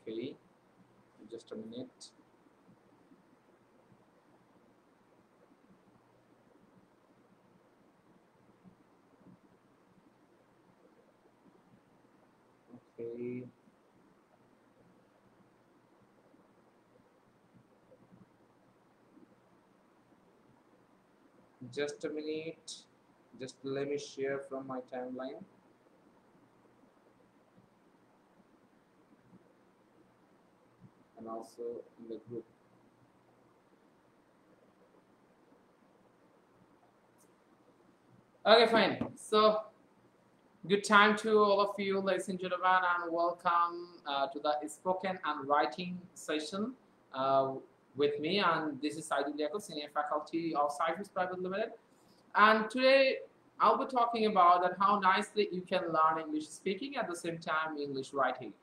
Okay, just a minute. Okay. Just a minute. Just let me share from my timeline. And also in the group. Okay, fine. So, good time to all of you, ladies and gentlemen, and welcome to the spoken and writing session uh, with me. And this is Saidul Yakub, Senior Faculty of Cyprus Private Limited. And today I'll be talking about that how nicely you can learn English speaking at the same time English writing.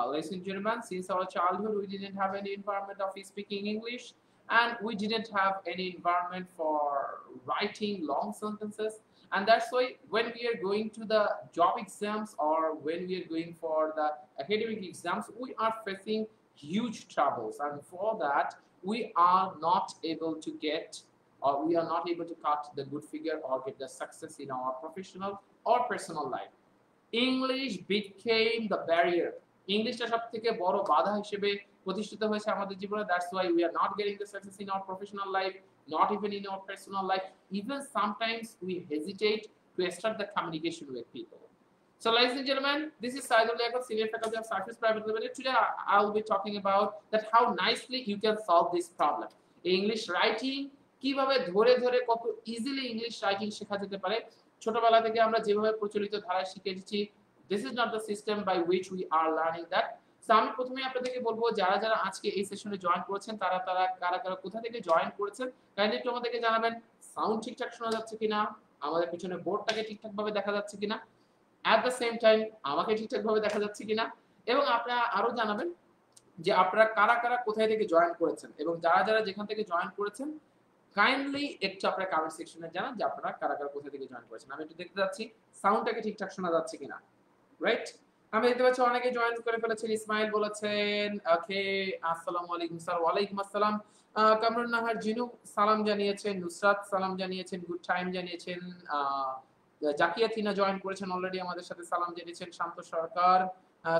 Ladies and gentlemen, since our childhood we didn't have any environment of speaking English, and we didn't have any environment for writing long sentences, and that's why when we are going to the job exams or when we are going for the academic exams, we are facing huge troubles, and for that we are not able to get, or we are not able to cut the good figure or get the success in our professional or personal life. English became the barrier. ইংলিশটা সবথেকে বড় বাধা হিসেবে প্রতিষ্ঠিত হয়েছে আমাদের জীবনে. That's why we are not getting the success in our professional life, not even in our personal life. Even sometimes we hesitate to start the communication with people. So ladies and gentlemen, this is Saidul Yakub, Senior Faculty of Cyprus Private Limited. Today I will be talking about that how nicely you can solve this problem. English writing কিভাবে ধরে ধরে কত easily English writing শেখা যেতে পারে. ছোটবেলা থেকে আমরা যেভাবে প্রচলিত ধারায় শিখেছি, this is not the system by which we are learning that. So আমি প্রথমে আপনাদেরকে বলবো যারা যারা আজকে এই সেশনে জয়েন করেছেন তারা তারা কারা কারা কোথা থেকে জয়েন করেছেন কাইন্ডলি একটু আমাদেরকে জানাবেন. সাউন্ড ঠিকঠাক শোনা যাচ্ছে কিনা, আমাদের পিছনে বোর্ডটাকে ঠিকঠাক ভাবে দেখা যাচ্ছে কিনা, অ্যাট দ্য সেম টাইম আমাকে ঠিকঠাক ভাবে দেখা যাচ্ছে কিনা, এবং আপনারা আরো জানাবেন যে আপনারা কারা কারা কোথায় থেকে জয়েন করেছেন, এবং যারা যারা যেখান থেকে জয়েন করেছেন কাইন্ডলি একটু আপনারা কমেন্ট সেকশনে জানান যে আপনারা কারা কারা কোথা থেকে জয়েন করেছেন. আমি একটু দেখতে যাচ্ছি সাউন্ডটাকে ঠিকঠাক শোনা যাচ্ছে কিনা. রাইট, আমি দেখতে পাচ্ছি অনেকে জয়েন করে ফেলেছেন. ইসমাইল বলেছেন ওকে, আসসালামু আলাইকুম স্যার. ওয়ালাইকুম আসসালাম. কামরুন নাহার জিনু সালাম জানিয়েছেন, নুসরাত সালাম জানিয়েছেন, গুড টাইম জানিয়েছেন, জাকিয়া থিনা জয়েন করেছেন অলরেডি আমাদের সাথে, সালাম জানিয়েছেন. শান্ত সরকার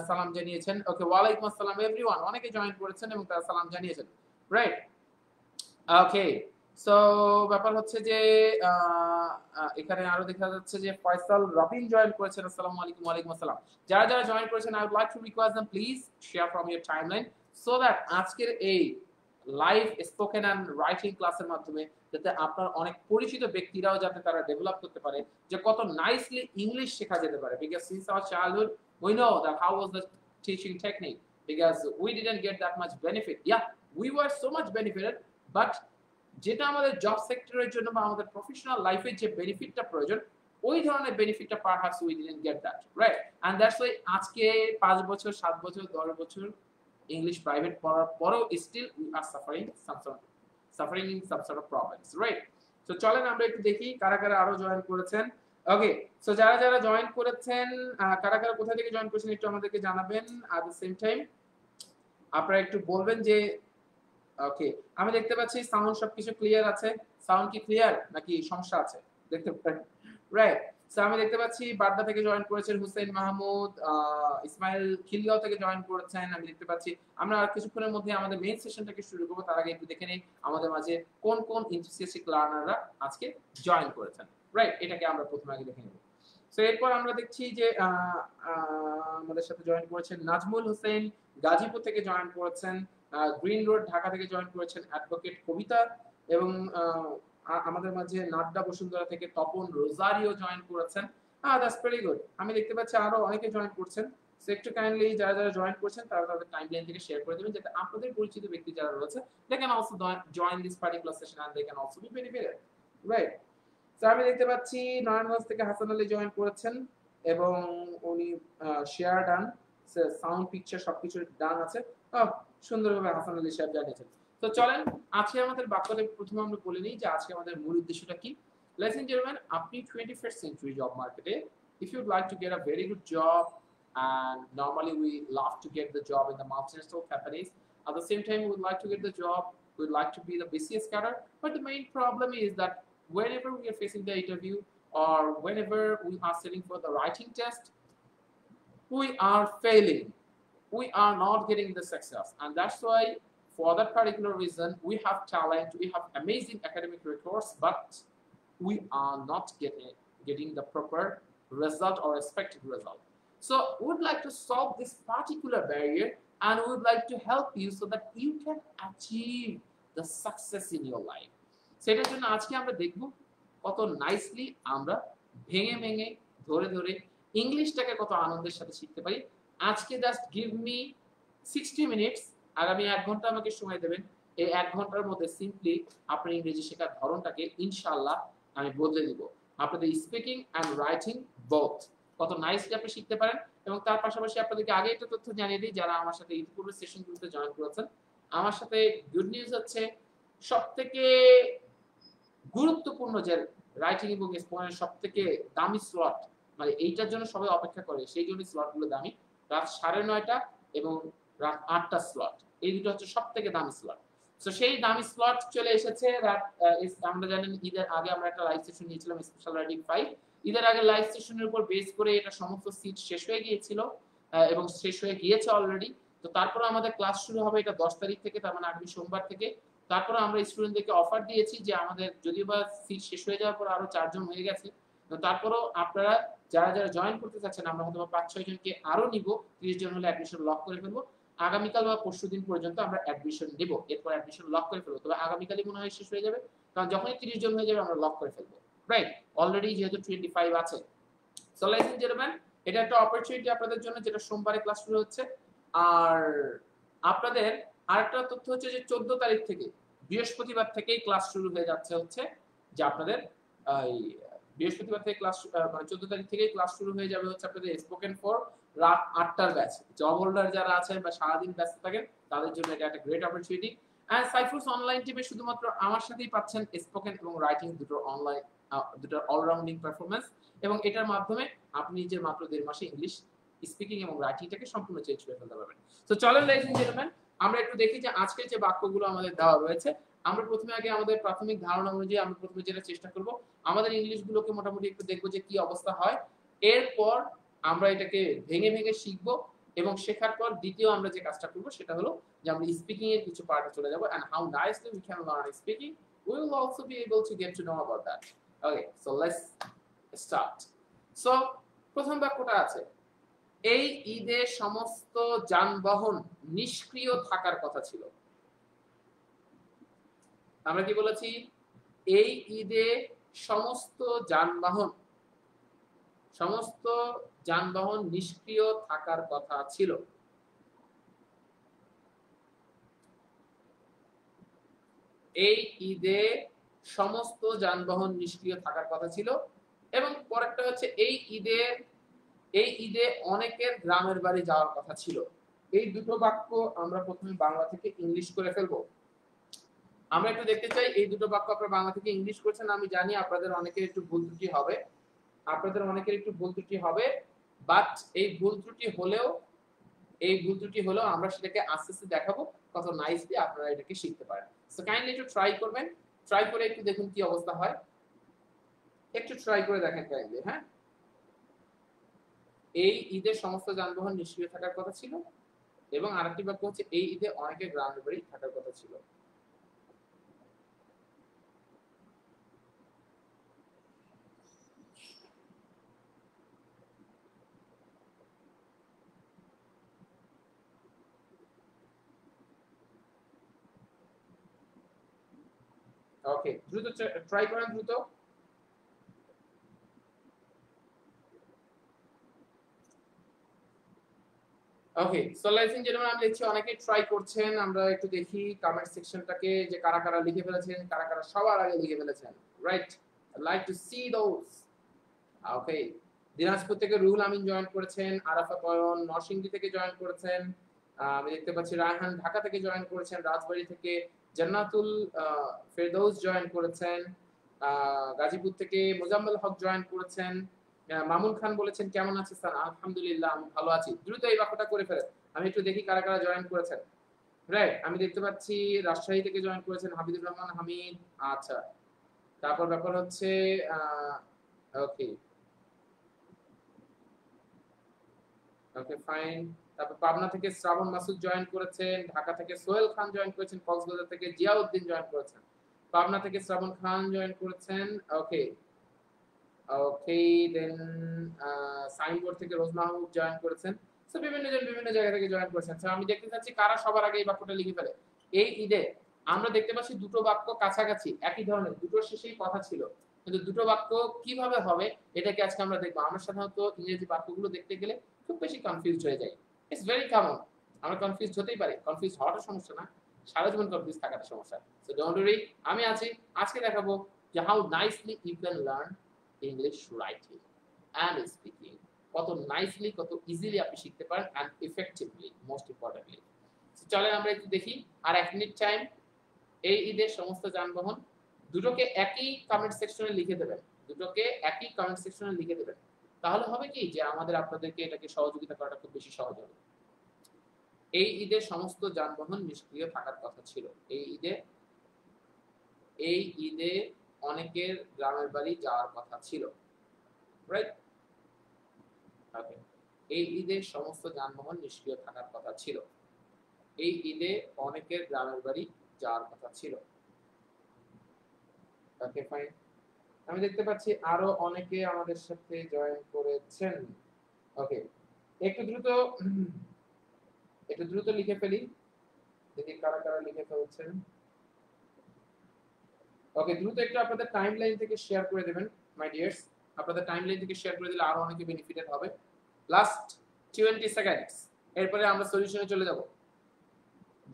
সালাম জানিয়েছেন. ওকে, ওয়ালাইকুম আসসালাম এভরিওয়ান. অনেকে জয়েন করেছেন এবং তারা সালাম জানিয়েছেন. রাইট, ওকে. সো ব্যাপার হচ্ছে যে এখানে আরো দেখা যাচ্ছে যে ফয়সাল রবিন জয়েন করেছেন. আসসালামু আলাইকুম. ওয়ালাইকুম আসসালাম. যারা যারা জয়েন করেছেন I would like to request them please share from your timeline so that আজকের এই লাইভ স্পোকেন এন্ড রাইটিং ক্লাসের মাধ্যমে যাতে আপনার অনেক পরিচিত ব্যক্তিরাও যাতে তারা ডেভেলপ করতে পারে যে কত নাইসলি ইংলিশ শেখা যেতে পারে. Because since hour childhood we know that how was the teaching technique, because we didn't get that much benefit. Yeah, we were so much benefited, but যেটা আমাদের জব সেক্টরের জন্য বা আমাদের প্রফেশনাল লাইফের যে বেনিফিটটা প্রয়োজন ওই ধরনের বেনিফিটটা perhaps we didn't get that. Right, and that's why আজকে 5 বছর 7 বছর 10 বছর ইংলিশ প্রাইভেট পড়ার পরেও still we are suffering in some sort of problems. Right, so চলেন আমরা একটু দেখি কারা কারা আরো জয়েন করেছেন. ওকে, সো যারা যারা জয়েন করেছেন কারা কারা কোথা থেকে জয়েন করেছেন একটু আমাদেরকে জানাবেন. এট দ্য সেম টাইম আপনারা একটু বলবেন যে ওকে, আমি দেখতে পাচ্ছি সাউন্ড সবকিছু ক্লিয়ার আছে. সাউন্ড কি ক্লিয়ার নাকি সমস্যা আছে দেখতে পাচ্ছেন? রাইট, সো আমি দেখতে পাচ্ছি বাড্ডা থেকে জয়েন করেছেন হুসেন মাহমুদ, ইসমাইল খিলগাঁও থেকে জয়েন করেছেন. আমি দেখতে পাচ্ছি আমরা আর কিছুক্ষণের মধ্যে আমাদের মেইন সেশনটাকে শুরু করব. তার আগে একটু দেখে নেই আমাদের মাঝে কোন কোন এনথুসিয়াস্টিক লার্নাররা আজকে জয়েন করেছেন. রাইট, এটাকে আমরা প্রথমে আগে দেখে নেব. সো এরপর আমরা দেখছি যে আমাদের সাথে জয়েন করেছেন নাজমুল হোসেন, গাজীপুর থেকে জয়েন করেছেন, গ্রিন রোড ঢাকা থেকে জয়েন করেছেন অ্যাডভোকেট কবিতা, এবং আমাদের মাঝে নাড্ডা বসুন্ধরা থেকে তপন রোজারিও জয়েন করেছেন. That's very good. আমি দেখতে পাচ্ছি আরো অনেকে জয়েন করছেন. সো একটু কাইন্ডলি যারা যারা জয়েন করছেন তারা তাদের টাইমলাইন থেকে শেয়ার করে দেবেন যাতে আপনাদের পরিচিত ব্যক্তি যারা রয়েছে they can also join this particular session and they can also be benefited. Right, so আমি দেখতে পাচ্ছি নারায়ণগঞ্জ থেকে হাসান আলী জয়েন করেছেন এবং উনি শেয়ার ডান, সাউন্ড পিকচার সবকিছু ডান আছে. সুন্দরভাবে হাসান আলী সাহেব জানিয়েছেন. তো চলেন আজকে আমাদের বাক্যতে প্রথমে আমরা বলে নিই যে আজকে আমাদের মূল উদ্দেশ্যটা কি. Ladies and gentlemen, আপনি 21st century জব মার্কেটে if you'd like to get a very good job and normally we love to get the job in the multinational companies. At the same time, we would like to get the job, we would like to be the BCS cadre, but the main problem is that whenever we are facing the interview or whenever we are sitting for the writing test, we are failing. We are not getting the success, and that's why for that particular reason we have talent, we have amazing academic records, but we are not getting the proper result or expected result. So we would like to solve this particular barrier, and we would like to help you so that you can achieve the success in your life. সেটার জন্য আজকে আমরা দেখব কত nicely আমরা ভেঙে ভেঙে ধরে ধরে ইংলিশটাকে কত আনন্দের সাথে শিখতে পারি। আজকে জাস্ট গিভ মি 60 মিনিটস, আগামী 1 ঘন্টা আমাকে সময় দেবেন। এই 1 ঘন্টার মধ্যে সিম্পলি আপনার ইংরেজি শেখার ধরনটাকে ইনশাআল্লাহ আমি বদলে দিব। আপনাদের স্পিকিং এন্ড রাইটিং বোথ কত নাইসলি আপনি শিখতে পারেন। এবং তার পাশাপাশি আপনাদেরকে আগে একটা তথ্য জানিয়ে দিই, যারা আমার সাথে ইতিপূর্বে সেশনগুলোতে জয়েন করেছেন, আমার সাথে গুড নিউজ হচ্ছে সবথেকে গুরুত্বপূর্ণ যে রাইটিং এবং স্পোকেনের সবথেকে দামি স্লট, মানে এইটার জন্য সবাই অপেক্ষা করে, সেই জন্য স্লটগুলো দামি। রাত 9:30 এবং রাত 8টা স্লট, এই দুটো হচ্ছে সবথেকে দামি স্লট। সো সেই দামি স্লট চলে এসেছে। রাত আমরা জানেন ঈদের আগে আমরা একটা লাইভ সেশন নিয়েছিলাম স্পেশাল রাইটিং 5। ঈদের আগে লাইভ সেশনের উপর বেস করে এটা সমস্ত সিট শেষ হয়ে গিয়েছিল এবং শেষ হয়ে গিয়েছে অলরেডি। তো তারপরে আমাদের ক্লাস শুরু হবে এটা 10 তারিখ থেকে, তার মানে আগামী সোমবার থেকে। তারপরে আমরা স্টুডেন্টদেরকে অফার দিয়েছি যে আমাদের যদিও বা সিট শেষ হয়ে যাওয়ার পর আরো 4 জন হয়ে গেছে, তো তারপরেও আপনারা যারা যারা জয়েন করতে চাচ্ছেন আমরা হয়তো 5-6 জনকে আরো নিব, 30 জন হলে অ্যাডমিশন লক করে ফেলবো। আগামীকাল বা পরশুদিন পর্যন্ত আমরা অ্যাডমিশন দেব, এরপর অ্যাডমিশন লক করে ফেলবো। তবে আগামীকালই মনে হয় শেষ হয়ে যাবে, কারণ যখনই 30 জন হয়ে যাবে আমরা লক করে ফেলবো, রাইট? অলরেডি যেহেতু 25 আছে। সো লাইক এন্ড জেন্টলম্যান, এটা একটা অপরচুনিটি আপনাদের জন্য, যেটা সোমবারে ক্লাস শুরু হচ্ছে। আর আপনাদের আরেকটা তথ্য হচ্ছে যে 14 তারিখ থেকে বৃহস্পতিবার থেকেই ক্লাস শুরু হয়ে যাচ্ছে, হচ্ছে যে আপনাদের এই বৃহস্পতিবার থেকে ক্লাস মানে 14 তারিখ থেকেই ক্লাস শুরু হয়ে যাবে হচ্ছে আপনাদের স্পোকেন ফর রাত 8টার ব্যাচ। জব হোল্ডার যারা আছেন বা সারাদিন ব্যস্ত থাকেন তাদের জন্য এটা একটা great opportunity. And Saifus online টিমে শুধুমাত্র আমার সাথেই পাচ্ছেন স্পোকেন এবং রাইটিং দুটো অনলাইন, দুটোর অলরাউন্ডিং পারফরম্যান্স, এবং এটার মাধ্যমে আপনি নিজের মাত্র 1.5 মাসে ইংলিশ স্পিকিং এবং রাইটিংটাকে সম্পূর্ণ চেঞ্জ করে ফেলতে পারবেন। তো চলেন লadies and gentlemen, আমরা একটু দেখি যে আজকে যে বাক্যগুলো আমাদের দেওয়া রয়েছে, আমরা প্রথমে আগে আমাদের প্রাথমিক ধারণা অনুযায়ী আমরা প্রথমে যেটা চেষ্টা করব আমাদের ইংলিশগুলোকে মোটামুটি একটু দেখব যে কি অবস্থা হয়। এরপর আমরা এটাকে ভেঙে ভেঙে শিখব, এবং শেখার পর দ্বিতীয় আমরা যে কাজটা করব সেটা হলো যে আমরা স্পিকিং এর কিছু পার্টে চলে যাব, and how nicely we can learn speaking, we will also be able to get to know about that. Okay, so let's start. So প্রথম বাক্যটা আছে, এই ঈদে সমস্ত যানবাহন নিষ্ক্রিয় থাকার কথা ছিল। আমরা কি বলেছি? এই ঈদে সমস্ত যানবাহন নিষ্ক্রিয় থাকার কথা ছিল। এই ঈদে সমস্ত যানবাহন নিষ্ক্রিয় থাকার কথা ছিল। এবং পরেরটা হচ্ছে এই ঈদে অনেকের গ্রামের বাড়ি যাওয়ার কথা ছিল। এই দুটো বাক্য আমরা প্রথমে বাংলা থেকে ইংলিশ করে ফেলবো। আমরা একটু দেখতে চাই এই দুটো বাক্য আপনারা বাংলা থেকে ইংলিশ করছেন। আমি জানি আপনাদের অনেকের একটু ভুল ত্রুটি হবে, বাট এই ভুল ত্রুটি হলেও আমরা সেটাকে আস্তে আস্তে দেখাবো কত নাইসলি আপনারা এটাকে শিখতে পারেন। সো কাইন্ডলি একটু ট্রাই করবেন, ট্রাই করে একটু দেখুন কি অবস্থা হয়, একটু ট্রাই করে দেখেন কাইন্ডলি। হ্যাঁ, এই ঈদে সমস্ত যানবাহন নিষ্ক্রিয় থাকার কথা ছিল, এবং আরেকটি বাক্য হচ্ছে এই ঈদে অনেকের গ্রামের বাড়ি থাকার কথা ছিল। ওকে, দ্রুত ট্রাই করেন, দ্রুত। ওকে, সো লাইস এন্ড জেন্টলম্যান, আমি দেখছি অনেকেই ট্রাই করছেন। আমরা একটু দেখি কমেন্ট সেকশনটাকে যে কারা কারা লিখে ফেলেছেন, কারা কারা সবার আগে লিখে ফেলেছেন, right? I like to see those. Okay, Dinajpur থেকে রুহুল আমিন জয়েন করেছেন, আরাফাত অয়ন নরসিংদী থেকে জয়েন করেছেন, আমি দেখতে পাচ্ছি রায়হান ঢাকা থেকে জয়েন করেছেন, রাজবাড়ী থেকে জান্নাতুল ফেরদৌস জয়েন করেছেন, গাজীপুর থেকে মোজাম্মেল হক জয়েন করেছেন, মামুন খান বলেছেন কেমন আছেন স্যার? আলহামদুলিল্লাহ আমি ভালো আছি। দ্রুত এই বাক্যটা করে ফেলেন। আমি একটু দেখি কারা কারা জয়েন করেছেন। রাইট, আমি দেখতে পাচ্ছি রাজশাহী থেকে জয়েন করেছেন হামিদুর রহমান হামিদ। আচ্ছা, তারপর ব্যাপার হচ্ছে ওকে ওকে ফাইন। তারপর পাবনা থেকে শ্রাবণ মাসুদ জয়েন করেছেন, ঢাকা থেকে সোহেল খান জয়েন করেছেন, কক্সবাজার থেকে জিয়াউদ্দিন জয়েন করেছেন, পাবনা থেকে শ্রাবণ খান জয়েন করেছেন। ওকে ওকে দেন সাইনবোর্ড থেকে রোজ মাহমুদ জয়েন করেছেন। সো বিভিন্ন জন বিভিন্ন জায়গা থেকে জয়েন করেছেন। সো আমি দেখতে চাচ্ছি কারা সবার আগে এই বাক্যটা লিখে ফেলে। এই ঈদে আমরা দেখতে পাচ্ছি দুটো বাক্য কাছাকাছি একই ধরনের, দুটোর শেষেই কথা ছিল, কিন্তু দুটো বাক্য কিভাবে হবে এটাকে আজকে আমরা দেখবো। আমরা সাধারণত ইংরেজি বাক্যগুলো দেখতে গেলে খুব বেশি কনফিউজড হয়ে যাই। ইটস ভেরি কমন, আমরা কনফিউজ হতেই পারি। কনফিউজ হওয়াটা সমস্যা না, সারা জীবন কনফিউজ থাকাটা সমস্যা। সো ডোন্ট ওয়ারি, আমি আছি। আজকে দেখাবো যে how nicely you can learn English writing and speaking. কত নাইসলি, কত ইজিলি আপনি শিখতে পারেন অ্যান্ড ইফেক্টিভলি, মোস্ট ইম্পর্টেন্টলি। চলেন আমরা একটু দেখি। আর 1 মিনিট টাইম। এই ঈদের সমস্ত যানবাহন, দুটোকে একই কমেন্ট সেকশনে লিখে দেবেন, দুটোকে একই কমেন্ট সেকশনে লিখে দেবেন। তাহলে হবে কি যে আমাদের আপনাদেরকে এটাকে সহযোগিতা করাটা খুব বেশি সহজ হবে। এই ঈদে সমস্ত যানবাহন নিষ্ক্রিয় থাকার কথা ছিল। এই ঈদে অনেকের গ্রামের বাড়ি যাওয়ার কথা ছিল। রাইট, ওকে। এই ঈদে সমস্ত যানবাহন নিষ্ক্রিয় থাকার কথা ছিল। এই ঈদে অনেকের গ্রামের বাড়ি যাওয়ার কথা ছিল। Okay fine. আমি দেখতে পাচ্ছি আরো অনেকে আমাদের সাথে জয়েন করেছেন। ওকে, একটু দ্রুত লিখে ফেলি, দেখি কারা কারা লিখে ফেলছেন। ওকে, দ্রুত একটু আপনাদের টাইমলাইন থেকে শেয়ার করে দেবেন মাই ডিয়ার্স। আপনাদের টাইমলাইন থেকে শেয়ার করে দিলে আরো অনেকে বেনিফিটেড হবে। লাস্ট 20 সেকেন্ডস, এরপরে আমরা সলিউশনে চলে যাব।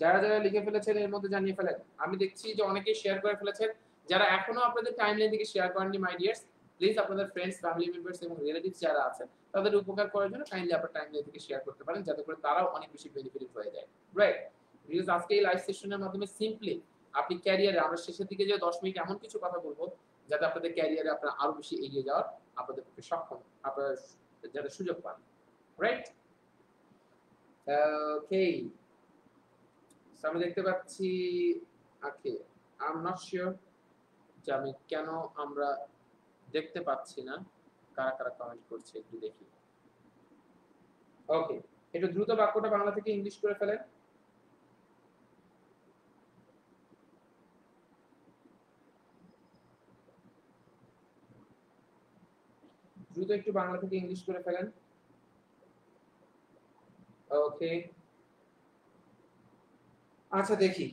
যারা যারা লিখে ফেলেছেন এর মধ্যে জানিয়ে ফেলেন। আমি দেখছি যে অনেকেই শেয়ার করে ফেলেছেন। যারা এখনো আপনাদের টাইমলাইন থেকে শেয়ার করেননি মাই ডিয়ার্স, প্লিজ আপনাদের ফ্রেন্ডস, ফ্যামিলি মেম্বার্স এবং রিলেটিভস যারা আছেন তাদের উপকার করার জন্য কাইন্ডলি আপনার টাইমলাইন থেকে শেয়ার করতে পারেন, যাতে করে তারাও অনেক বেশি বেনিফিটেড হয়ে যায়। রাইট, বিকজ আজকে এই লাইভ সেশনের মাধ্যমে সিম্পলি আপনি ক্যারিয়ারে, আমরা শেষের দিকে যে 10 মিনিট এমন কিছু কথা বলবো যাতে আপনাদের ক্যারিয়ারে আপনারা আরো বেশি এগিয়ে যাওয়ার আপনাদের পক্ষে সক্ষম, আপনারা যাতে সুযোগ পান। রাইট, ওকে। আমি দেখতে পাচ্ছি ওকে, আই এম নট শিওর যে আমি কেন আমরা দেখতে পাচ্ছি না কারা কারা কমেন্ট করছে, একটু দেখি। ওকে, একটু দ্রুত বাক্যটা বাংলা থেকে ইংলিশ করে ফেলেন। দ্রুত একটু বাংলা থেকে ইংলিশ করে ফেলেন। ওকে, আচ্ছা দেখি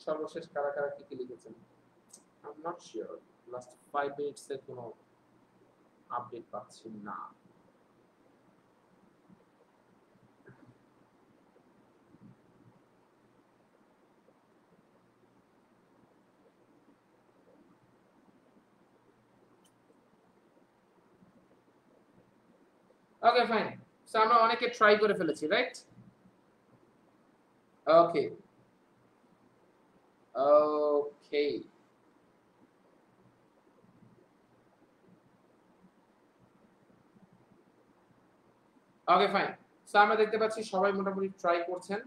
সর্বশেষ কারা কারা কি কি লিখেছেন। I am not sure, last 5 minutes এর কোনো আপডেট পাচ্ছি না। ওকে ফাইন, সো আমরা অনেকে ট্রাই করে ফেলেছি। রাইট, ওকে ওকে ওকে ফাইন। সো আমরা দেখতে পাচ্ছি সবাই মোটামুটি ট্রাই করছেন।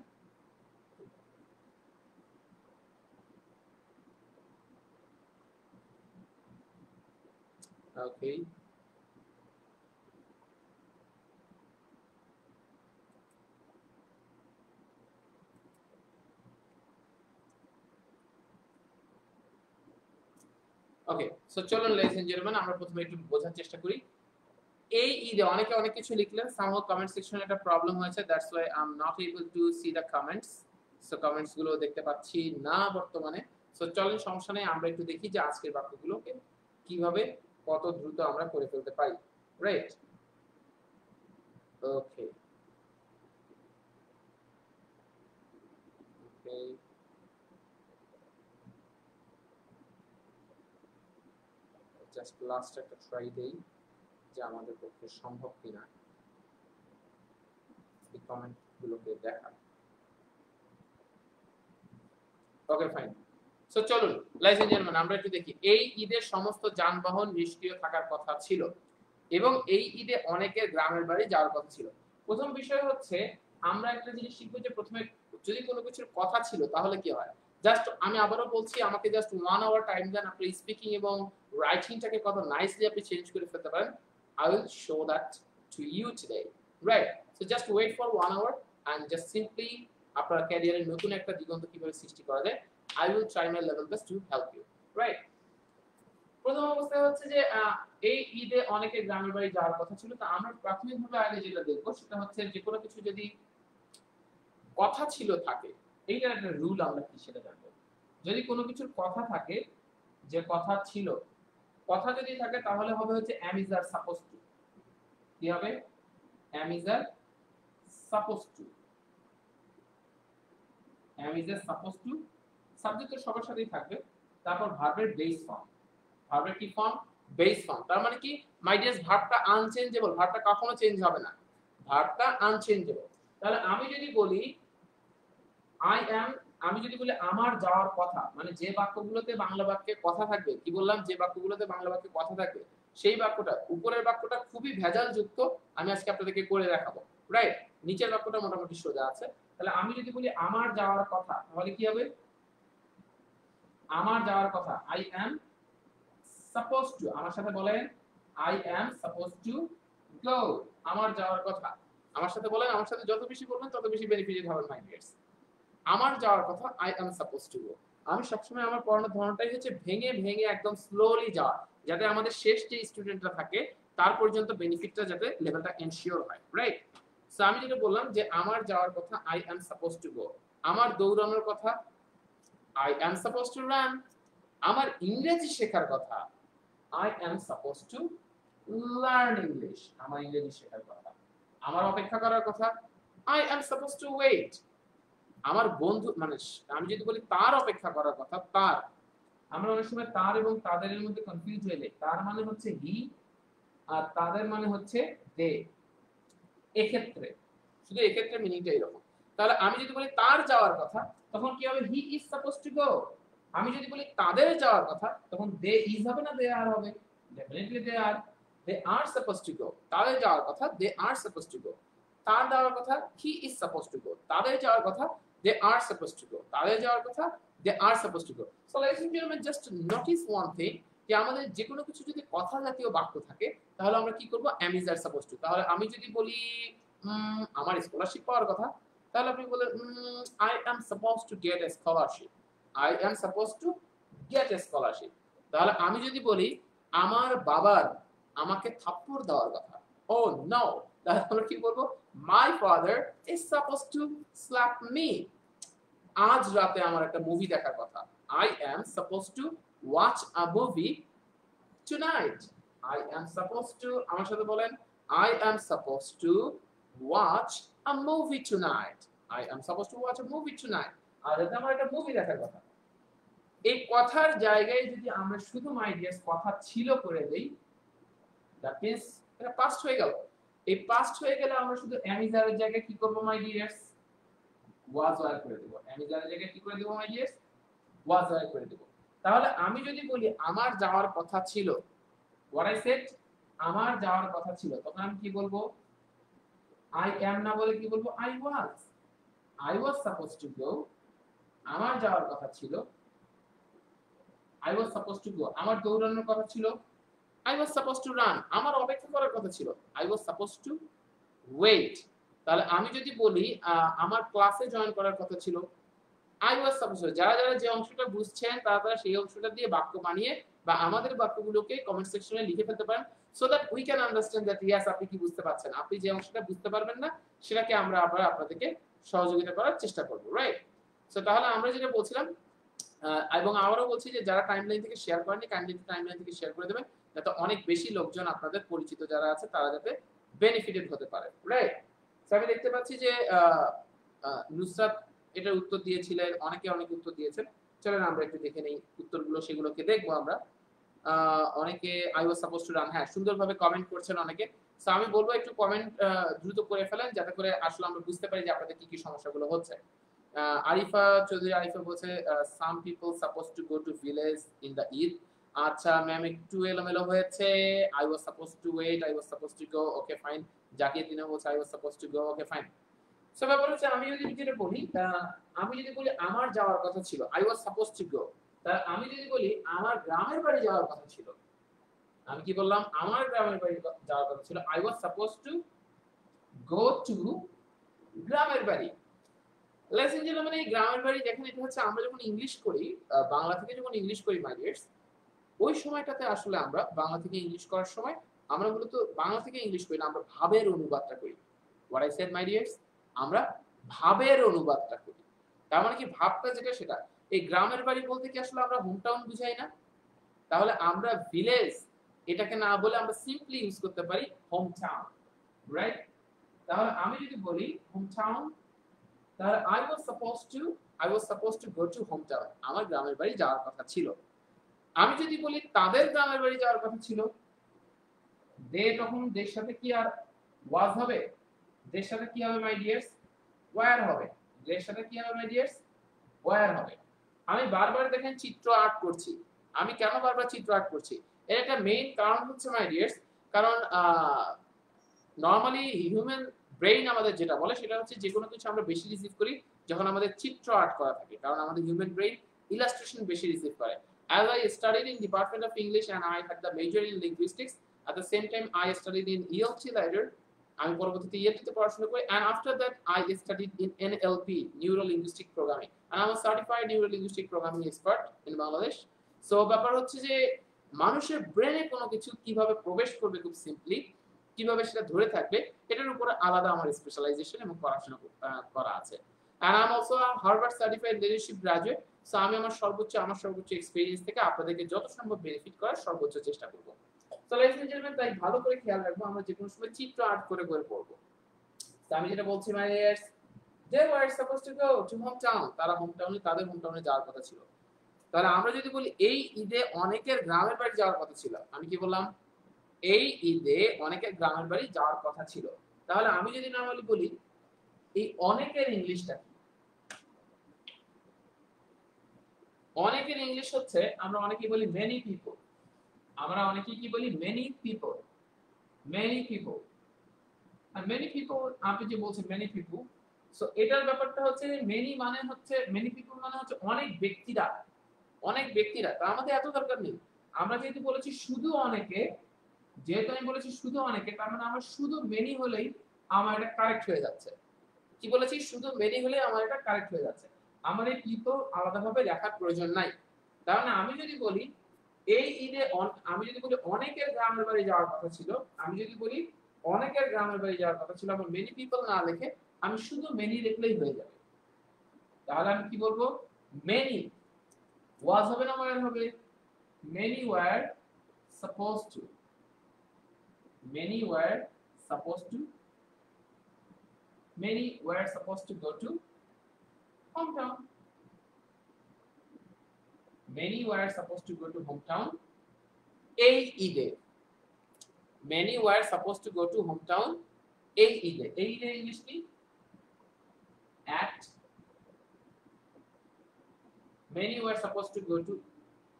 ওকে, ওকে। সো চলুন লেডিস এন্ড জেন্টলম্যান, আমরা প্রথমে একটু বোঝার চেষ্টা করি। এই ঈদে অনেকে অনেক কিছু লিখলেন, সামহাউ কমেন্ট সেকশনে একটা প্রবলেম হয়েছে, that's why I am not able to C the comments. So comments গুলো দেখতে পাচ্ছি না বর্তমানে। সো চলেন, সমস্যা নেই, আমরা একটু দেখি যে আজকের বাক্যগুলোকে কিভাবে কত দ্রুত আমরা করে ফেলতে পারি। রাইট, ওকে ওকে জাস্ট লাস্ট একটা ট্রাই দেই যে আমাদের পক্ষে সম্ভব কিনা এই কমেন্ট গুলোকে দেখা। ওকে ফাইন। সো চলুন লেডিস এন্ড জেন্টলম্যান, আমরা একটু দেখি। এই ঈদের সমস্ত যানবাহন নিষ্ক্রিয় থাকার কথা ছিল। এবং এই ঈদে অনেকের গ্রামের বাড়ি যাওয়ার কথা ছিল। প্রথম বিষয় হচ্ছে আমরা একটা জিনিস শিখবো যে প্রথমে যদি কোনো কিছুর কথা ছিল তাহলে কি হয়? জাস্ট আমি আবারও বলছি আমাকে জাস্ট 1 আওয়ার টাইম দেন আপনি স্পিকিং এবং রাইটিংটাকে কত নাইসলি আপনি চেঞ্জ করে ফেলতে পারেন। I will show that to you today. Right? So just wait for 1 hour and just simply আপনার ক্যারিয়ারের নতুন একটা দিগন্ত কিভাবে সৃষ্টি করা যায় I will try my level best to help you. Right? প্রথম অবস্থায় হচ্ছে যে এই ঈদে অনেকে গ্রামের বাড়ি যাওয়ার কথা ছিল। তো আমরা প্রাথমিকভাবে আগে যেটা দেখব সেটা হচ্ছে যে কোনো কিছু যদি কথা ছিল থাকে, এইটার একটা রুল আমরা কি সেটা জানবো। যদি কোনো কিছুর কথা থাকে, যে কথা ছিল, কথা যদি থাকে তাহলে হবে হচ্ছে am is are supposed to। কি হবে? am is are supposed to। am is are supposed to subject তো সবার সাথেই থাকবে। তারপর ভার্বের বেস ফর্ম। ভার্বের কি ফর্ম? Base form. তার মানে কি মাই ডিয়ার ভার্বটা আনচেঞ্জেবল, ভার্বটা কখনো চেঞ্জ হবে না। ভার্বটা আনচেঞ্জেবল। তাহলে আমি যদি বলি আই অ্যাম, আমি যদি বলি আমার যাওয়ার কথা, মানে যে বাক্যগুলোতে বাংলা বাক্যে কথা থাকবে, কি বললাম যে বাক্যগুলোতে বাংলা বাক্যে কথা থাকবে সেই বাক্যটা, উপরের বাক্যটা খুবই ভেজাল যুক্ত, আমি আজকে আপনাদেরকে করে দেখাবো। রাইট? নিচের বাক্যটা মোটামুটি সোজা আছে। তাহলে আমি যদি বলি আমার যাওয়ার কথা তাহলে কি হবে? আমার যাওয়ার কথা আই অ্যাম supposed to। আমার সাথে বলেন I am supposed to go। আমার যাওয়ার কথা। আমার সাথে বলেন, আমার সাথে যত বেশি বলবেন তত বেশি বেনিফিটেড হবেন মাই ডিয়ার্স। আমার যাওয়ার কথা I am supposed to go। আমি সবসময় আমার পড়ানোর ধরনটাই হচ্ছে ভেঙে ভেঙে একদম স্লোলি যাওয়া, যাতে আমাদের শেষ যে স্টুডেন্টরা থাকে তার পর্যন্ত বেনিফিটটা যাতে লেভেলটা এনশিওর হয়। রাইট? সো আমি যেটা বললাম যে আমার যাওয়ার কথা I am supposed to go। আমার দৌড়ানোর কথা I am supposed to run। আমার ইংরেজি শেখার কথা I am supposed to learn English। আমার ইংরেজি শেখার কথা। আমার অপেক্ষা করার কথা I am supposed to wait। আমার বন্ধু মানে আমি যদি বলি তার অপেক্ষা করার কথা, তার, আমরা অনেক সময় তার এবং তাদের এর মধ্যে কনফিউজ হয়ে যাই। তার মানে হচ্ছে হি আর তাদের মানে হচ্ছে দে। এক্ষেত্রে শুধু এক্ষেত্রে মিনিংটা এরকম। তাহলে আমি যদি বলি তার যাওয়ার কথা তখন কি হবে? হি ইজ সাপোজড টু গো। আমি যদি বলি তাদের যাওয়ার কথা তখন দে ইজ হবে না দে আর হবে? Definitely they are. They are supposed to go. তাদের যাওয়ার কথা দে আর সাপোজড টু গো। তার যাওয়ার কথা he is supposed to go. তাদের যাওয়ার কথা they are supposed to go. তাদের যাওয়ার কথা they are supposed to go. So ladies and gentleman just notice one thing, যে আমাদের যে কোনো কিছু যদি কথা জাতীয় বাক্য থাকে তাহলে আমরা কি করব? am is are supposed to। তাহলে আমি যদি বলি আমার স্কলারশিপ পাওয়ার কথা তাহলে আপনি বলেন I am supposed to get a scholarship। I am supposed to get a scholarship। তাহলে আমি যদি বলি আমার বাবার আমাকে থাপ্পড় দেওয়ার কথা, oh no, তাহলে আমরা কি বলবো? my father is supposed to slap me। আজ রাতে আমার একটা মুভি দেখার কথা, I am supposed to watch a movie tonight। I am supposed to, আমার সাথে বলেন I am supposed to watch a movie tonight। I am supposed to watch a movie tonight। আর এটা আমার একটা মুভি দেখার কথা। এই কথার জায়গায় যদি আমরা শুধু মাই ডিয়ার্স কথা ছিল করে দেই, দ্যাট মিন্স এটা পাস্ট হয়ে গেল। এই পাস্ট হয়ে গেলে আমরা শুধু am is are এর জায়গায় কি করব মাই ডিয়ার্স? was were করে দেব। am is are এর জায়গায় কি করে দেব মাই ডিয়ার্স? was were করে দেব। তাহলে আমি যদি বলি আমার যাওয়ার কথা ছিল, what I said, আমার যাওয়ার কথা ছিল, তখন আমি কি বলবো? I am না বলে কি বলবো? I was supposed to go। আমার যাওয়ার কথা ছিল I was supposed to go। আমার দৌড়ানোর কথা ছিল I was supposed to run। আমার অপেক্ষা করার কথা ছিল I was supposed to wait। তাহলে আমি যদি বলি আমার ক্লাসে জয়েন করার কথা ছিল I was supposed to। যারা যারা যে অংশটা বুঝছেন তারা সেই অংশটা দিয়ে বাক্য বানিয়ে বা আমাদের বাক্যগুলোকে কমেন্ট সেকশনে লিখে ফেলতে পারেন, so that we can understand that yes আপনি কি বুঝতে পারছেন। আপনি যে অংশটা বুঝতে পারবেন না সেটাকে আমরা আবার আপনাদেরকে সহযোগিতা করার চেষ্টা করব। রাইট? সো তাহলে আমরা যেটা বলছিলাম, এবং আবারও বলছি যে যারা টাইমলাইন থেকে শেয়ার করেননি কাইন্ডলি টাইমলাইন থেকে শেয়ার করে দেবেন, যাতে অনেক বেশি লোকজন আপনাদের পরিচিত যারা আছে তারা যাতে বেনিফিটেড হতে পারে। রাইট? সো আমি দেখতে পাচ্ছি যে নুসরাত এটার উত্তর দিয়েছিলেন, অনেকে অনেক উত্তর দিয়েছেন। চলেন আমরা একটু দেখে নেই উত্তরগুলো, সেগুলোকে দেখবো আমরা। অনেকে I was supposed to run, হ্যাঁ সুন্দরভাবে কমেন্ট করছেন অনেকে। সো আমি বলবো একটু কমেন্ট দ্রুত করে ফেলেন যাতে করে আসলে আমরা বুঝতে পারি যে আপনাদের কি কি সমস্যাগুলো হচ্ছে। আরিফা চৌধুরী আরিফা বলছে some people supposed to go to village in the Eid আচ্ছা ম্যাম একটু এলোমেলো হয়েছে। I was suppose to wait, I was suppose to go, okay fine. Zakir Dina বলছে I was suppose to go, okay fine. So ব্যাপার হচ্ছে আমি যদি যেটা বলি আমি যদি বলি আমার যাওয়ার কথা ছিল, আই ওয়াজ সাপোজ টু গো, তা আমি যদি বলি আমার গ্রামের বাড়ি যাওয়ার কথা ছিল, আমি কি বললাম আমার গ্রামের বাড়ি যাওয়ার কথা ছিল, I was suppose to go to গ্রামের বাড়ি। লেটস এনজয় মানে এই গ্রামের বাড়ি দেখেন এটা হচ্ছে আমরা যখন ইংলিশ করি, বাংলা থেকে যখন ইংলিশ করি মাই ডিয়ার্স, ওই সময়টাতে আসলে আমরা বাংলা থেকে ইংলিশ করার সময় আমরা মূলত বাংলা থেকে ইংলিশ করি না, আমরা ভাবের অনুবাদটা করি। What I said my dears, আমরা ভাবের অনুবাদটা করি। তার মানে কি ভাবটা যেটা সেটা, এই গ্রামের বাড়ি বলতে কি আসলে আমরা হোম টাউন বুঝাই না? তাহলে আমরা ভিলেজ এটাকে না বলে আমরা সিম্পলি ইউজ করতে পারি হোম টাউন, রাইট? তাহলে আমি যদি বলি হোম টাউন, তাহলে I was suppose to go to home town, আমার গ্রামের বাড়ি যাওয়ার কথা ছিল। আমি যদি বলি তাদের গ্রামের বাড়ি যাওয়ার কথা ছিল, দে তখন দের সাথে কি আর ওয়াজ হবে? দের সাথে কি হবে মাই ডিয়ার্স? ওয়্যার হবে। দের সাথে কি হবে মাই ডিয়ার্স? ওয়্যার হবে। আমি বারবার দেখেন চিত্র আর্ট করছি। আমি কেন বারবার চিত্র আর্ট করছি? এর একটা মেইন কারণ হচ্ছে মাই ডিয়ার্স, কারণ নরমালি হিউম্যান ব্রেইন আমাদের যেটা বলে সেটা হচ্ছে যে কোনো কিছু আমরা বেশি রিসিভ করি যখন আমাদের চিত্র আর্ট করা থাকে, কারণ আমাদের হিউম্যান ব্রেইন ইলাস্ট্রেশন বেশি রিসিভ করে। As I studied in Department of English and I had the major in linguistics, at the same time I studied in ELT later, আমি পরবর্তীতে ইএলটিতে পড়াশোনা করি, and after that I studied in NLP, Neuro Linguistic Programming, and I'm a certified Neuro Linguistic Programming expert in Bangladesh. So ব্যাপার হচ্ছে যে মানুষের ব্রেনে কোনো কিছু কিভাবে প্রবেশ করবে খুব সিম্পলি, কিভাবে সেটা ধরে থাকবে, এটার উপরে আলাদা আমার স্পেশালাইজেশন এবং পড়াশোনা করা আছে। And I'm also a Harvard certified leadership graduate, so আমি আমার সর্বোচ্চ এক্সপেরিয়েন্স থেকে আপনাদেরকে যত সম্ভব বেনিফিট করার সর্বোচ্চ চেষ্টা করব। সো লেডিস এন্ড জেন্টলম্যান, তাই ভালো করে খেয়াল রাখবো আমরা যে কোনো সময় চিত্র আর্ট করে করে পড়বো। তো আমি যেটা বলছি মাই dears, they were supposed to go to hometown, তারা তাদের হোমটাউনে যাওয়ার কথা ছিল। তাহলে আমরা যদি বলি এই ঈদে অনেকের গ্রামের বাড়ি যাওয়ার কথা ছিল, আমি কি বললাম? এই ঈদে অনেকের গ্রামের বাড়ি যাওয়ার কথা ছিল। তাহলে আমি যদি নরমালি বলি এই অনেকের ইংলিশটা কি? অনেকের ইংলিশ হচ্ছে আমরা অনেকেই বলি many people, আমরা অনেকেই কি বলি many people, many people, আর many people আপনি যে বলছেন many people, সো এটার ব্যাপারটা হচ্ছে many মানে হচ্ছে many people মানে হচ্ছে অনেক ব্যক্তিরা, অনেক ব্যক্তিরা। তার মধ্যে এত দরকার নেই। আমরা যেহেতু বলেছি শুধু অনেকে, যেহেতু আমি বলেছি শুধু অনেকে, তার মানে আমার শুধু many হলেই আমার এটা কারেক্ট হয়ে যাচ্ছে। কি বলেছি? শুধু many হলেই আমার এটা কারেক্ট হয়ে যাচ্ছে। আমার এই people আলাদাভাবে লেখার প্রয়োজন নাই। তাহলে আমি যদি বলি এই ঈদে আমি যদি বলি অনেকের গ্রামের বাড়ি যাওয়ার কথা ছিল, আমি যদি বলি অনেকের গ্রামের বাড়ি যাওয়ার কথা ছিল, আমার many people না লিখে আমি শুধু many লিখলেই হয়ে যাবে। তাহলে আমি কি বলবো? many was হবে না were হবে? many were supposed to, many were supposed to, many were supposed to go to hometown, many were supposed to go to hometown এই ঈদে, many were supposed to go to hometown এই ঈদে। এই ঈদে English কি? at, many were supposed to go to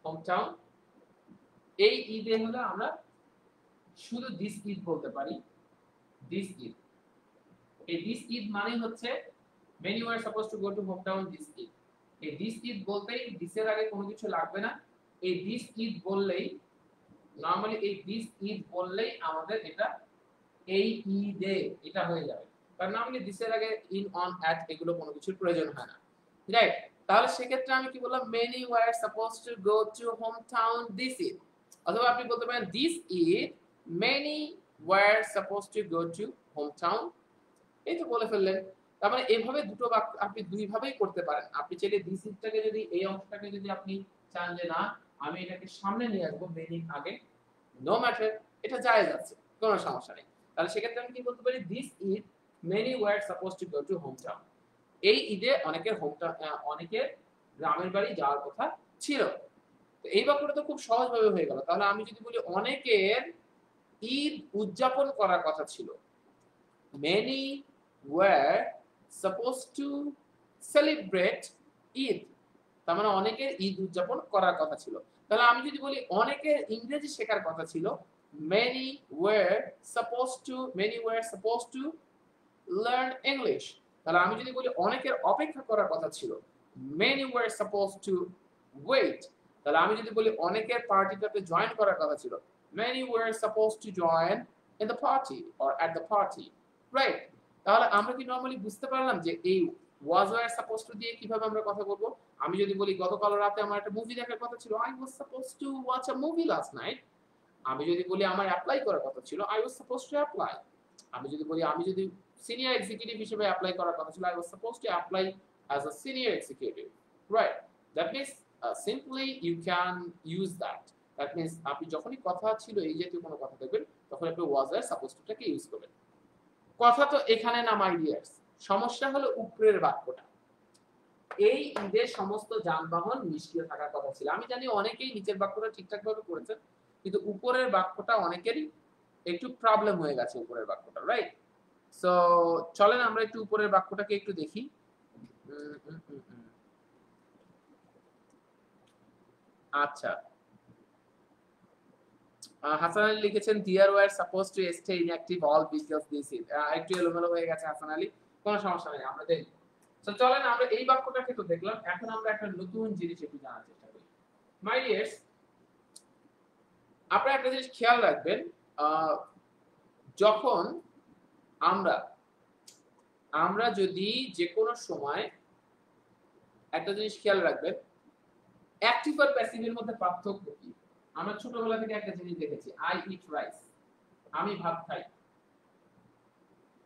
hometown এই ঈদে হলে আমরা শুধু this ঈদ বলতে পারি, this ঈদ। এই this ঈদ মানে হচ্ছে many were supposed to go to hometown this Eid. এই this ঈদ বলতেই this এর আগে কোনো কিছু লাগবে না, এই this ঈদ বললেই নরমালি এই this ঈদ বললেই আমাদের এটা এই ঈদে এটা হয়ে যাবে, কারণ নরমালি this এর আগে in on at এগুলো কোনো কিছুর প্রয়োজন হয় না, রাইট? তাহলে সেক্ষেত্রে আমি কি বললাম? many were supposed to go to hometown this Eid, অথবা আপনি বলতে পারেন this Eid many were supposed to go to hometown। এই তো বলে ফেললেন। তার মানে এইভাবে দুটো বাক্য আপনি দুই ভাবেই করতে পারেন। আপনি চাইলে this ঈদটাকে যদি এই অংশটাকে যদি আপনি চান যে না আমি এটাকে সামনে নিয়ে আসবো many আগে, নো ম্যাটার, এটা জায়েজ আছে, কোনো সমস্যা নেই। তাহলে সেক্ষেত্রে আমি কি বলতে পারি? this Eid many were supposed to go to hometown, এই ঈদে অনেকের অনেকের গ্রামের বাড়ি যাওয়ার কথা ছিল। তো এই বাক্যটা তো খুব সহজভাবে হয়ে গেল। তাহলে আমি যদি বলি অনেকের ঈদ উদযাপন করার কথা ছিল, many were supposed to celebrate Eid, তার মানে অনেকের ঈদ উদযাপন করার কথা ছিল। তাহলে আমি যদি বলি অনেকের ইংরেজি শেখার কথা ছিল, many were supposed to learn English। তাহলে আমি যদি বলি অনেকের অপেক্ষা করার কথা ছিল, many were supposed to wait। তাহলে আমি যদি বলি অনেকের পার্টিটাতে জয়েন করার কথা ছিল, many were supposed to join in the party or at the party, right? তাহলে আমরা কি নরমালি বুঝতে পারলাম যে এই was were supposed to দিয়ে কিভাবে আমরা কথা বলবো। আমি যদি বলি গতকাল রাতে আমার একটা মুভি দেখার কথা ছিল, I was supposed to watch a movie last night। আমি যদি বলি আমার অ্যাপ্লাই করার কথা ছিল, I was supposed to apply। আমি যদি বলি আমি যদি সিনিয়র এক্সিকিউটিভ হিসেবে অ্যাপ্লাই করার কথা ছিল, I was supposed to apply as a senior executive, right? That means simply you can use that। That means আপনি যখনই কথা ছিল এই জাতীয় কোনো কথা দেখবেন তখন আপনি was or supposed to টাকে ইউজ করবেন। কথা তো এখানে না মাই ডিয়ার্স, সমস্যা হলো উপরের বাক্যটা। এই ঈদের সমস্ত যানবাহন নিষ্ক্রিয় থাকার কথা ছিল। আমি জানি অনেকেই নিচের বাক্যটা ঠিকঠাক ভাবে করেছেন, কিন্তু উপরের বাক্যটা অনেকেরই একটু প্রবলেম হয়ে গেছে উপরের বাক্যটা, রাইট? সো চলেন আমরা একটু উপরের বাক্যটাকে একটু দেখি। আচ্ছা, হাসান আলী লিখেছেন dear were supposed to stay inactive all because this is একটু এলোমেলো হয়ে গেছে হাসান আলী, কোনো সমস্যা নেই, আমরা দেখি। তো চলেন আমরা এই বাক্যটাকে তো দেখলাম, এখন আমরা একটা নতুন জিনিস একটু জানার চেষ্টা করি। মাই ডিয়ার্স, আপনারা একটা জিনিস খেয়াল রাখবেন, যখন আমরা যদি যে কোনো সময় একটা জিনিস খেয়াল রাখবেন, অ্যাক্টিভ আর প্যাসিভের মধ্যে পার্থক্য কি। আমরা ছোটবেলা থেকে একটা জিনিস দেখেছি, আই ইট রাইস, আমি ভাত খাই।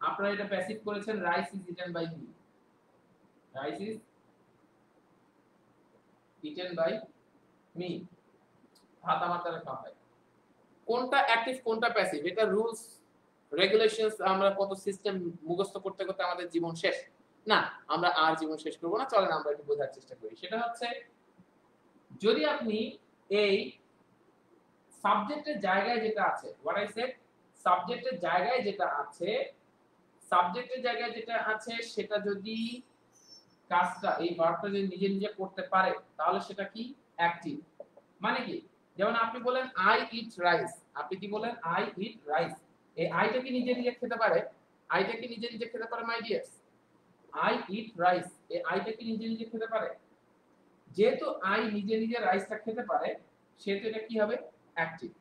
আপনারা এটা প্যাসিভ করেছেন, rice is eaten by me, rice is eaten by me, ভাত আমার দ্বারা খাওয়া হয়। কোনটা অ্যাক্টিভ কোনটা প্যাসিভ, এটা রুলস রেগুলেশনস আমরা কত সিস্টেম মুখস্থ করতে করতে আমাদের জীবন শেষ না, আমরা আর জীবন শেষ করব না। চলেন আমরা একটু বোঝার চেষ্টা করি। সেটা হচ্ছে, যদি আপনি এই সাবজেক্টের জায়গায় যেটা আছে, হোয়াট আই সেড, সাবজেক্টের জায়গায় যেটা আছে সেটা যদি কাজটা এই ভার্বটা যদি নিজে নিজে করতে পারে তাহলে সেটা কি অ্যাক্টিভ। মানে কি, যেমন আপনি বলেন আই ইট রাইস, আপনি কি বলেন আই ইট রাইস, এই আইটা কি নিজে নিজে খেতে পারে, আইটা কি নিজে নিজে খেতে পারে মাই ডিয়ার্স? আই ইট রাইস, এই আইটা কি নিজে নিজে খেতে পারে? যেহেতু আই নিজে নিজে রাইসটা খেতে পারে সেহেতু এটা কি হবে অ্যাক্টিভ।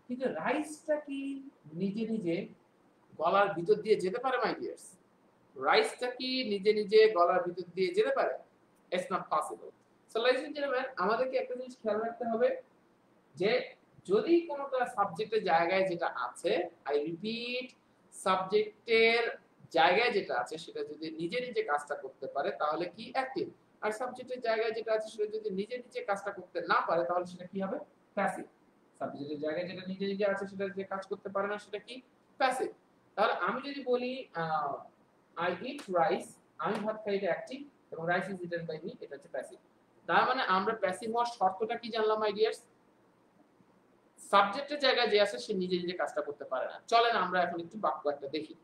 কিন্তু রাইসটা কি নিজে নিজে গলার ভিতর দিয়ে যেতে পারে মাই ডিয়ার্স? রাইসটা কি নিজে নিজে গলার ভিতর দিয়ে যেতে পারে? It's not possible. So ladies and gentleman, আমাদেরকে একটা জিনিস খেয়াল রাখতে হবে যে যদি কোনোটা সাবজেক্টের জায়গায় যেটা আছে, আই রিপিট, সাবজেক্টের জায়গায় যেটা আছে সেটা যদি নিজে নিজে কাজটা করতে পারে তাহলে কি অ্যাক্টিভ। আর সাবজেক্টের জায়গায় যেটা আছে সেটা যদি নিজে নিজে কাজটা করতে না পারে তাহলে সেটা কি হবে প্যাসিভ। সাবজেক্টের জায়গায় যেটা নিজে নিজে আছে সেটা যে কাজ করতে পারে না সেটা কি প্যাসিভ। তাহলে আমি যদি বলি আই ইট রাইস, আমি ভাত খাই, এটা অ্যাক্টিভ, এবং rice is eaten by me এটা হচ্ছে প্যাসিভ। তার মানে আমরা প্যাসিভ হওয়ার শর্তটা কি জানলাম মাই ডিয়ার্স? সাবজেক্টের জায়গায় যে আছে সে নিজে নিজে কাজটা করতে পারে না। চলেন আমরা এখন একটু বাক্য একটা দেখি।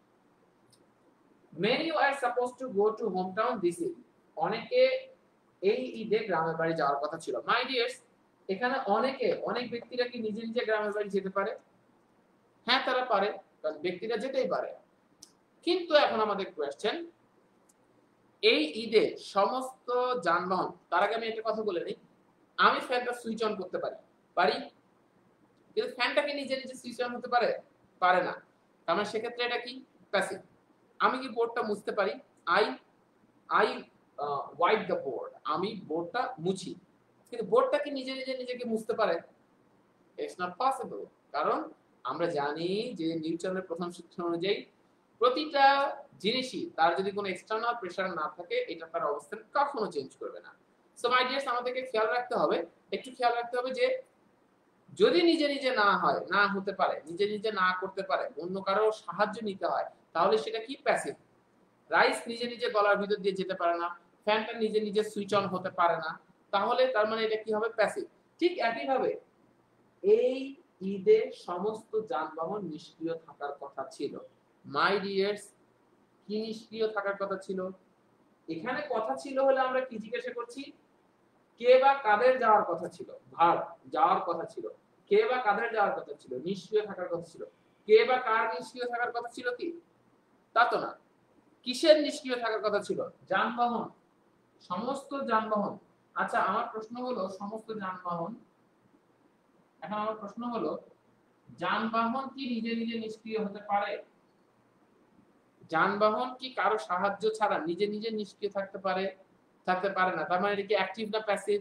Many are supposed to go to hometown this Eid। অনেকে এই ঈদে গ্রামের বাড়ি যাওয়ার কথা ছিল। মাই ডিয়ার্স, এখানে অনেক ব্যক্তিরা কি নিজে নিজে গ্রামের বাড়ি যেতে পারে? হ্যাঁ তারা পারে, কারণ ব্যক্তিরা যেতেই পারে। কিন্তু এখন আমাদের কোয়েশ্চেন, এই ঈদে সমস্ত যানবাহন, তার আগে আমি একটা কথা বলে নিই, আমি ফ্যানটা সুইচ অন করতে পারি, কিন্তু ফ্যানটা কি নিজে নিজে সুইচ অন হতে পারে না। তার মানে সেক্ষেত্রে এটা কি প্যাসিভ। আমি কি বোর্ডটা মুছতে পারি, আই ওয়াইপ দ্য বোর্ড, আমি বোর্ডটা মুছি, কিন্তু বোর্ডটা কি নিজে নিজে নিজেকে মুছতে পারে? It's not possible. কারণ আমরা জানি যে নিউটনের প্রথম সূত্র অনুযায়ী প্রতিটা জিনিসই তার যদি কোনো এক্সটার্নাল প্রেসার না থাকে এটা তার অবস্থান কখনো চেঞ্জ করবে না। সো মাই ডিয়ার্স, আমাদেরকে খেয়াল রাখতে হবে যে যদি নিজে নিজে না হয়, না হতে পারে, নিজে নিজে না করতে পারে, অন্য কারো সাহায্য নিতে হয়, তাহলে সেটা কি প্যাসিভ। রাইস নিজে নিজে গলার ভিতর দিয়ে যেতে পারে না, ফ্যানটা নিজে নিজে সুইচ অন হতে পারে না, তাহলে তার মানে এটা কি হবে প্যাসিভ। ঠিক একইভাবে এই ঈদে সমস্ত যানবাহন নিষ্ক্রিয় থাকার কথা ছিল। মাই ডিয়ার্স, কি নিষ্ক্রিয় থাকার কথা ছিল? এখানে কথা ছিল হলে আমরা কি জিজ্ঞাসা করছি? কে বা কাদের যাওয়ার কথা ছিল, ভার্ব যাওয়ার কথা ছিল, কে বা কাদের যাওয়ার কথা ছিল, নিষ্ক্রিয় থাকার কথা ছিল, কে বা কার নিষ্ক্রিয় থাকার কথা ছিল কি, তা তো না। কিসের নিষ্ক্রিয় থাকার কথা ছিল, যানবাহন, সমস্ত যানবাহন। আচ্ছা আমার প্রশ্ন হলো সমস্ত যানবাহন, এখন আমার প্রশ্ন হলো যানবাহন কি নিজে নিজে নিষ্ক্রিয় হতে পারে, যানবাহন কি কারো সাহায্য ছাড়া নিজে নিজে নিষ্ক্রিয় থাকতে পারে, থাকতে পারে না। তার মানে এটা কি অ্যাক্টিভ না প্যাসিভ,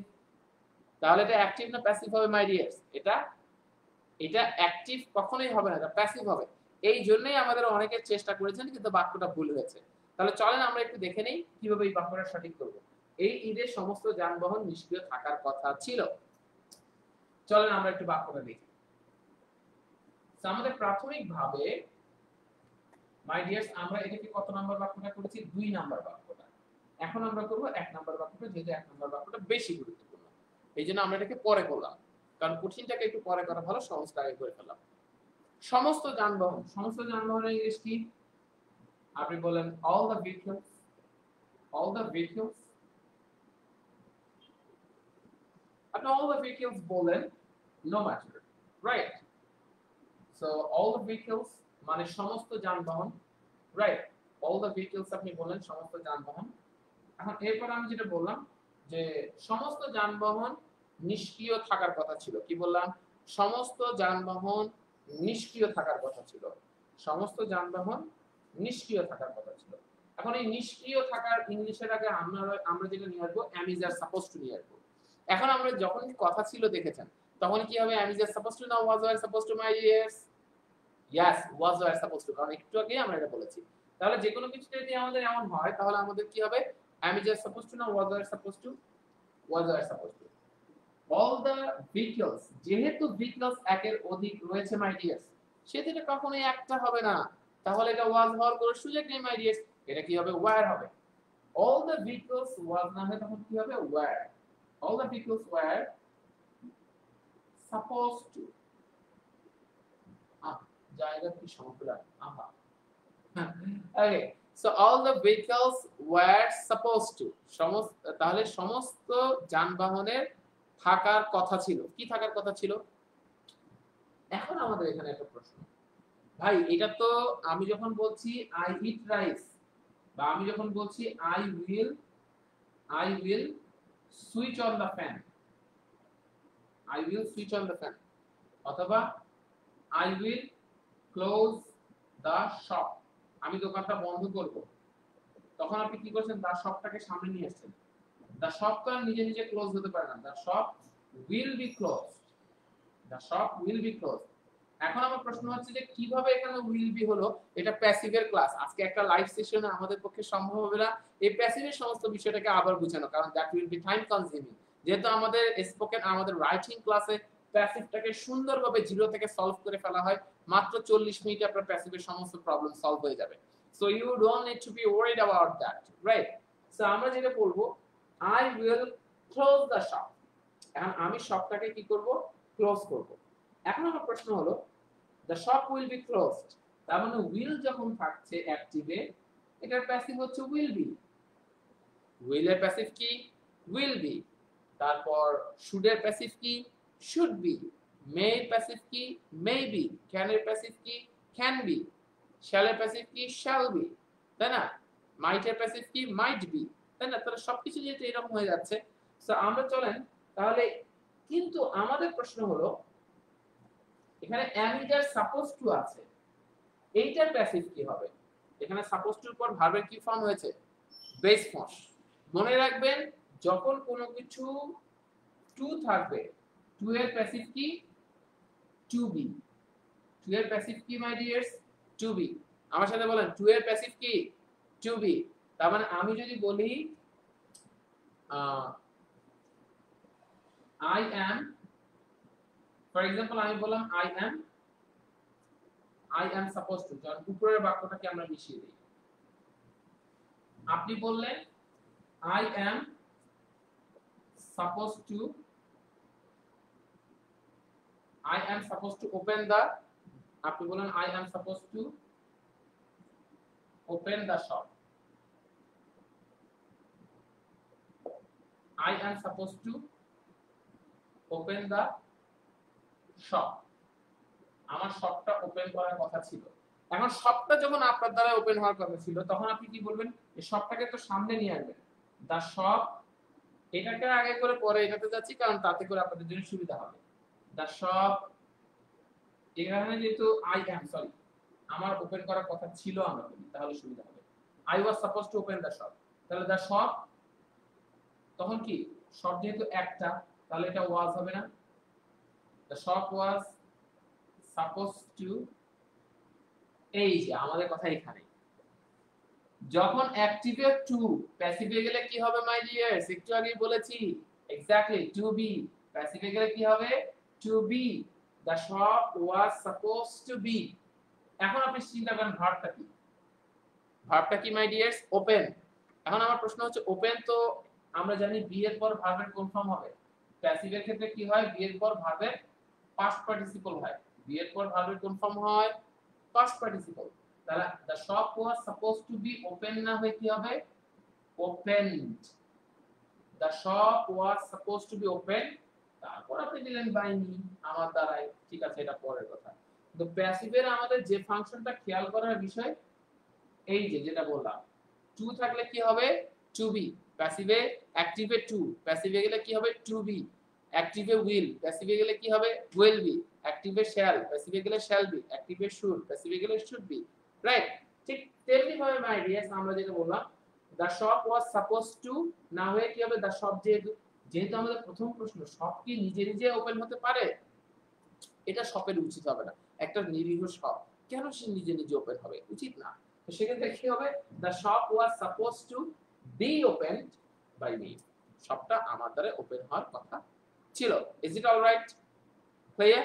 তাহলে এটা অ্যাক্টিভ না প্যাসিভ হবে মাই ডিয়ার্স, এটা এটা অ্যাক্টিভ কখনোই হবে না, এটা প্যাসিভ হবে। এই জন্যই আমাদের অনেকে চেষ্টা করেছেন কিন্তু বাক্যটা ভুল হয়েছে। তাহলে চলেন আমরা একটু দেখে নেই কিভাবে এই বাক্যটা সঠিক করব। এই ঈদে সমস্ত যানবাহন নিষ্ক্রিয় থাকার কথা ছিল। চলেন আমরা একটু বাক্যটা দেখি। আমাদের প্রাথমিকভাবে মাই ডিয়ার্স আমরা এটাকে কত নাম্বার বাক্যটা করেছি, 2 নাম্বার বাক্যটা। এখন আমরা করব 1 নাম্বার বাক্যটা, যেহেতু 1 নাম্বার বাক্যটা বেশি গুরুত্বপূর্ণ এইজন্য আমরা এটাকে পরে করলাম, কারণ কঠিনটাকে একটু পরে করা ভালো, সহজটা আগে করে ফেললাম। সমস্ত যানবাহন, সমস্ত যানবাহনের ইংলিশ কি, আপনি বলেন all the vehicles, all the vehicles, আপনি all the vehicles বলেন no matter, right? So all the vehicles মানে সমস্ত যানবাহন, right? all the vehicles আপনি বলেন সমস্ত যানবাহন। এখন এরপর আমি যেটা বললাম যে সমস্ত যানবাহন নিষ্ক্রিয় থাকার কথা ছিল, কি বললাম, সমস্ত যানবাহন নিষ্ক্রিয় থাকার কথা ছিল, সমস্ত যানবাহন নিষ্ক্রিয় থাকার কথা ছিল। এখন এই নিষ্ক্রিয় থাকার ইংলিশের আগে আমরা যেটা নিয়ে আসবো am is are supposed to নিয়ে আসবো। এখন আমরা যখন কথা ছিল দেখেছেন তখন কি হবে, am is are supposed to না was are supposed to my dears, yes was are supposed to, কারণ একটু আগে আমরা এটা বলেছি। তাহলে যে কোনো কিছু যদি আমাদের এমন হয় তাহলে আমাদের কি হবে, am is are supposed to না was are supposed to, was are supposed to। all the vehicles, যেহেতু vehicles একের অধিক রয়েছে মাই ডিয়ার্স, সেটা কখনোই একটা হবে না, তাহলে এটা was হওয়ার কোনো সুযোগ নেই মাই ডিয়ার্স, এটা কি হবে were হবে। all the vehicles was না হয় তখন কি হবে were, all the vehicles were supposed to, জায়গা কি সমতুলা, আহা okay, so all the vehicles were supposed to, তাহলে সমস্ত যানবাহনের থাকার কথা ছিল, কি থাকার কথা ছিল। এখন আমাদের এখানে একটা প্রশ্ন, ভাই এটা তো আমি যখন বলছি আই ইট রাইস, বা আমি যখন বলছি I will switch on the fan, I will switch on the fan, অথবা I will close the shop, আমি দোকানটা বন্ধ করব, তখন আপনি কি করছেন, দ্য শপটাকে সামনে নিয়ে আসছেন। দ্য শপ তো নিজে নিজে ক্লোজ হতে পারে না, the shop will be closed, the shop will be closed. এখন আমার প্রশ্ন হচ্ছে যে কিভাবে এখানে উইল বি হলো, এটা প্যাসিভের ক্লাস, আজকে একটা লাইভ সেশনে আমাদের পক্ষে সম্ভব হবে না এই প্যাসিভের সমস্ত বিষয়টাকে আবার বোঝানো, কারণ that will be time consuming. যেহেতু আমাদের স্পোকেন আমাদের রাইটিং ক্লাসে প্যাসিভটাকে সুন্দরভাবে জিরো থেকে সলভ করে ফেলা হয়, মাত্র 40 মিনিটে আপনার প্যাসিভের সমস্ত প্রবলেম সলভ হয়ে যাবে। So you don't need to be worried about that, right? So আমরা যেটা বলবো I will close the shop, এখন আমি শপটাকে কি করব, ক্লোজ করব। এখন আমার প্রশ্ন হলো the shop will be closed, তার মানে will যখন থাকছে অ্যাকটিভে, এটার প্যাসিভ হচ্ছে will be, will এর প্যাসিভ কি will be, তারপর should এর প্যাসিভ কি should be, may এর প্যাসিভ কি may be, can এর প্যাসিভ কি can be, shall এর প্যাসিভ কি shall be, তাই না, might এর প্যাসিভ কি might be, তাই না। তাহলে সবকিছু যেহেতু এরকম হয়ে যাচ্ছে, সো আমরা চলেন তাহলে, কিন্তু আমাদের প্রশ্ন হলো এখানে am is are supposed to আছে, এইটার প্যাসিভ কি হবে, এখানে supposed to এর পর ভার্বের কি ফর্ম হয়েছে, বেস ফর্ম। মনে রাখবেন যখন কোনো কিছু টু থাকবে, টু এর প্যাসিভ কি টু বি, টু এর প্যাসিভ কি মাই ডিয়ার্স টু বি, আমার সাথে বলেন টু এর প্যাসিভ কি টু বি। তার মানে আমি যদি বলি আই অ্যাম, ফর এক্সাম্পল আমি বললাম I am supposed to, যখন উপরের বাক্যটাকে আমরা মিশিয়ে দিই, আপনি বললেন I am supposed to open the, আপনি বলেন I am supposed to open the shop, I am supposed to open the shop. আমার শপটা ওপেন করার কথা ছিল। এখন শপটা যখন আপনার দ্বারা ওপেন হওয়ার কথা ছিল তখন আপনি কি বলবেন? এই শপটাকে তো সামনে নিয়ে আসবেন। দা শপ, এটাকে আগে করে পরে এটাতে যাচ্ছি কারণ তাতে করে আপনাদের জন্য সুবিধা হবে। দা শপ, এখানে যেহেতু আই অ্যাম সরি আমার ওপেন করার কথা ছিল আমরা বলি তাহলে সুবিধা হবে। I was suppose to open the shop, তাহলে দা শপ তখন কি শপ যেহেতু একটা তাহলে এটা ওয়াজ হবে না। দা শপ ওয়াজ সাপোজ টু, এই যে আমাদের কথা এখানে যখন অ্যাক্টিভে টু, প্যাসিভে গেলে কি হবে মাই ডিয়ার্স? একটু আগেই বলেছি এক্স্যাক্টলি টু বি, প্যাসিভে গেলে কি হবে? To be. The shop was suppose to be. এখন আপনি চিন্তা করেন ভার্বটা কি? ভার্বটা কি মাই ডিয়ার্স? ওপেন। এখন আমার প্রশ্ন হচ্ছে ওপেন তো আমরা জানি বি এর পর ভার্বের কোন ফর্ম হবে? প্যাসিভের ক্ষেত্রে কি হয়? বি এর পর ভার্বের পাস্ট পার্টিসিপল হয়। বি এর পর ভার্বের কোন ফর্ম হয়? Past participle. তাহলে the shop was supposed to be open না হয়ে কি হবে? opened। the shop was supposed to be open, তারপর আপনি দিলেন বাই মি, আমার দ্বারাই। ঠিক আছে, এটা পরের কথা। তো প্যাসিভের আমাদের যে ফাংশনটা খেয়াল করার বিষয় এই যে যেটা বললাম, টু থাকলে কি হবে? To be. প্যাসিভে অ্যাক্টিভে টু, প্যাসিভে গেলে কি হবে? To be. অ্যাক্টিভে উইল, প্যাসিভে গেলে কি হবে? Will be. অ্যাক্টিভে শ্যাল, প্যাসিভে গেলে শ্যাল বি। অ্যাক্টিভে শুড, প্যাসিভে গেলে শুড বি। রাইট? ঠিক তেমনি ভাবে মাই ডিয়ার্স আমরা যেটা বললাম দা শপ ওয়াজ সাপোজ টু না হয়ে কি হবে? দা শপ যেহেতু আমাদের প্রথম প্রশ্ন শপ কি নিজে নিজে ওপেন হতে পারে? এটা শপের উচিত হবে না। একটা নিরীহ শপ কেন সে নিজে নিজে ওপেন হবে? উচিত না। তো সেক্ষেত্রে কি হবে? The shop was suppose to be opened by me. শপটা আমার দ্বারা ওপেন হওয়ার কথা ছিল। Is it all right? Clear?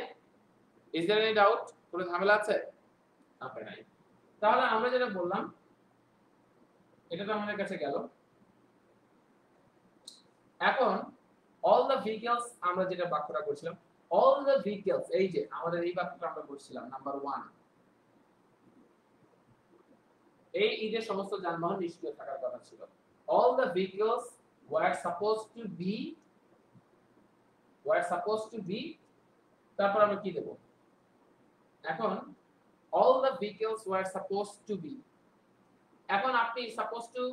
Is there any doubt? কোনো ঝামেলা আছে? আপে নাই। তাহলে আমরা যেটা বললাম এটা তো আমাদের কাছে গেল। এখন অল দ্য ভেহিকলস আমরা যেটা বাক্যটা করছিলাম, অল দ্য ভেহিকলস, এই যে আমাদের এই বাক্যটা আমরা করছিলাম নাম্বার 1, এই ঈদে সমস্ত যানবাহন নিষ্ক্রিয় থাকার কথা ছিল। All the vehicles were suppose to be, তারপর আমরা কি দেব? এখন all the vehicles were suppose to be, এখন আপনি সাপোজ টু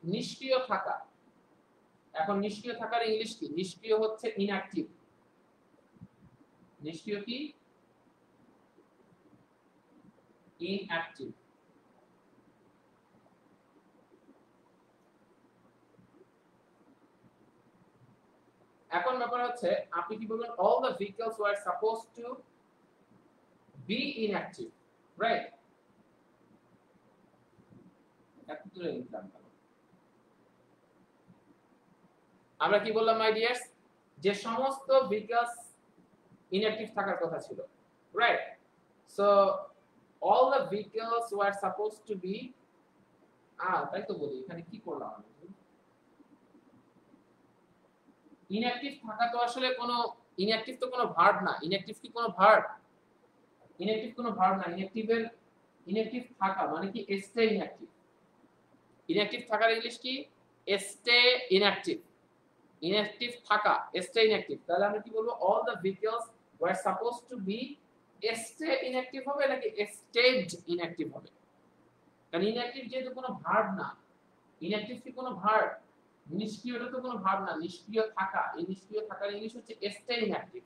নিষ্ক্রিয় থাকা, এখন নিষ্ক্রিয় থাকার ইংলিশ কি? নিষ্ক্রিয় হচ্ছে ইনঅ্যাক্টিভ। নিষ্ক্রিয় কি? ইনঅ্যাক্টিভ। এখন ব্যাপার হচ্ছে আপনি কি বলবেন? All the vehicles were suppose to be inactive, right? একটু দূরে লিখলাম। আমরা কি বললাম মাই ডিয়ার্স? যে সমস্ত ভেহিকলস ইনঅ্যাক্টিভ থাকার কথা ছিল, right? So all the vehicles were supposed to be, তাই তো বলি এখানে কি করলাম আমি? ইনঅ্যাক্টিভ থাকা তো আসলে কোনো ইনঅ্যাক্টিভ তো কোনো ভার্ব না। ইনঅ্যাক্টিভ কি কোনো ভার্ব? ইনঅ্যাক্টিভ কোনো ভার্ব না। ইনঅ্যাক্টিভ থাকা মানে কি? Stay inactive. ইনঅ্যাক্টিভ থাকার ইংলিশ কি? Stay inactive. ইনঅ্যাক্টিভ থাকা, স্টে ইনঅ্যাক্টিভ। তাহলে আমরা কি বলবো? All the vehicles were suppose to be stay inactive হবে নাকি স্টেড ইনঅ্যাক্টিভ হবে? কারণ ইনঅ্যাক্টিভ যেহেতু কোনো ভার্ব না। ইনঅ্যাক্টিভ কি কোনো ভার্ব? নিষ্ক্রিয়টা তো কোনো ভার্ব না। নিষ্ক্রিয় থাকা, এই নিষ্ক্রিয় থাকার ইংলিশ হচ্ছে stay inactive,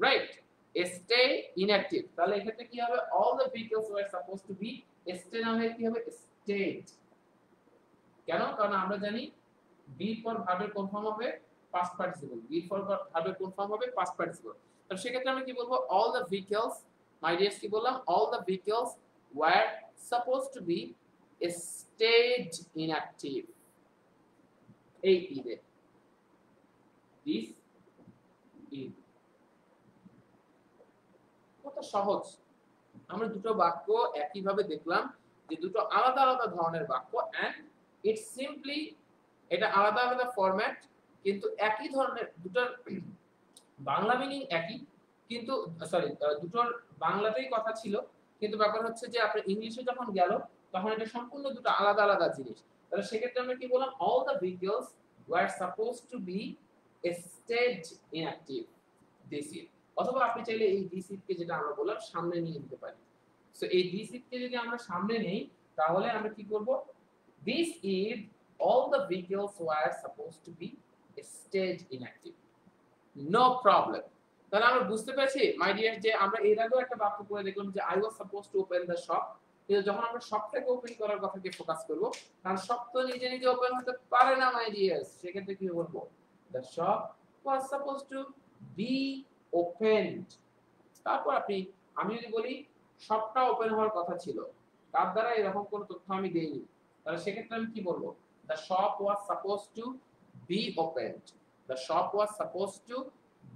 right? Stay inactive. তাহলে এক্ষেত্রে কি হবে? All the vehicles were suppose to be stay না হয়ে কি হবে? স্টেড। কেন? কারণ আমরা জানি বি পর ভার্বের কোন ফর্ম হবে? Past participle. বি পর ভার্বের কোন ফর্ম হবে? Past participle. তাহলে সেক্ষেত্রে আমরা কি বলবো? All the vehicles, my dears কি বললাম? All the vehicles were suppose to be stayed inactive এই ঈদে। This Eid. কত সহজ! আমরা দুটো বাক্য একই ভাবে দেখলাম যে দুটো আলাদা আলাদা ধরনের বাক্য, এন্ড ইটস সিম্পলি, এটা আলাদা আলাদা ফরম্যাট কিন্তু একই ধরনের। দুটোর বাংলা মিনিং একই, কিন্তু সরি দুটোর বাংলাতেই কথা ছিল, কিন্তু ব্যাপার হচ্ছে যে আপনার ইংলিশে যখন গেল তখন এটা সম্পূর্ণ দুটো আলাদা আলাদা জিনিস। তাহলে সেক্ষেত্রে আমরা কি বললাম all the vehicles were supposed to be staged inactive this year অথবা আপনি চাইলে এই this কে যেটা আমরা বললাম সামনে নিয়ে নিতে পারি সো এই this কে যদি আমরা সামনে নেই তাহলে আমরা কি করব this is all the vehicles were supposed to be staged inactive no problem তাহলে আমরা বুঝতে পেরেছি মাই ডিয়ার যে আমরা এর আগেও একটা বাক্য পড়ে দেখলাম যে I was supposed to open the shop কিন্তু যখন আমরা শপটাকে ওপেন করার কথাকে ফোকাস করব কারণ শপ তো নিজে নিজে ওপেন হতে পারে না মাই ডিয়ার্স সেক্ষেত্রে কি বলবো the shop was supposed to be opened তারপর আমি যদি বলি শপটা ওপেন হওয়ার কথা ছিল তার দ্বারা এরকম কোনো তথ্য আমি দেইনি তাহলে সেক্ষেত্রে আমি কি বলবো the shop was supposed to be opened the shop was supposed to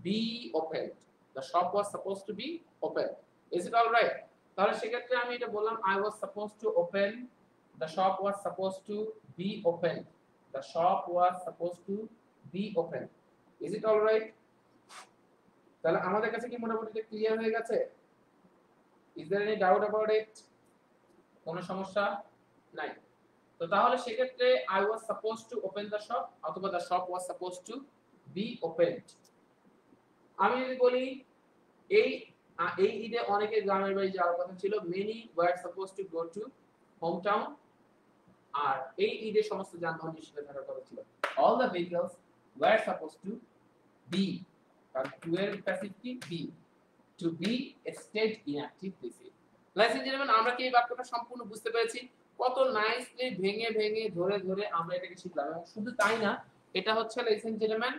be opened the shop was supposed to be opened is it all right তাহলে সেক্ষেত্রে আমি এটা বললাম I was supposed to open the shop was supposed to be opened the shop was supposed to be opened is it all right তাহলে আমাদের কাছে কি মোটামুটি ক্লিয়ার হয়ে গেছে is there any doubt about it কোনো সমস্যা নাই তো তাহলে সেক্ষেত্রে I was supposed to open the shop অথবা the shop was supposed to be opened আমি যদি বলি এই ঈদে অনেকে গ্রামের বাড়ি যাওয়ার কথা ছিল many were supposed to go to hometown আর এই ঈদে সমস্ত যানবাহন নিষিদ্ধ থাকার কথা ছিল all the vehicles were supposed to be কারণ to এর প্যাসিভ কি be to be staged inactive this year ladies and gentlemen আমরা কি এই বাক্যটা সম্পূর্ণ বুঝতে পেরেছি কত নাইসলি ভেঙে ভেঙে ধরে ধরে আমরা এটাকে শিখলাম এবং শুধু তাই না এটা হচ্ছে ladies and gentlemen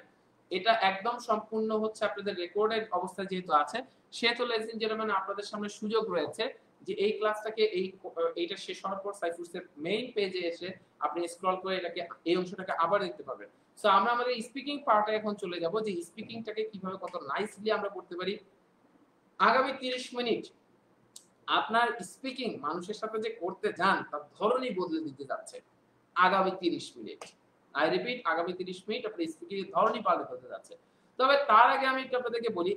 এটা একদম সম্পূর্ণ হচ্ছে আপনাদের রেকর্ডেড অবস্থায় যেহেতু আছে সেহেতু ladies and gentlemen আপনাদের সামনে সুযোগ রয়েছে যে এই ক্লাসটাকে এইটা শেষ হওয়ার পর সাইফুসের মেইন পেজে এসে আপনি স্ক্রল করে এটাকে এই অংশটাকে আবার দেখতে পাবেন সো আমরা আমাদের স্পিকিং পার্টে এখন চলে যাব যে স্পিকিংটাকে কিভাবে কত নাইসলি আমরা করতে পারি আগামী 30 মিনিট আপনার স্পিকিং মানুষের সাথে যে করতে যান তার ধরনই বদলে দিতে যাচ্ছে আগামী 30 মিনিট আই রিপিট আগামী 30 মিনিট আপনার স্পিকিং এর ধরনই পাল্টে ফেলতে যাচ্ছে তবে তার আগে আমি একটু আপনাদেরকে বলি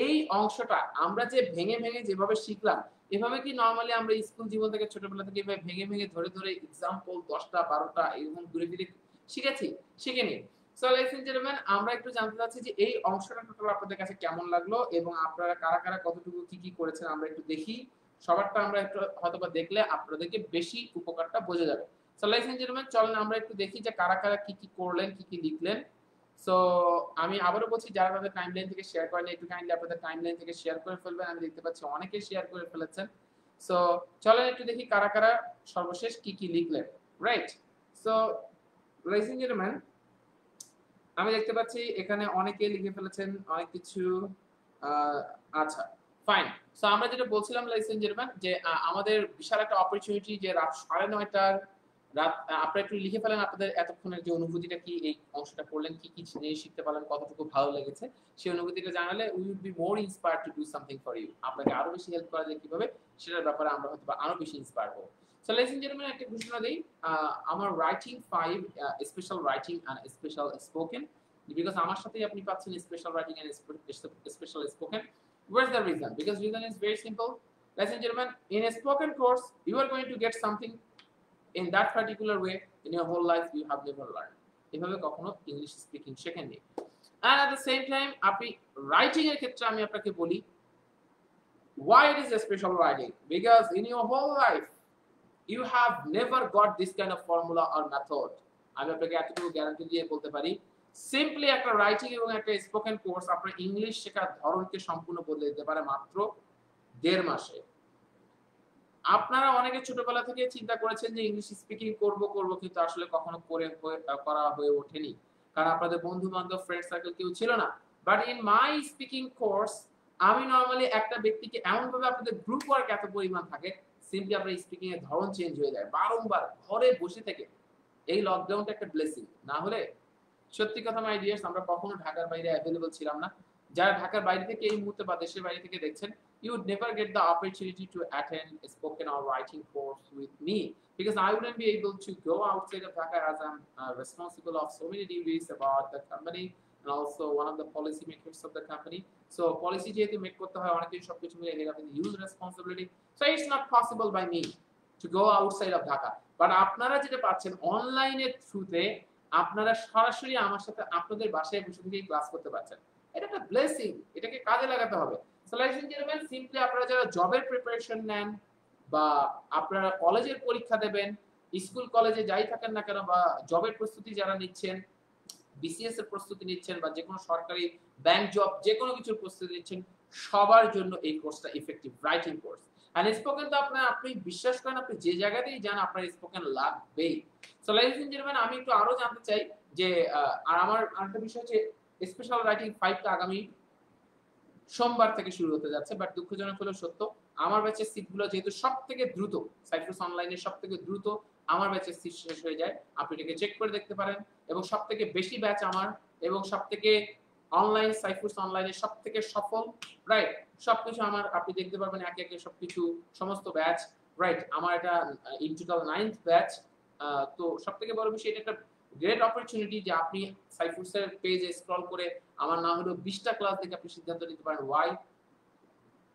এই অংশটা আমরা যে ভেঙে ভেঙে যেভাবে শিখলাম এভাবে কি নরমালি আমরা স্কুল জীবন থেকে ছোটবেলা থেকে এভাবে ভেঙে ভেঙে ধরে ধরে एग्जांपल 10টা 12টা এরকম ঘুরে ফিরে শিখেছি শিখিনি সো ladies and gentlemen আমরা একটু জানতে চাচ্ছি যে এই অংশটা টোটাল আপনাদের কাছে কেমন লাগলো এবং আপনারা কারা কারা কতটুকু কি কি করেছেন আমরা একটু দেখি সবারটা আমরা একটু হয়তোবা দেখলে আপনাদেরকে বেশি উপকারটা বোঝা যাবে সো ladies and gentlemen চলেন আমরা একটু দেখি যে কারা কারা কি কি করলেন কি কি লিখলেন সো আমি আবারো বলছি যারা তাদের টাইমলাইন থেকে শেয়ার করেন একটু কাইন্ডলি আপনাদের টাইমলাইন থেকে শেয়ার করে ফেলবেন আমি দেখতে পাচ্ছি অনেকে শেয়ার করে ফেলেছেন সো চলেন একটু দেখি কারা কারা সর্বশেষ কি কি লিখলেন right so ladies and gentlemen আমি দেখতে পাচ্ছি এখানে অনেকে লিখে ফেলেছেন অনেক কিছু আচ্ছা ফাইন সো আমরা যেটা বলছিলাম ladies and gentlemen যে আমাদের বিশাল একটা অপরচুনিটি যে রাত 9:30টার রাত আপনারা একটু লিখে ফেলেন আপনাদের এতক্ষণের যে অনুভূতিটা কি এই অংশটা পড়লেন কি কি জিনিস শিখতে পারলেন কতটুকু ভালো লেগেছে সেই অনুভূতিটা জানালে we would be more inspired to do something for you আপনাকে আরো বেশি হেল্প করা যায় কিভাবে সেটার ব্যাপারে আমরা হয়তো আরো বেশি ইন্সপায়ার হব সো ladies and gentlemen একটা ঘোষণা দেই আমার writing 5 special writing and special spoken because আমার সাথেই আপনি পাচ্ছেন special writing and special spoken where's the reason because reason is very simple ladies and gentlemen in a spoken course you are going to get something in that particular way in your whole life you have never learned এভাবে কখনো English speaking শেখেননি and at the same time আপনি writing এর ক্ষেত্রে আমি আপনাকে বলি why it is a special writing because in your whole life you have never got this kind of formula or method আমি আপনাকে এতটুকু গ্যারান্টি দিয়ে বলতে পারি সিম্পলি একটা রাইটিং এবং একটা স্পোকেন কোর্স আপনার ইংলিশ শেখার ধরনকে সম্পূর্ণ বদলে দিতে পারে মাত্র 1.5 মাসে আপনারা অনেকে ছোটবেলা থেকে চিন্তা করেছেন যে ইংলিশ স্পিকিং করব কিন্তু আসলে কখনো করা হয়ে ওঠেনি কারণ আপনাদের বন্ধু বান্ধব ফ্রেন্ড সার্কেল কেউ ছিল না but in my speaking course আমি নরমালি একটা ব্যক্তিকে এমন ভাবে আপনাদের গ্রুপ ওয়ার্ক এত পরিমাণ থাকে সিম্পলি আপনার স্পিকিং এর ধরন চেঞ্জ হয়ে যায় বারংবার ঘরে বসে থেকে এই লকডাউনটা একটা ব্লেসিং না হলে সত্যি কথা মাই ডিয়ার্স আমরা কখনো ঢাকার বাইরে अवेलेबल ছিলাম না যারা ঢাকার বাইরে থেকে এই মুহূর্তে বা দেশের বাইরে থেকে দেখছেন you would never get the opportunity to attend a spoken or writing course with me because I wouldn't be able to go outside of Dhaka as I'm responsible of so many duties about the company and also one of the policy makers of the company so policy যেহেতু make করতে হয় অনেকেই সবকিছু মিলে এর আপনি huge responsibility so it's not possible by me to go outside of Dhaka. But আপনারা যেটা পাচ্ছেন অনলাইনের থ্রুতে আপনারা সরাসরি আমার সাথে আপনাদের বাসায় বসে থেকেই ক্লাস করতে পারছেন। এটা একটা ব্লেসিং, এটাকে কাজে লাগাতে হবে। সো লাইফ ইঞ্জিনিয়ার সিম্পলি আপনারা যারা জবের প্রিপারেশন নেন বা আপনারা কলেজের পরীক্ষা দেবেন, স্কুল কলেজে যাই থাকেন না কেন, বা জবের প্রস্তুতি যারা নিচ্ছেন, বিসিএস এর প্রস্তুতি নিচ্ছেন, বা যে কোনো সরকারি ব্যাংক জব যে কোনো কিছুর প্রস্তুতি নিচ্ছেন, সবার জন্য এই কোর্সটা ইফেক্টিভ রাইটিং কোর্স। আর স্পোকেন তো আপনি বিশ্বাস করেন, আপনি যে জায়গাতেই যান আপনার স্পোকেন লাগবেই। সো লাইফ ইঞ্জিনিয়ার আমি একটু আরো জানতে চাই যে আর আমার আরেকটা বিষয় হচ্ছে স্পেশাল রাইটিং 5টা আগামী সোমবার থেকে শুরু হতে যাচ্ছে। বাট দুঃখজনক হলেও সত্য, আমার ব্যাচের সিটগুলো যেহেতু সবথেকে দ্রুত, সাইফার্স অনলাইনের সবথেকে দ্রুত আমার ব্যাচের সিট শেষ হয়ে যায়। আপনি এটাকে চেক করে দেখতে পারেন। এবং সবথেকে বেশি ব্যাচ আমার, এবং সবথেকে অনলাইন সাইফার্স অনলাইনের সবথেকে সফল, রাইট, সবকিছু আমার, আপনি দেখতে পারবেন একে একে সবকিছু, সমস্ত ব্যাচ, রাইট। আমার এটা ইন টোটাল 9th ব্যাচ। তো সবথেকে বড় বিষয়, এটা একটা গ্রেট অপরচুনিটি যে আপনি সাইফার্সের পেজে স্ক্রল করে আমার না হলো 20টা ক্লাস দেখে আপনি সিদ্ধান্ত নিতে পারেন why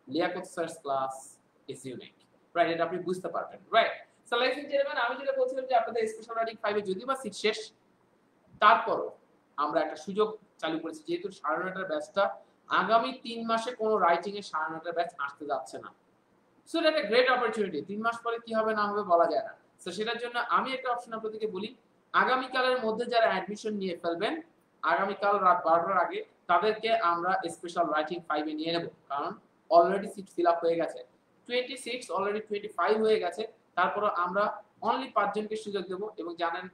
Liyakat sir's class is unique, right. এটা আপনি বুঝতে পারবেন, রাইট। সো লাইফ ইঞ্জিনিয়ার আমি যেটা বলছিলাম যে আপনাদের স্পেশাল রাইটিং 5 এ যদি বা সিট শেষ, তারপরও আমরা একটা সুযোগ চালু করেছি, যেহেতু 9.5টার ব্যাচটা আগামী 3 মাসে কোনো রাইটিং এর 9.5টার ব্যাচ আসতে যাচ্ছে না। সো এটা একটা গ্রেট অপরচুনিটি। 3 মাস পরে কি হবে না হবে বলা যায় না। সো সেটার জন্য আমি একটা অপশন আপনাদেরকে বলি, আগামীকালের মধ্যে যারা অ্যাডমিশন নিয়ে ফেলবেন, আগামীকাল রাত 12টার আগে, তাদেরকে আমরা স্পেশাল রাইটিং 5 এ নিয়ে নেব। কারণ অলরেডি সিট ফিল আপ হয়ে গেছে, 26 অলরেডি 25 হয়ে গেছে। তারপরে আমরা অনলি 5 জনকে সুযোগ দেব। এবং জানেন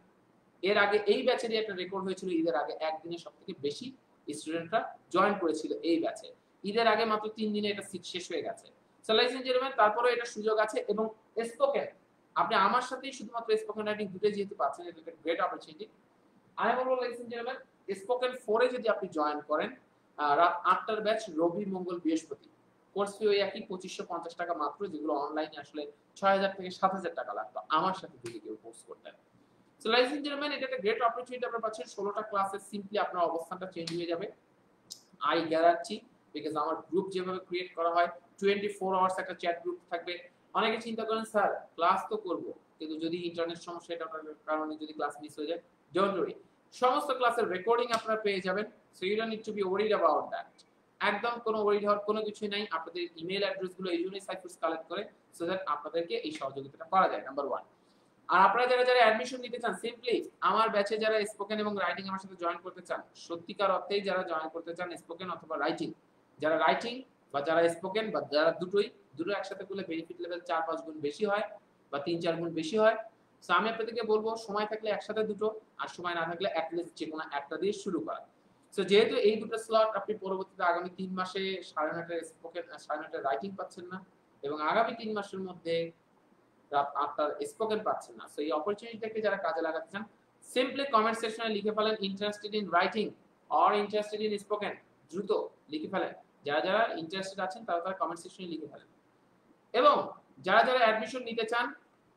এর আগে এই ব্যাচেরই একটা রেকর্ড হয়েছিল, ঈদের আগে একদিনে সবথেকে বেশি স্টুডেন্টরা জয়েন করেছিল এই ব্যাচে। ঈদের আগে মাত্র 3 দিনে এটা সিট শেষ হয়ে গেছে। সো লাইফ ইঞ্জিনিয়ার তারপরে এটা সুযোগ আছে। এবং স্পোকেন, আপনি আমার সাথেই শুধুমাত্র স্পোকেন রাইটিং দুটোই যেহেতু পাচ্ছেন, এটা একটা গ্রেট অপরচুনিটি। আমি বলবো লাইফ ইঞ্জিনিয়ার স্পোকেন 4 এ যদি আপনি জয়েন করেন, রাত 8টার ব্যাচ, রবি মঙ্গল বৃহস্পতি, কোর্স ফি ওই একই 2550 টাকা মাত্র, যেগুলো অনলাইনে আসলে 6000 থেকে 7000 টাকা লাগতো আমার সাথে যদি কেউ কোর্স করতেন। সো লাইফ ইঞ্জিনিয়ার এটা একটা গ্রেট অপরচুনিটি আপনারা পাচ্ছেন। 16টা ক্লাসে সিম্পলি আপনার অবস্থানটা চেঞ্জ হয়ে যাবে, আই গ্যারান্টি। বিকজ আমার গ্রুপ যেভাবে ক্রিয়েট করা হয়, 24 আওয়ার্স একটা চ্যাট গ্রুপ থাকবে। অনেকে চিন্তা করেন স্যার ক্লাস তো করব, কিন্তু যদি ইন্টারনেট সমস্যা এটার কারণে যদি ক্লাস মিস হয়ে যায়, ডোন্ট ওয়ারি, সমস্ত ক্লাসের রেকর্ডিং আপনারা পেয়ে যাবেন। So you don't need to be worried about that. একদম কোনো ওয়ারিড হওয়ার কোনো কিছু নাই। আপনাদের ইমেল অ্যাড্রেসগুলো এই জন্যই সাইফার্স কালেক্ট করে, সো দ্যাট আপনাদেরকে এই সহযোগিতাটা করা যায়, নাম্বার 1। আর আপনারা যারা যারা অ্যাডমিশন নিতে চান, সিম্পলি আমার ব্যাচে যারা স্পোকেন এবং রাইটিং আমার সাথে জয়েন করতে চান, সত্যিকার অর্থেই যারা জয়েন করতে চান স্পোকেন অথবা রাইটিং, যারা রাইটিং বা যারা স্পোকেন বা যারা দুটো একসাথে করলে বেনিফিট লেভেল 4-5 গুণ বেশি হয় বা 3-4 গুণ বেশি হয়। সো আমি আপনাদেরকে বলবো সময় থাকলে একসাথে দুটো, আর সময় না থাকলে অ্যাটলিস্ট যে কোনো একটা দিয়ে শুরু করা। সো যেহেতু এই দুটো স্লট আপনি পরবর্তীতে আগামী 3 মাসে 9.5টার স্পোকেন 9.5টার রাইটিং পাচ্ছেন না, এবং আগামী 3 মাসের মধ্যে রাত 8টার স্পোকেন পাচ্ছেন না, সো এই অপরচুনিটিটাকে যারা কাজে লাগাতে চান, সিম্পলি কমেন্ট সেকশনে লিখে ফেলেন interested in writing or interested in spoken, দ্রুত লিখে ফেলেন। যারা যারা ইন্টারেস্টেড আছেন তারা তারা কমেন্ট সেকশনে লিখে ফেলেন। এবং যারা যারা অ্যাডমিশন নিতে চান,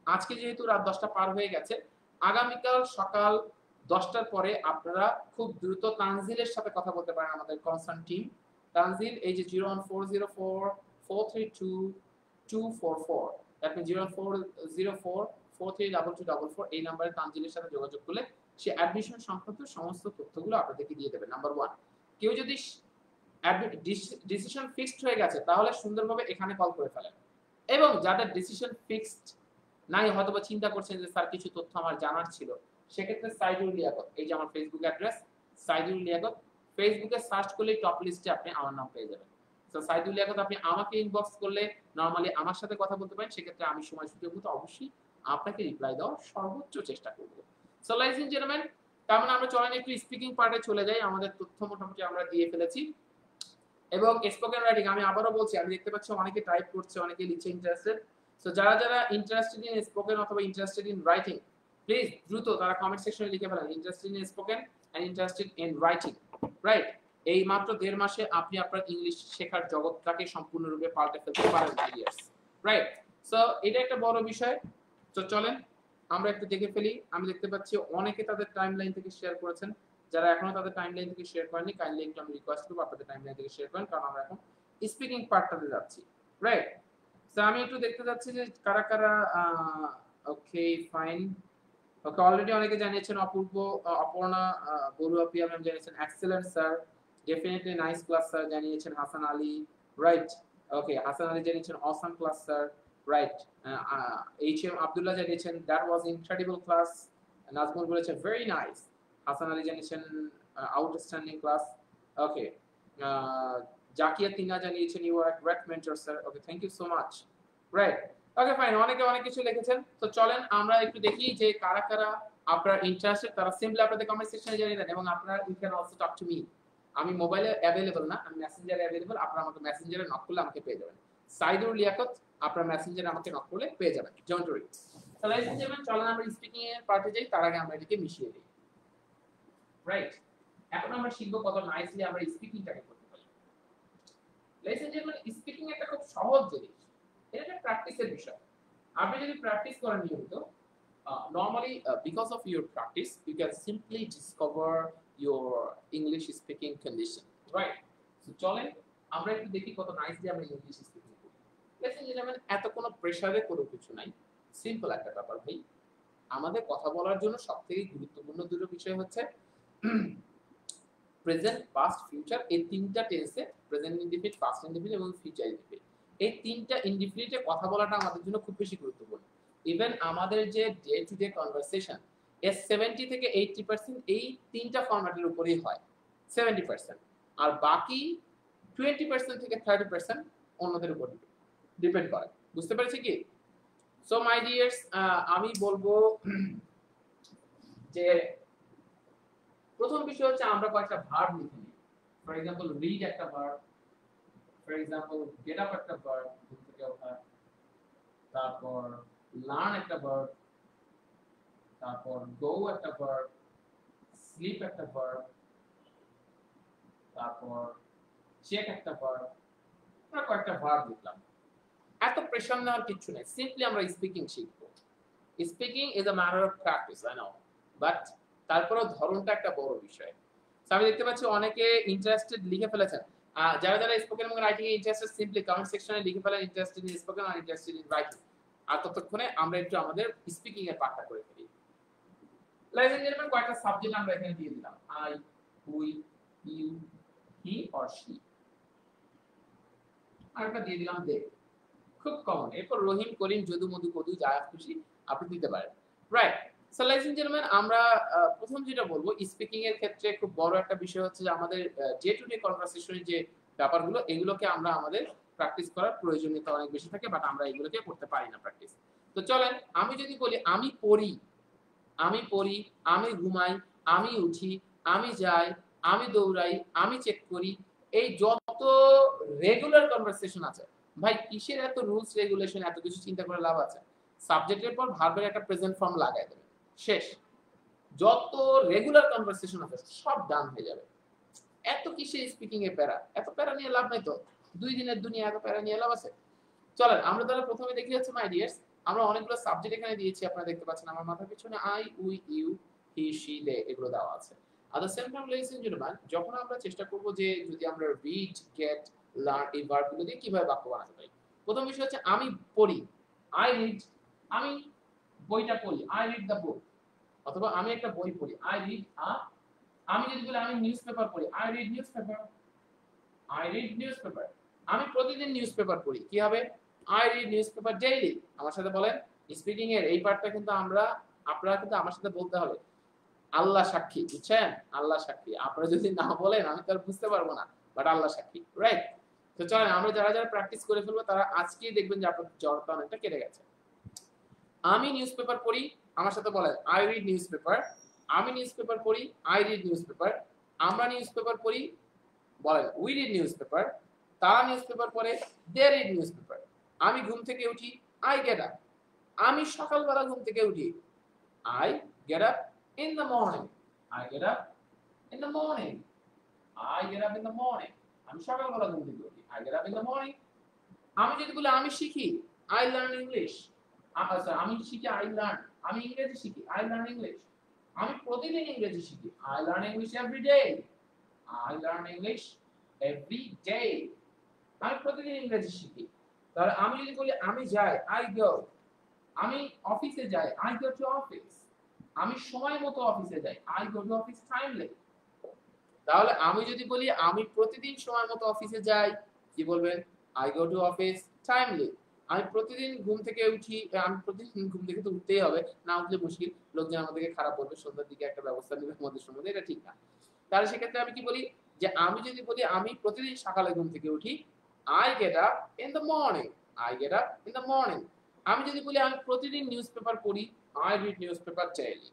আজকে যেহেতু রাত 10টা পার হয়ে গেছে, আগামীকাল সকাল 10টার পরে আপনারা খুব দ্রুত তানজিলের সাথে কথা বলতে পারেন, আমাদের কনসার্ন টিম। তানজিল এই যে 01404432244, আপনি 04044322244 এই নাম্বারে তানজিলের সাথে যোগাযোগ করলে সে অ্যাডমিশন সংক্রান্ত সমস্ত তথ্যগুলো আপনাদেরকে দিয়ে দেবে, নাম্বার 1। কেউ যদি ডিসিশন ফিক্সড হয়ে গেছে তাহলে সুন্দরভাবে এখানে কল করে ফেলেন। এবং যাদের ডিসিশন ফিক্সড নাই, হয়তোবা চিন্তা করছেন যে স্যার কিছু তথ্য আমার জানার ছিল, সেক্ষেত্রে সাইদুল লিয়াকত, এই যে আমার ফেসবুক অ্যাড্রেস সাইদুল লিয়াকত, ফেসবুকে সার্চ করলে টপ লিস্টে আপনি আমার নাম পেয়ে যাবেন। তো সাইদুল লিয়াকত আপনি আমাকে ইনবক্স করলে নরমালি আমার সাথে কথা বলতে পারেন, সেক্ষেত্রে আমি সময় সুযোগ মতো অবশ্যই আপনাকে রিপ্লাই দেওয়ার সর্বোচ্চ চেষ্টা করব। সো লাইজ এন্ড জেন্টলম্যান, তার মানে আমরা চলেন একটু স্পিকিং পার্টে চলে যাই। আমাদের তথ্য মোটামুটি আমরা দিয়ে ফেলেছি। এবং স্পোকেন রাইটিং আমি আবারও বলছি, আমি দেখতে পাচ্ছি অনেকে টাইপ করছে, অনেকে লিখছে ইন্টারেস্টেড। সো যারা যারা ইন্টারেস্টেড ইন স্পোকেন অথবা ইন্টারেস্টেড ইন রাইটিং, প্লিজ দ্রুত তারা কমেন্ট সেকশনে লিখে ফেলেন interested in spoken and interested in writing, right. এই মাত্র 1.5 মাসে আপনি আপনার ইংলিশ শেখার জগৎটাকে সম্পূর্ণরূপে পাল্টে ফেলতে পারেন, রাইট। সো এটা একটা বড় বিষয়। তো চলেন আমরা একটু দেখে ফেলি। আমি দেখতে পাচ্ছি অনেকে তাদের টাইমলাইন থেকে শেয়ার করেছেন। যারা এখনো তাদের টাইমলাইন থেকে শেয়ার করেননি, কাইন্ডলি একটু আমি রিকোয়েস্ট করব আপনাদের টাইমলাইন থেকে শেয়ার করেন, কারণ আমরা এখন স্পিকিং পার্টটাতে যাচ্ছি, রাইট। সো আমি একটু দেখতে যাচ্ছি যে কারা কারা ওকে ফাইন ওকে অলরেডি অনেকে জানিয়েছেন অপূর্ব অপর্ণা বড়ুয়া পিয়া ম্যাম জানিয়েছেন excellent sir definitely nice class sir জানিয়েছেন হাসান আলী রাইট ওকে হাসান আলী জানিয়েছেন awesome class sir right H M Abdullah জানিয়েছেন that was incredible class Nazmul বলেছেন ভেরি নাইস হাসান আলী জানিয়েছেন outstanding class okay Zakia Tina জানিয়েছেন you are great mentor sir okay thank you so much right okay fine অনেকে অনেক কিছু লিখেছেন তো চলেন আমরা একটু দেখি যে কারা কারা আপনারা ইন্টারেস্টেড তারা সিম্পলি আপনাদের কমেন্ট সেকশনে জানিয়ে দেন এবং আপনারা you can also talk to me আমি মোবাইলে অ্যাভেলেবল না আমি মেসেঞ্জারে অ্যাভেলেবল আপনারা আমাকে মেসেঞ্জারে নক করলে আমাকে পেয়ে যাবেন সাইদুর লিয়াকত আপনারা মেসেঞ্জারে আমাকে নক করলে পেয়ে যাবেন ডোন্ট ওয়ারি সো লাইক যেমন চলেন আমরা স্পিকিং এর পার্টে যাই তার আগে আমরা এটাকে মিশিয়ে দিই রাইট এখন আমরা শিখব কত নাইসলি আমরা স্পিকিংটাকে করতে পারি লাইক যেমন স্পিকিং একটা খুব সহজ জিনিস এটা একটা প্র্যাকটিসের বিষয় আপনি যদি প্র্যাকটিস করেন নিয়মিত normally because of your practice you can simply discover your English speaking condition right so চলেন আমরা একটু দেখি কত নাইসলি আমরা ইংলিশ স্পিকিং করি লেসেন যেমন এত কোনো প্রেসারে কোনো কিছু নাই সিম্পল একটা ব্যাপার ভাই আমাদের কথা বলার জন্য সবথেকে গুরুত্বপূর্ণ দুটো বিষয় হচ্ছে প্রেজেন্ট পাস্ট ফিউচার এই তিনটা টেন্সে প্রেজেন্ট ইনডিফিনিট পাস্ট ইনডিফিনিট এবং ফিউচার ইনডিফিনিট এই তিনটা ইনডিফিনিটে কথা বলাটা আমাদের জন্য খুব বেশি গুরুত্বপূর্ণ ইভেন আমাদের যে ডে টু ডে কনভারসেশন এর 70 থেকে 80% এই তিনটা ফরম্যাটের উপরেই হয় 70% আর বাকি 20% থেকে 30% অন্যদের উপর ডিপেন্ড করে বুঝতে পেরেছি কি সো মাই ডিয়ার্স আমি বলবো যে প্রথম বিষয় হচ্ছে আমরা কয়েকটা ভার্ব লিখে নিই ফর এক্সাম্পল রিড একটা verb for example get up একটা ভার্ব ঘুম থেকে ওঠা তারপর লার্ন একটা ভার্ব তারপর গো একটা ভার্ব স্লিপ একটা ভার্ব তারপর চেক একটা ভার্ব আমরা কয়েকটা ভার্ব লিখলাম এত প্রেশার নেওয়ার কিছু নেই সিম্পলি আমরা স্পিকিং শিখবো speaking is a matter of practice I know but তারপরেও ধরনটা একটা বড় বিষয় আমি দেখতে পাচ্ছি অনেকে ইন্টারেস্টেড লিখে ফেলেছেন যারা যারা স্পোকেন এবং রাইটিং এ ইন্টারেস্টেড সিম্পলি কমেন্ট সেকশনে লিখে ফেলেন ইন্টারেস্টেড ইন স্পোকেন আর ইন্টারেস্টেড ইন রাইটিং আর ততক্ষণে আমরা একটু আমাদের স্পিকিং এর পাঠটা করে ফেলি লাইক যেমন কয়েকটা সাবজেক্ট আমরা এখানে দিয়ে দিলাম I we you he or she আর একটা দিয়ে দিলাম দে খুব কমন এরপর রহিম করিম যদু মধু কদু যা খুশি আপনি দিতে পারেন রাইট সো লাইক জেন্টলম্যান আমরা প্রথম যেটা বলবো স্পিকিং এর ক্ষেত্রে খুব বড় একটা বিষয় হচ্ছে যে আমাদের ডে টু ডে কনভারসেশনের যে ব্যাপারগুলো এগুলোকে আমরা আমাদের প্র্যাকটিস করার প্রয়োজনীয়তা অনেক বেশি থাকে বাট আমরা এগুলোকে করতে পারি না প্র্যাকটিস তো চলেন আমি যদি বলি আমি পড়ি আমি ঘুমাই আমি উঠি আমি যাই আমি দৌড়াই আমি চেক করি এই যত রেগুলার কনভারসেশন আছে ভাই কিসের এত রুলস রেগুলেশন এত কিছু চিন্তা করে লাভ আছে সাবজেক্টের পর ভার্বের একটা প্রেজেন্ট ফর্ম লাগাই দেবেন শেষ যত রেগুলার কনভারসেশন আছে সব ডান হয়ে যাবে এত কিসে স্পিকিং এ প্যারা এত প্যারা নিয়ে লাভ নাই তো 2 দিনের দুনিয়া এত প্যারা নিয়ে লাভ আছে চলেন আমরা তাহলে প্রথমে দেখি হচ্ছে মাই ডিয়ার্স আমরা অনেকগুলো সাবজেক্ট এখানে দিয়েছি আপনারা দেখতে পাচ্ছেন আমার মাথার পিছনে I we you he she they এগুলো দেওয়া আছে at the same time ladies and gentlemen যখন আমরা চেষ্টা করব যে যদি আমরা রিড গেট লার্ন এই ভার্বগুলো দিয়ে কিভাবে বাক্য বানাতে পারি প্রথম বিষয় হচ্ছে আমি পড়ি আই রিড আমি বইটা পড়ি আই রিড দ্য বুক অথবা আমি একটা বই পড়ি আই রিড আমি যদি বলি আমি নিউজপেপার পড়ি আই রিড নিউজপেপার আমি প্রতিদিন নিউজপেপার পড়ি কি হবে আই রিড নিউজপেপার ডেইলি আমার সাথে বলেন স্পিকিং এর এই পার্টটা কিন্তু আপনারা কিন্তু আমার সাথে বলতে হবে আল্লাহ সাক্ষী বুঝছেন আল্লাহ সাক্ষী আপনারা যদি না বলেন আমি তো আর বুঝতে পারবো না বাট আল্লাহ সাক্ষী রাইট তো চলেন আমরা যারা যারা প্র্যাকটিস করে ফেলবো তারা আজকেই দেখবেন যে আপনাদের জ্বরটা অনেকটা কেটে গেছে আমি নিউজপেপার পড়ি আমার সাথে বলেন আই রিড নিউজপেপার আমি নিউজপেপার পড়ি আই রিড নিউজপেপার আমরা নিউজপেপার পড়ি বলেন উই রিড নিউজপেপার তারা নিউজপেপার পড়ে দে রিড নিউজপেপার আমি ঘুম থেকে উঠি আই গেট আপ আমি সকালবেলা ঘুম থেকে উঠি I get up in the morning I get up in the morning আমি সকালবেলা ঘুম থেকে উঠি I get up in the morning আমি যদি বলি আমি শিখি I learn English আচ্ছা আমি শিখি I learn আমি ইংরেজি শিখি I learn English আমি প্রতিদিন ইংরেজি শিখি I learn English every day আমি প্রতিদিন ইংরেজি শিখি তাহলে আমি যদি বলি আমি যাই, আই গো, আমি অফিসে যাই, আই গো টু অফিস, আমি সময় মতো অফিসে যাই, I go to office timely. তাহলে আমি যদি বলি আমি প্রতিদিন সময় মতো অফিসে যাই, কি বলবেন? I go to office timely. আমি প্রতিদিন ঘুম থেকে উঠি, আমি প্রতিদিন ঘুম থেকে তো উঠতেই হবে, না উঠলে মুশকিল, লোকজন আমাদেরকে খারাপ বলবে, সন্ধ্যার দিকে একটা ব্যবস্থা নেবে মধ্যে সম্বন্ধে, এটা ঠিক না। তাহলে সেক্ষেত্রে আমি কি বলি, যে আমি যদি বলি আমি প্রতিদিন সকালে ঘুম থেকে উঠি, I get up in the morning, I get up in the morning. আমি যদি বলি আমি প্রতিদিন নিউজ পেপার পড়ি, I read news paper daily,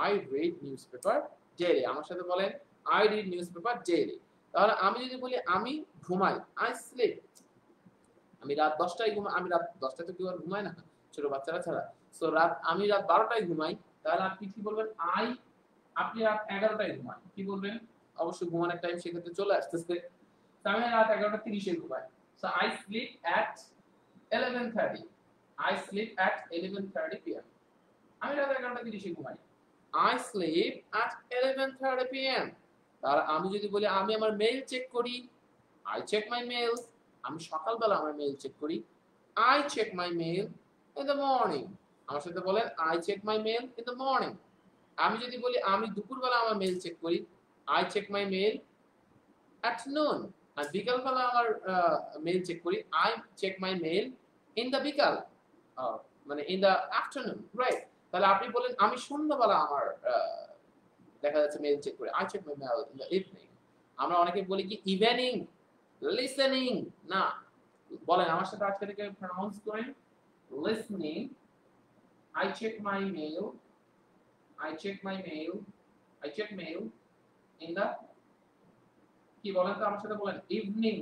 I read news paper daily. আমার সাথে বলেন I read news paper daily. তাহলে আমি যদি বলি আমি ঘুমাই, আই স্লিপ, আমি রাত 10টায় ঘুমাই, আমি রাত 10টায় তো কেউ আর ঘুমায় না ছোট বাচ্চারা ছাড়া। সো আমি রাত 12টায় ঘুমাই, তাহলে আপনি কি বলবেন? আপনি রাত 11টায় ঘুমান, কি বলবেন? অবশ্যই ঘুমানোর টাইম সেক্ষেত্রে চলে আসতেছে। আমি রাত 11:30 ঘুমাই, so I sleep at 11:30, I sleep at 11:30 p.m. আমি রাত 11:30 ঘুমাই, আই স্লিপ অ্যাট 11:30 p.m. তাহলে আমি যদি বলি আমি আমার মেইল চেক করি, আই চেক মাই মেইলস, আমি সকালবেলা আমার মেইল চেক করি, I check my mail in the morning. আমার সাথে বলেন I check my mail in the morning. আমি যদি বলি আমি দুপুরবেলা আমার মেইল চেক করি, I check my mail at noon. আর বিকালবেলা আমার মেইল চেক করি, I check my mail in the বিকাল, মানে ইন দ্য আফটারনুন, রাইট? তাহলে আপনি বলেন আমি সন্ধ্যাবেলা আমার দেখা যাচ্ছে মেইল চেক করি, I check my mail in the evening. আমরা অনেকে বলি কি ইভিনিং, লিসেনিং না, বলেন আমার সাথে আজকে থেকে প্রনাউন্স করেন, listening, I check my mail, I check my mail, I check mail in the, কি বলেন তো আমার সাথে বলেন, ইভিনিং।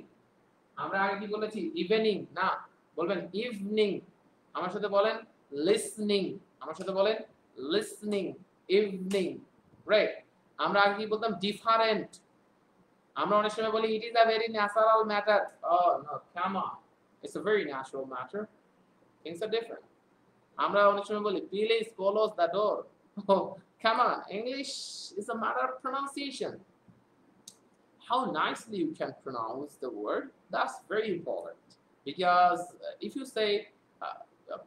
আমরা আগে কি বলেছি? ইভিনিং না, বলবেন ইভিনিং। আমার সাথে বলেন লিসনিং, আমার সাথে বলেন লিসনিং, ইভিনিং, রাইট? আমরা আগে কি বলতাম? ডিফারেন্ট। আমরা অনেক সময় বলি it is a very natural matter, no come on, it's a very natural matter, things are different. আমরা অনেক সময় বলি please close the door, come on, English is a matter of pronunciation. How nicely you can pronounce the word, that's very important. Because if you say,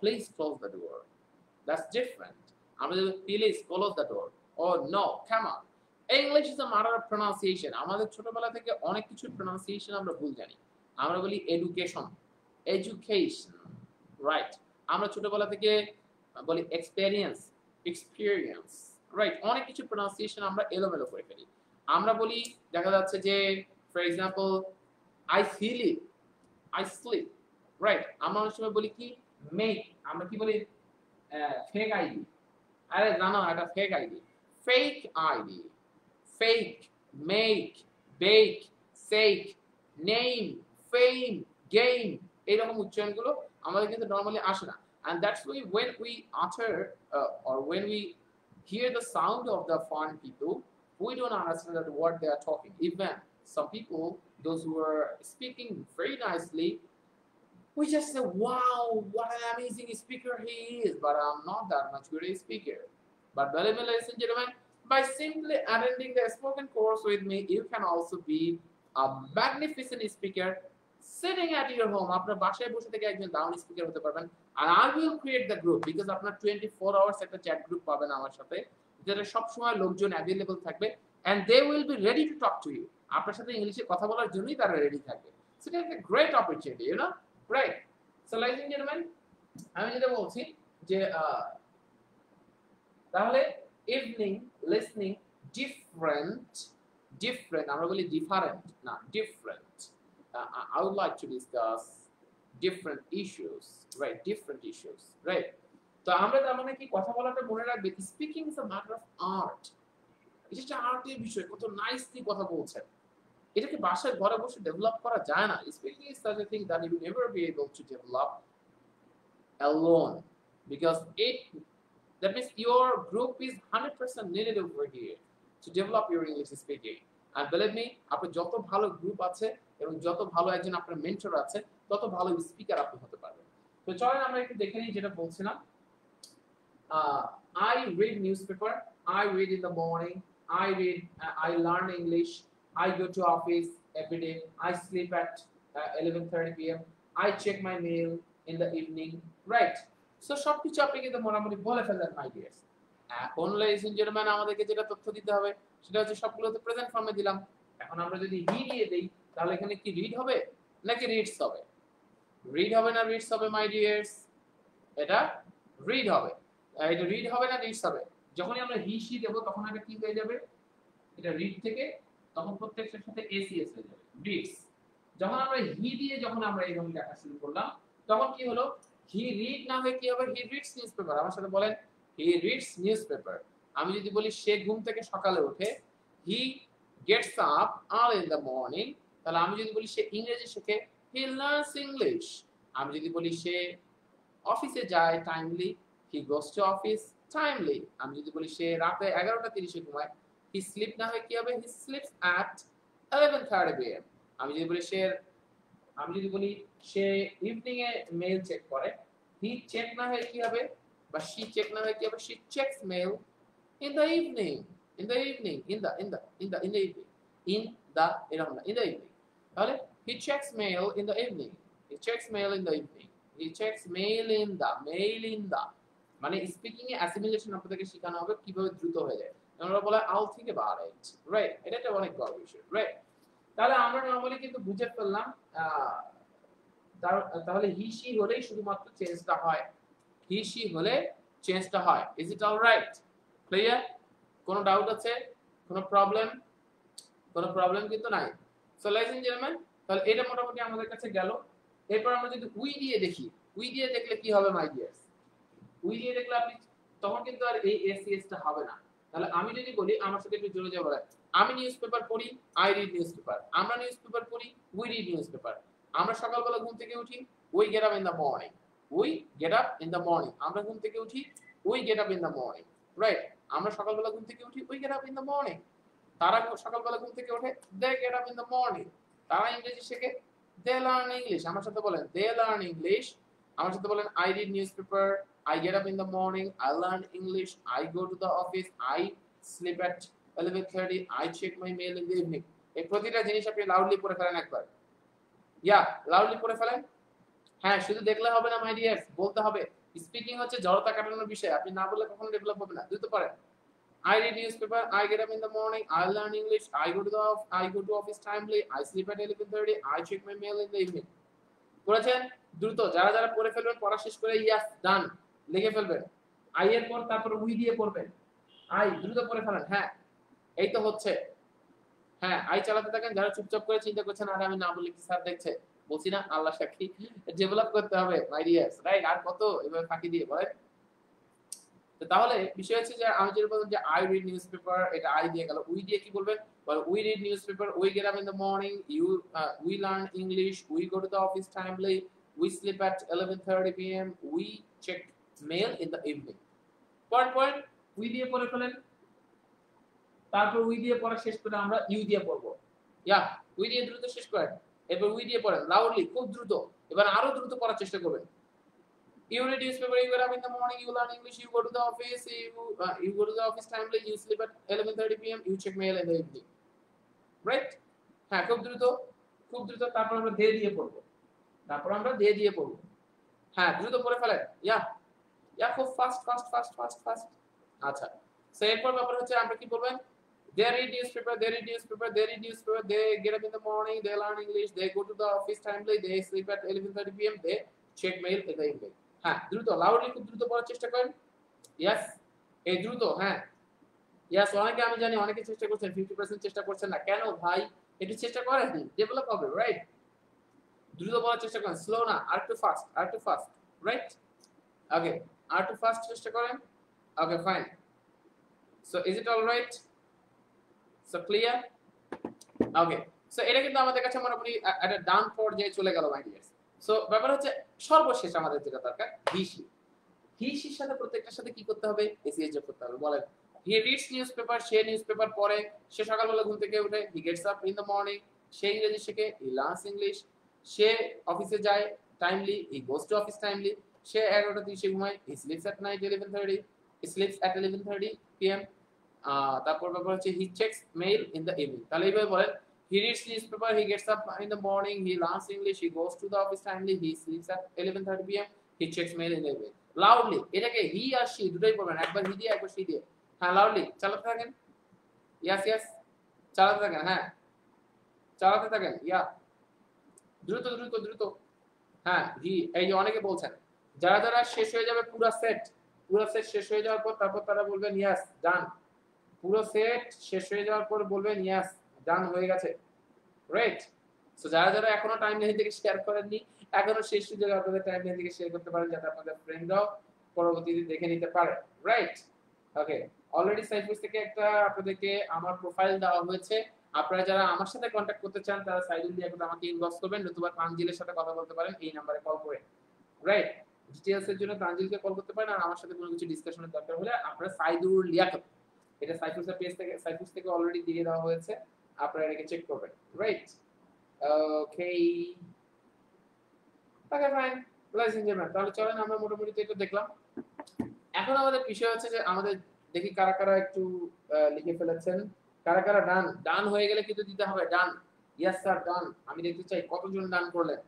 please close the door, that's different. Please close the door. Oh no, come on. English is a matter of pronunciation. আমাদের ছোটবেলা থেকে অনেক কিছু pronunciation আমরা ভুল জানি। আমরা বলি education, education, right? আমরা ছোটবেলা থেকে বলি experience, experience, রাইট? অনেক কিছু প্রনাউন্সিয়েশন আমরা এলোমেলো করে ফেলি। আমরা বলি দেখা যাচ্ছে যে for example I feel it, I sleep, right? আমরা অনেক সময় বলি কি মেক, আমরা কি বলি ফেক আইডি। আরে জানো এটা fake ID, fake ID, fake, make, bake, sake, name, fame, game, এইরকম উচ্চারণগুলো আমাদের কিন্তু নরমালি আসে না। And that's why when we utter or when we hear the sound of the foreign people, we don't understand what they are talking. Even some people, those who are speaking very nicely, we just say, wow, what an amazing speaker he is, but I'm not that much good a speaker. But believe me, ladies and gentlemen, by simply attending the spoken course with me, you can also be a magnificent speaker sitting at your home. আপনার বাসায় বসে থেকে একজন দারুণ speaker হতে পারবেন। And I will create the group because আপনার 24 hours একটা চ্যাট গ্রুপ পাবেন আমার সাথে, যেটা সব সময় লোকজন অ্যাভেলেবল থাকবে, and they will be ready to talk to you. আপনার সাথে ইংলিশে কথা বলার জন্যই তারা রেডি থাকবে। So it's a great opportunity, you know, right? So ladies and gentlemen, আমি যেটা বলছি যে তাহলে ইভিনিং, লিসনিং, ডিফারেন্ট, ডিফারেন্ট, আমরা বলি ডিফারেন্ট না, different. I would like to discuss different issues, right? Different issues, right? তো আমরা তার মানে কি কথা বলাটা মনে রাখবে, speaking is a matter of art. এটা একটা আর্টের বিষয়, কত নাইসলি কথা বলছেন, এটাকে বাসায় ঘরে বসে ডেভেলপ করা যায় না। Speaking is such a thing that you never be able to develop alone, because that means your group is 100% needed over here to develop your English speaking. And believe me, আপনার যত ভালো group আছে এবং যত ভালো একজন আপনার mentor আছে, তত ভালো স্পিকার আপনি হতে পারবেন। তো চলেন আমরা একটু দেখে নিই যেটা বলছিলাম। I read newspaper, I read in the morning, I learn English, I go to office every day, I sleep at 11:30 p.m., I check my mail in the evening, right? So সবকিছু আপনি কিন্তু মোটামুটি বলে ফেললেন মাই ডিয়ার্স। এখন ladies and gentlemen আমাদেরকে যেটা তথ্য দিতে হবে সেটা হচ্ছে সবগুলো তো প্রেজেন্ট ফর্মে দিলাম। এখন আমরা যদি হি দিয়ে দেই তাহলে এখানে কি রিড হবে নাকি রিডস হবে? রিড হবে না রিডস হবে মাই ডিয়ার্স? এটা রিড হবে। এটা রিড হবে না রিডস হবে? যখনই আমরা হি সি দেব তখন এটা কি হয়ে যাবে? এটা রিড থেকে তখন প্রত্যেকটার সাথে এসিএস হয়ে যাবে, রিডস। যখন আমরা হি দিয়ে যখন আমরা এরকম লেখা শুরু করলাম তখন কি হলো? হি রিড না হয়ে কি হবে? হি রিডস নিউজপেপার। আমার সাথে বলেন, হি রিডস নিউজপেপার। আমি যদি বলি সে ঘুম থেকে সকালে ওঠে, হি gets up early in the morning, তাহলে আমি যদি বলি সে ইংরেজি শেখে, হি লার্নস ইংলিশ। আমি যদি বলি সে অফিসে যায় timely, he goes to office timely. আমি যদি বলি সে রাতে 11:30 ঘুমায়, হি স্লিপ না হয়ে কি হবে? হি স্লিপস অ্যাট 11:30 pm। আমি যদি বলি সে ইভিনিং এ মেইল চেক করে, হি চেক না হয়ে কি হবে? বা শি চেক না হয়ে কি হবে? She checks mail in the evening. In the evening, এরকম না, ইন দ্য ইভিনিং। তাহলে he checks mail in the evening, he checks mail in the evening, he checks mail in the. মানে speaking এ assimilation আপনাদেরকে শেখানো হবে কিভাবে দ্রুত হয়ে যায়। আমরা বলে all think about it, right? এটা একটা অনেক বড় বিষয়, রাইট? তাহলে আমরা নরমালি কিন্তু বুঝে ফেললাম তাহলে হি সি হলেই শুধুমাত্র চেঞ্জটা হয়, হি সি হলে চেঞ্জটা হয়। Is it alright? ক্লিয়ার? কোনো ডাউট আছে? কোনো প্রবলেম কিন্তু নাই। সো ladies and gentlemen, তাহলে এটা মোটামুটি আমাদের কাছে গেল। এরপর আমরা যদি উই দিয়ে দেখি, উই দিয়ে দেখলে কি হবে মাই ডিয়ার্স? উই দিয়ে দেখলে আপনি তখন কিন্তু আর এই এসিএস টা হবে না। তাহলে আমি যদি বলি, আমার সাথে একটু জোরে জোরে বলেন, আমি নিউজপেপার পড়ি, আই রিড নিউজপেপার। আমরা নিউজপেপার পড়ি, উই রিড নিউজপেপার। আমরা সকালবেলা ঘুম থেকে উঠি, we get up in the morning, we get up in the morning. আমরা ঘুম থেকে উঠি, we get up in the morning, right? আমরা সকালবেলা ঘুম থেকে উঠি, we get up in the morning. তারা সকালবেলা ঘুম থেকে ওঠে, they get up in the morning. তারা ইংরেজি শেখে, দে লার্ন ইংলিশ। আমার সাথে বলেন, দে লার্ন ইংলিশ। আমার সাথে বলেন, I read newspaper, I get up in the morning, I learn English, I go to the office, I sleep at 11:30, I check my mail in the evening. এই প্রতিটা জিনিস আপনি লাউডলি পড়ে ফেলেন একবার। লাউডলি পড়ে ফেলেন। হ্যাঁ, শুধু দেখলে হবে না মাই ডিয়ার্স, বলতে হবে। স্পিকিং হচ্ছে জড়তা কাটানোর বিষয়। আপনি না বললে কখনো ডেভেলপ হবে না। দ্রুত পড়েন। I read newspaper, I get up in the morning, I learn English, I go to office timely, I sleep at 11:30, I check my mail in the evening. পড়েছেন? দ্রুত যারা যারা পড়ে ফেলবেন, পড়া শেষ করে ইয়াস ডান লিখে ফেলবেন। আই এর পর তারপর উই দিয়ে পড়বেন। আই দ্রুত পড়ে ফেলেন। হ্যাঁ, এই তো হচ্ছে। হ্যাঁ, আই চালাতে থাকেন। যারা চুপচাপ করে চিন্তা করছেন, আর আমি না বললে কি স্যার দেখছে? বলছি না, আল্লাহ সাক্ষী, ডেভেলপ করতে হবে মাই ডিয়ার্স, রাইট? আর কত এভাবে ফাঁকি দিয়ে বলেন? তাহলে বিষয় হচ্ছে যে আমি যেটা বললাম যে আই রিড নিউজপেপার, এটা আই দিয়ে গেল। উই দিয়ে কি বলবেন? বল we read newspaper, we get up in the morning, we learn English, we go to the office timely, we sleep at 11:30 pm, we check mail in the evening. Point we দিয়ে পড়ে ফেলেন। তারপর we দিয়ে পড়া শেষ করে আমরা you দিয়ে পড়বো। উই দিয়ে দ্রুত শেষ করেন। এরপর উই দিয়ে পড়েন লাউডলি, খুব দ্রুত। এবার আরো দ্রুত পড়ার চেষ্টা করবেন। You read newspaper, you get up in the morning, you learn English, you go to the office, you go to the office timely, you sleep at 11:30 pm, you check mail in the evening. Right? হ্যাঁ, খুব দ্রুত। তারপর আমরা দে দিয়ে পড়বো। হ্যাঁ, দ্রুত পড়ে ফেলেন। খুব ফাস্ট। আচ্ছা, সো এরপর ব্যাপার হচ্ছে আমরা কি বলবেন? They read newspaper, they get up in the morning, they learn English, they go to the office timely, they sleep at 11:30 pm, they check mail in the evening. হ্যাঁ, দ্রুত লাউডলি খুব দ্রুত পড়ার চেষ্টা করেন। এই দ্রুত। হ্যাঁ, অনেকে আমি জানি অনেকে চেষ্টা করছেন, 50% চেষ্টা করছেন না। কেন ভাই? একটু চেষ্টা করেন, ডেভেলপ হবে, রাইট? দ্রুত পড়ার চেষ্টা করেন, স্লো না, আর একটু ফাস্ট, রাইট? ওকে, আর একটু ফাস্ট চেষ্টা করেন। Okay, fine. So is it all right? So clear? Okay, so এটা কিন্তু আমাদের কাছে মোটামুটি একটা ডান পর্যায়ে চলে গেল মাই ডিয়ার্স। সো ব্যাপার হচ্ছে সর্বশেষ আমাদের যেটা দরকার, হিসির সাথে প্রত্যেকটার সাথে কি করতে হবে? এসিএস যোগ করতে হবে। বলেন, হি রিডস নিউজপেপার, সে নিউজপেপার পড়ে, সে সকালবেলা ঘুম থেকে উঠে, he gets up in the morning, সে ইংরেজি শেখে, হি লার্নস ইংলিশ, সে অফিসে যায় timely, he goes to office timely, সে 11:30 ঘুমায়, হি স্লিপস অ্যাট 11:30 pm। তারপর ব্যাপার হচ্ছে he checks mail in the evening. তাহলে এইভাবে বলেন, He reads newspaper, he gets up in the morning, he learns English, he goes to the office timely, he sleeps at 11:30 p.m. He checks mail in the evening. Loudly, এটাকে he or she দুটোই পড়বেন, একবার he দিয়ে একবার she দিয়ে। হ্যাঁ, loudly চালাতে থাকেন। Yes, yes, চালাতে থাকেন। হ্যাঁ, চালাতে থাকেন। ইয়া, দ্রুত দ্রুত দ্রুত। হ্যাঁ, he, এই যে অনেকে বলছেন, যারা যারা শেষ হয়ে যাবে পুরো সেট শেষ হয়ে যাওয়ার পর তারপর তারা বলবেন yes, done। পুরো সেট শেষ হয়ে যাওয়ার পর বলবেন yes, done হয়ে গেছে। রাইট? সো যারা যারা এখনো টাইম লাইন থেকে শেয়ার করেননি, এখনো শেষ সুযোগে আপনাদের টাইম লাইন থেকে শেয়ার করতে পারেন, যাতে আপনাদের ফ্রেন্ডরাও পরবর্তীতে দেখে নিতে পারে। রাইট? ওকে, অলরেডি সাইফুস থেকে একটা আপনাদেরকে আমার প্রোফাইল দেওয়া হয়েছে। আপনারা যারা আমার সাথে কন্টাক্ট করতে চান তারা সাইদুল দিয়ে আমাকে ইনবক্স করবেন, নতুবা তানজিলের সাথে কথা বলতে পারেন এই নম্বরে কল করে। রাইট? ডিটেইলস এর জন্য তানজিলকে কল করতে পারেন, আর আমার সাথে কোনো কিছু ডিসকাশনের দরকার হলে আপনারা সাইদুল লিয়াকত, এটা সাইফুসের পেজ থেকে, সাইফুস থেকে অলরেডি দিয়ে দেওয়া হয়েছে, আপনারা এটাকে চেক করবেন। রাইট? ওকে, ওকে ফাইন, লয়েস এনজয়মেন্ট। তাহলে চলেন আমরা মোটামুটি তো এটা দেখলাম। এখন আমাদের বিষয় হচ্ছে যে আমাদের দেখি কারা কারা একটু লিখে ফেলেছেন, কারা কারা ডান। ডান হয়ে গেলে কিন্তু দিতে হবে ডান। ইয়েস স্যার, ডান। আমি দেখতে চাই কতজন ডান করলেন।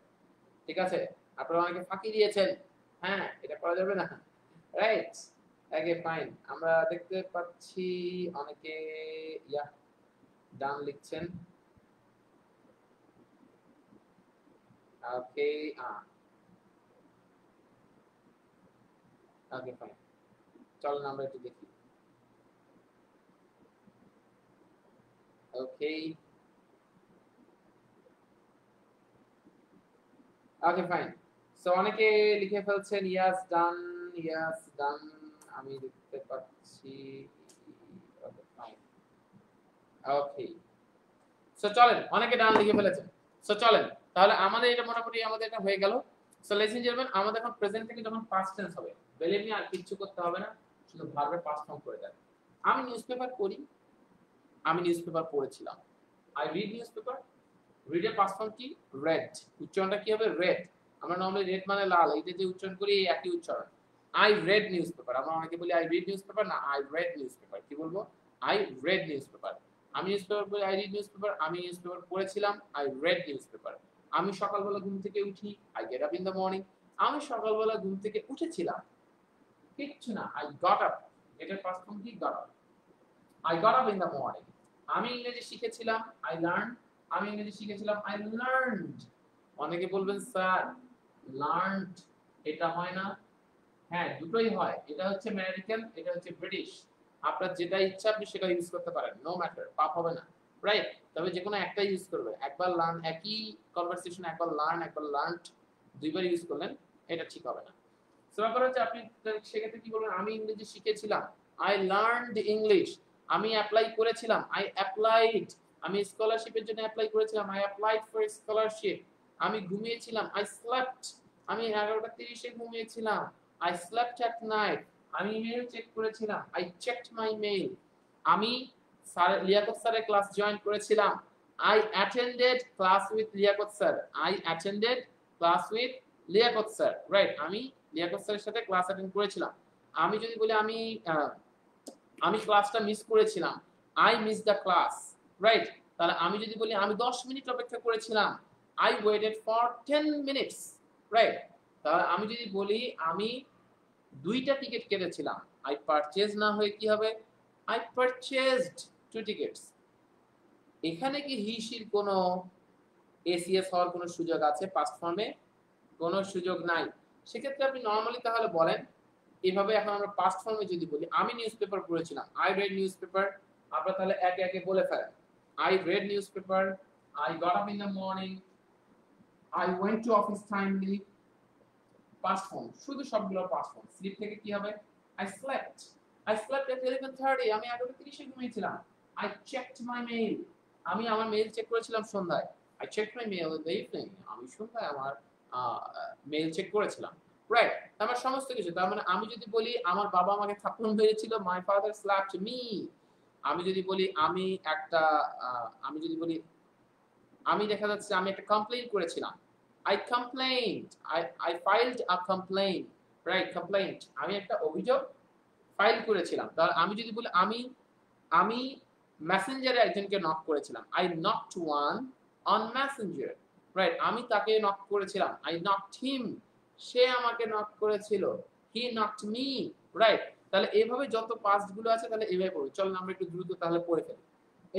ঠিক আছে, আপনারা অনেকে ফাঁকি দিয়েছেন। হ্যাঁ, এটা করা যাবে না। রাইট? ওকে ফাইন, আমরা দেখতে পাচ্ছি অনেকে ইয়া ডান লিখছেন। ওকে, ওকে ফাইন, চলেন আমরা একটু দেখি। ওকে, ওকে ফাইন। সো অনেকে লিখে ফেলছেন ইয়াস ডান, ইয়াস ডান, আমি দেখতে পাচ্ছি। ওকে ফাইন, ওকে। সো চলেন, অনেকে ডান লিখে ফেলেছেন। সো চলেন, তাহলে আমাদের এটা মোটামুটি আমাদের এটা হয়ে গেল। সো লেডিস এন্ড জেন্টলম্যান, আমাদের এখন প্রেজেন্ট থেকে যখন পাস্ট টেন্স হবে, বিলিভ মি আর কিছু করতে হবে না, শুধু ভার্বের পাস্ট ফর্ম করে দেন। আমি নিউজপেপার পড়ি, আমি নিউজপেপার পড়েছিলাম। আই রিড নিউজপেপার, রিডের পাস্ট ফর্ম কি? রেড। উচ্চারণটা কি হবে? রেড। আমরা নরমালি রেড মানে লাল, এইটা যে উচ্চারণ করি এই একই উচ্চারণ। I read newspaper. আমরা অনেকে বলি আই রিড নিউজপেপার, না আই রেড নিউজপেপার। কি বলবো? I read newspaper. আমি নিউজপেপার পড়ি, আই রিড নিউজপেপার। আমি নিউজপেপার পড়েছিলাম, আই রেড নিউজপেপার। আমি সকালবেলা ঘুম থেকে উঠি, I get up in the morning. আমি সকালবেলা ঘুম থেকে উঠেছিলাম। কিচ্ছু না, আই গট আপ। এটার পাস্ট ফর্ম কি? Got up. I got up in the morning. আমি ইংরেজি শিখেছিলাম, আই লার্ন। আমি ইংরেজি শিখেছিলাম, আই লার্নড। অনেকে বলবেন স্যার লার্নড এটা হয় না। হ্যাঁ, দুটোই হয়। এটা হচ্ছে আমেরিকান, এটা হচ্ছে ব্রিটিশ। আপনার যেটা ইচ্ছা আপনি সেটা ইউজ করতে পারেন, নো ম্যাটার, পাপ হবে না। রাইট? তবে যে কোনো একটা ইউজ করবে। একবার লার্ন, একই কনভারসেশন একবার লার্ন একবার লার্নড, দুইবার ইউজ করলেন, এটা ঠিক হবে না। সো ব্যাপার হচ্ছে আপনি সেক্ষেত্রে কি বলবেন? আমি ইংরেজি শিখেছিলাম, আই লার্নড ইংলিশ। আমি অ্যাপ্লাই করেছিলাম, আই অ্যাপ্লাইড। আমি স্কলারশিপের জন্য অ্যাপ্লাই করেছিলাম, আই অ্যাপ্লাইড ফর স্কলারশিপ। আমি ঘুমিয়েছিলাম, আই স্লেপ্ট। আমি 11:30 ঘুমিয়েছিলাম, আই স্লেপ্ট অ্যাট নাইট। আমি ইমেল চেক করেছিলাম, আই চেকড মাই মেইল। আমি স্যার লিয়াকত স্যারের ক্লাস জয়েন করেছিলাম, I attended class with Liaquat sir. I attended class with Liaquat sir. Right? আমি লিয়াকত স্যারের সাথে ক্লাস অ্যাটেন্ড করেছিলাম। আমি যদি বলি আমি ক্লাসটা মিস করেছিলাম, I miss the class. Right? তাহলে আমি যদি বলি আমি 10 মিনিট অপেক্ষা করেছিলাম, I waited for 10 minutes. Right? তাহলে আমি যদি বলি আমি 2টা টিকিট কেটেছিলাম, আই পারচেজ না হয়ে কি হবে? I purchased 2 tickets. এখানে কি হি শির কোনো এসিএস হওয়ার কোনো সুযোগ আছে পাস্ট ফর্মে? কোনো সুযোগ নাই। সেক্ষেত্রে আপনি নরমালি তাহলে বলেন এভাবে। এখন আমরা পাস্ট ফর্মে যদি বলি আমি নিউজপেপার পড়েছিলাম, আই রেড নিউজপেপার, আপনারা তাহলে একে একে বলে ফেলেন। I read newspaper, I got up in the morning, I went to office timely. Past form, শুধু সবগুলো পাস্ট ফর্ম। স্লিপ থেকে কি হবে? I slept. I slept at 11:30। আমি 11:30 ঘুমিয়েছিলাম। I checked my mail. আমি আমার মেইল চেক করেছিলাম সন্ধ্যায়। I checked my mail in the evening. আমি সন্ধ্যায় আমার মেইল চেক করেছিলাম। রাইট? আমার সমস্ত কিছু। তার মানে আমি যদি বলি আমার বাবা আমাকে থাপ্পড় মেরেছিল, মাই ফাদার স্ল্যাপড মি। আমি যদি বলি আমি যদি বলি আমি দেখা যাচ্ছে আমি একটা কমপ্লেইন করেছিলাম, I complained. I filed a complaint. Right? Complaint. আমি একটা অভিযোগ ফাইল করেছিলাম। তাহলে আমি যদি বলি আমি মেসেঞ্জারে একজনকে নক করেছিলাম। I knocked one on messenger. Right, আমি তাকে নক করেছিলাম। I knocked him. সে আমাকে নক করেছিল। He knocked me. রাইট, তাহলে এইভাবে যত পাস্ট গুলো আছে তাহলে এইভাবে পড়ি। চলুন আমরা একটু দ্রুত তাহলে পড়ে ফেলি।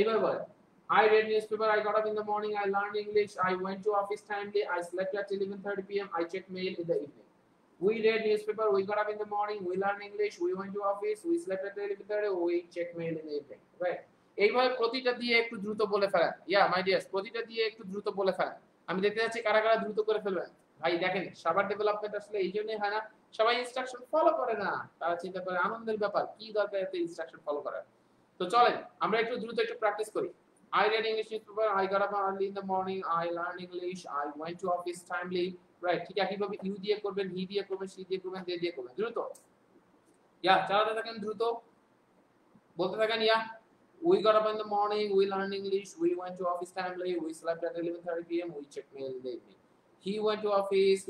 এইবার বলেন, I read newspaper, I got up in the morning, I learned English, I went to office timely, I slept at 11:30 p.m., I checked mail in the evening. We read newspaper, we got up in the morning, we learned English, we went to office, we slept at 11:30, we checked mail in the evening. Right? এইভাবে প্রতিটা দিয়ে একটু দ্রুত বলে ফেলেন। ইয়া মাই dears, প্রতিটা দিয়ে একটু দ্রুত বলে ফেলেন। আমি দেখতে যাচ্ছি কারা কারা দ্রুত করে ফেলবেন। ভাই দেখেন, সবার ডেভেলপমেন্ট আসলে এই জন্যই হয় না, সবাই ইনস্ট্রাকশন ফলো করে না। তারা চিন্তা করে আনন্দের ব্যাপার, কি দরকার এত ইনস্ট্রাকশন ফলো করার। তো চলেন আমরা একটু দ্রুত একটু প্র্যাকটিস করি। I read English newspaper, I got up early in the morning, I learned English, I went to office timely. Right, ঠিক একইভাবে ইউ দিয়ে করবেন, হি দিয়ে করবেন, সি দিয়ে করবেন, দে দিয়ে করবেন। দ্রুত ইয়া চালাতে থাকেন, দ্রুত বলতে থাকেন। ইয়া we got up in the morning, we learned English, we went to office timely, we slept at 11:30 p.m., we checked mail in the evening. He went to office,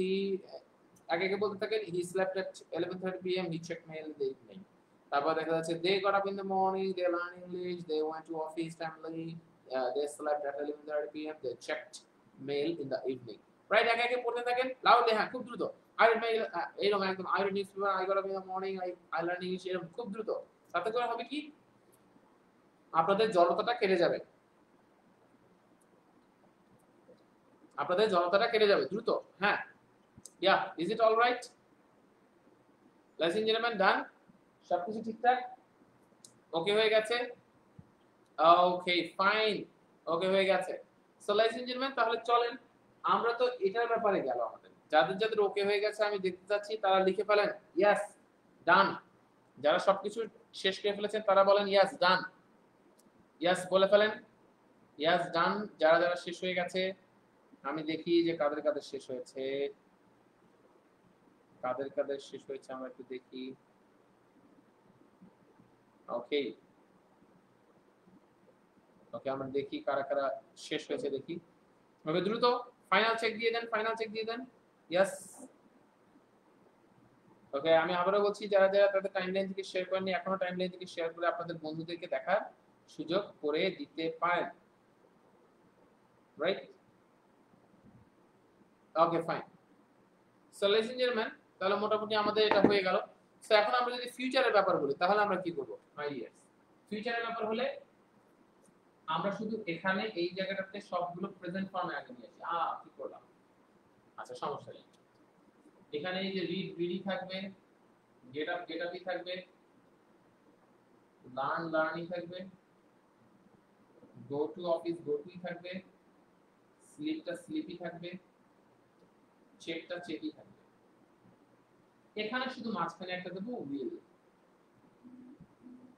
আগে আগে বলতে থাকেন, he slept at 11:30 p.m., he checked mail in the evening. তারপর দেখা যাচ্ছে they got up in the morning, they learned English, they went to office timely, they slept at 11:30 p.m., they checked mail in the evening. Right, আগে আগে পড়তে থাকেন loudly, হ্যাঁ খুব দ্রুত। I read mail, এরকম একদম I read newspaper, I got up in the morning, I learned English, এরকম খুব দ্রুত। তাতে করে হবে কি, আপনাদের জড়তাটা কেটে যাবে, আপনাদের জড়তাটা কেটে যাবে দ্রুত। হ্যাঁ, yeah is it all right? ladies and gentlemen, done? সবকিছু ঠিকঠাক ওকে হয়ে গেছে? ওকে ফাইন, ওকে হয়ে গেছে। সো ladies and gentlemen, তাহলে চলেন আমরা তো এটার ব্যাপারে গেল আমাদের। যাদের যাদের ওকে হয়ে গেছে আমি দেখতে চাচ্ছি তারা লিখে ফেলেন ইয়েস ডান। যারা সবকিছু শেষ করে ফেলেছেন তারা বলেন ইয়েস ডান। ইয়েস বলে ফেলেন, ইয়েস ডান। যারা যারা শেষ হয়ে গেছে আমি দেখি যে কাদের কাদের শেষ হয়েছে, কাদের কাদের শেষ হয়েছে আমরা একটু দেখি। ওকে ওকে, আমরা দেখি কারা কারা শেষ হয়েছে দেখি। ওকে দ্রুত ফাইনাল চেক দিয়ে দেন, ফাইনাল চেক দিয়ে দেন। ইয়েস ওকে, আমি আবারও বলছি যারা যারা তাদের টাইমলাইন থেকে শেয়ার করেননি এখনো টাইমলাইন থেকে শেয়ার করে আপনাদের বন্ধুদেরকে দেখার সুযোগ করে দিতে পারেন। Right, okay fine. So ladies and gentlemen, তাহলে মোটামুটি আমাদের এটা হয়ে গেল। সো এখন আমরা যদি ফিউচারের ব্যাপার বলি তাহলে আমরা কি করব মাই ডিয়ার্স? ফিউচারের ব্যাপার হলে আমরা শুধু এখানে এই জায়গাটাতে সবগুলো প্রেজেন্ট ফর্মে আগে নিয়ে আসি। কি করলাম, আচ্ছা সমস্যা নেই। এখানে এই যে রিড রিডি থাকবে, গেট আপ গেট আপই থাকবে, লার্ন লার্নিং থাকবে, গো টু অফিস গো টুই থাকবে, স্লিপটা স্লিপই থাকবে, চেকটা চেকই থাকবে। এখানে শুধু মাঝখানে একটা দেবো উইল।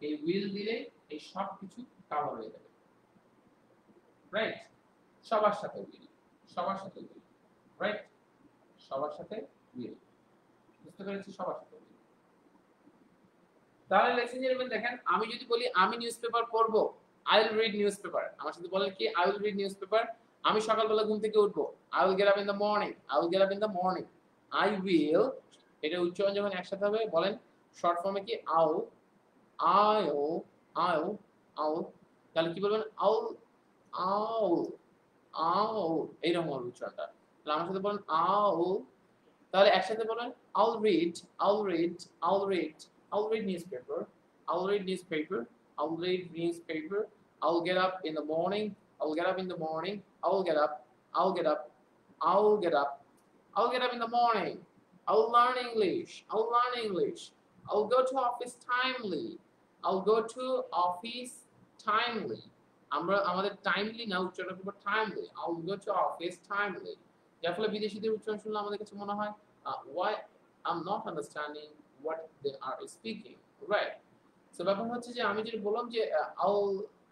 এই উইল দিলে এই সব কিছু কভার হয়ে যাবে। রাইট, সবার সাথে উইল, সবার সাথে উইল। রাইট, সবার সাথে উইল, বুঝতে পেরেছি? সবার সাথে উইল। তাহলে লেসন জেনারেল দেখেন, আমি যদি বলি আমি নিউজপেপার পড়বো, আই উইল রিড নিউজপেপার। আমার সাথে বলেন কি, আই উইল রিড নিউজপেপার। আমি সকালবেলা ঘুম থেকে উঠবো, I will get up in the morning, I will get up in the morning. I will, এটা উচ্চারণ যখন একসাথে হবে বলেন শর্ট ফর্মে কি আউ, আউ আউ আউ, তাহলে কি বলবেন আউ আউ আউ, এইরকম হবে উচ্চারণটা। তাহলে আমার সাথে বলেন আউ, তাহলে একসাথে বলেন I'll read, I'll read, I'll read, I'll read newspaper, I'll read newspaper, I'll read newspaper, I'll get up in the morning, I'll get up in the morning, I'll get up, I'll get up, I'll get up, I'll get up in the morning, I'll learn English, I'll learn English, I'll go to office timely, I'll go to office timely. আমরা আমাদের timely না উচ্চারণ করব timely, I'll go to office timely। যার ফলে বিদেশিদের উচ্চারণ শুনলে আমাদের কাছে মনে হয় why I'm not understanding what they are speaking, right? So ব্যাপার হচ্ছে যে আমি যেটা বললাম যে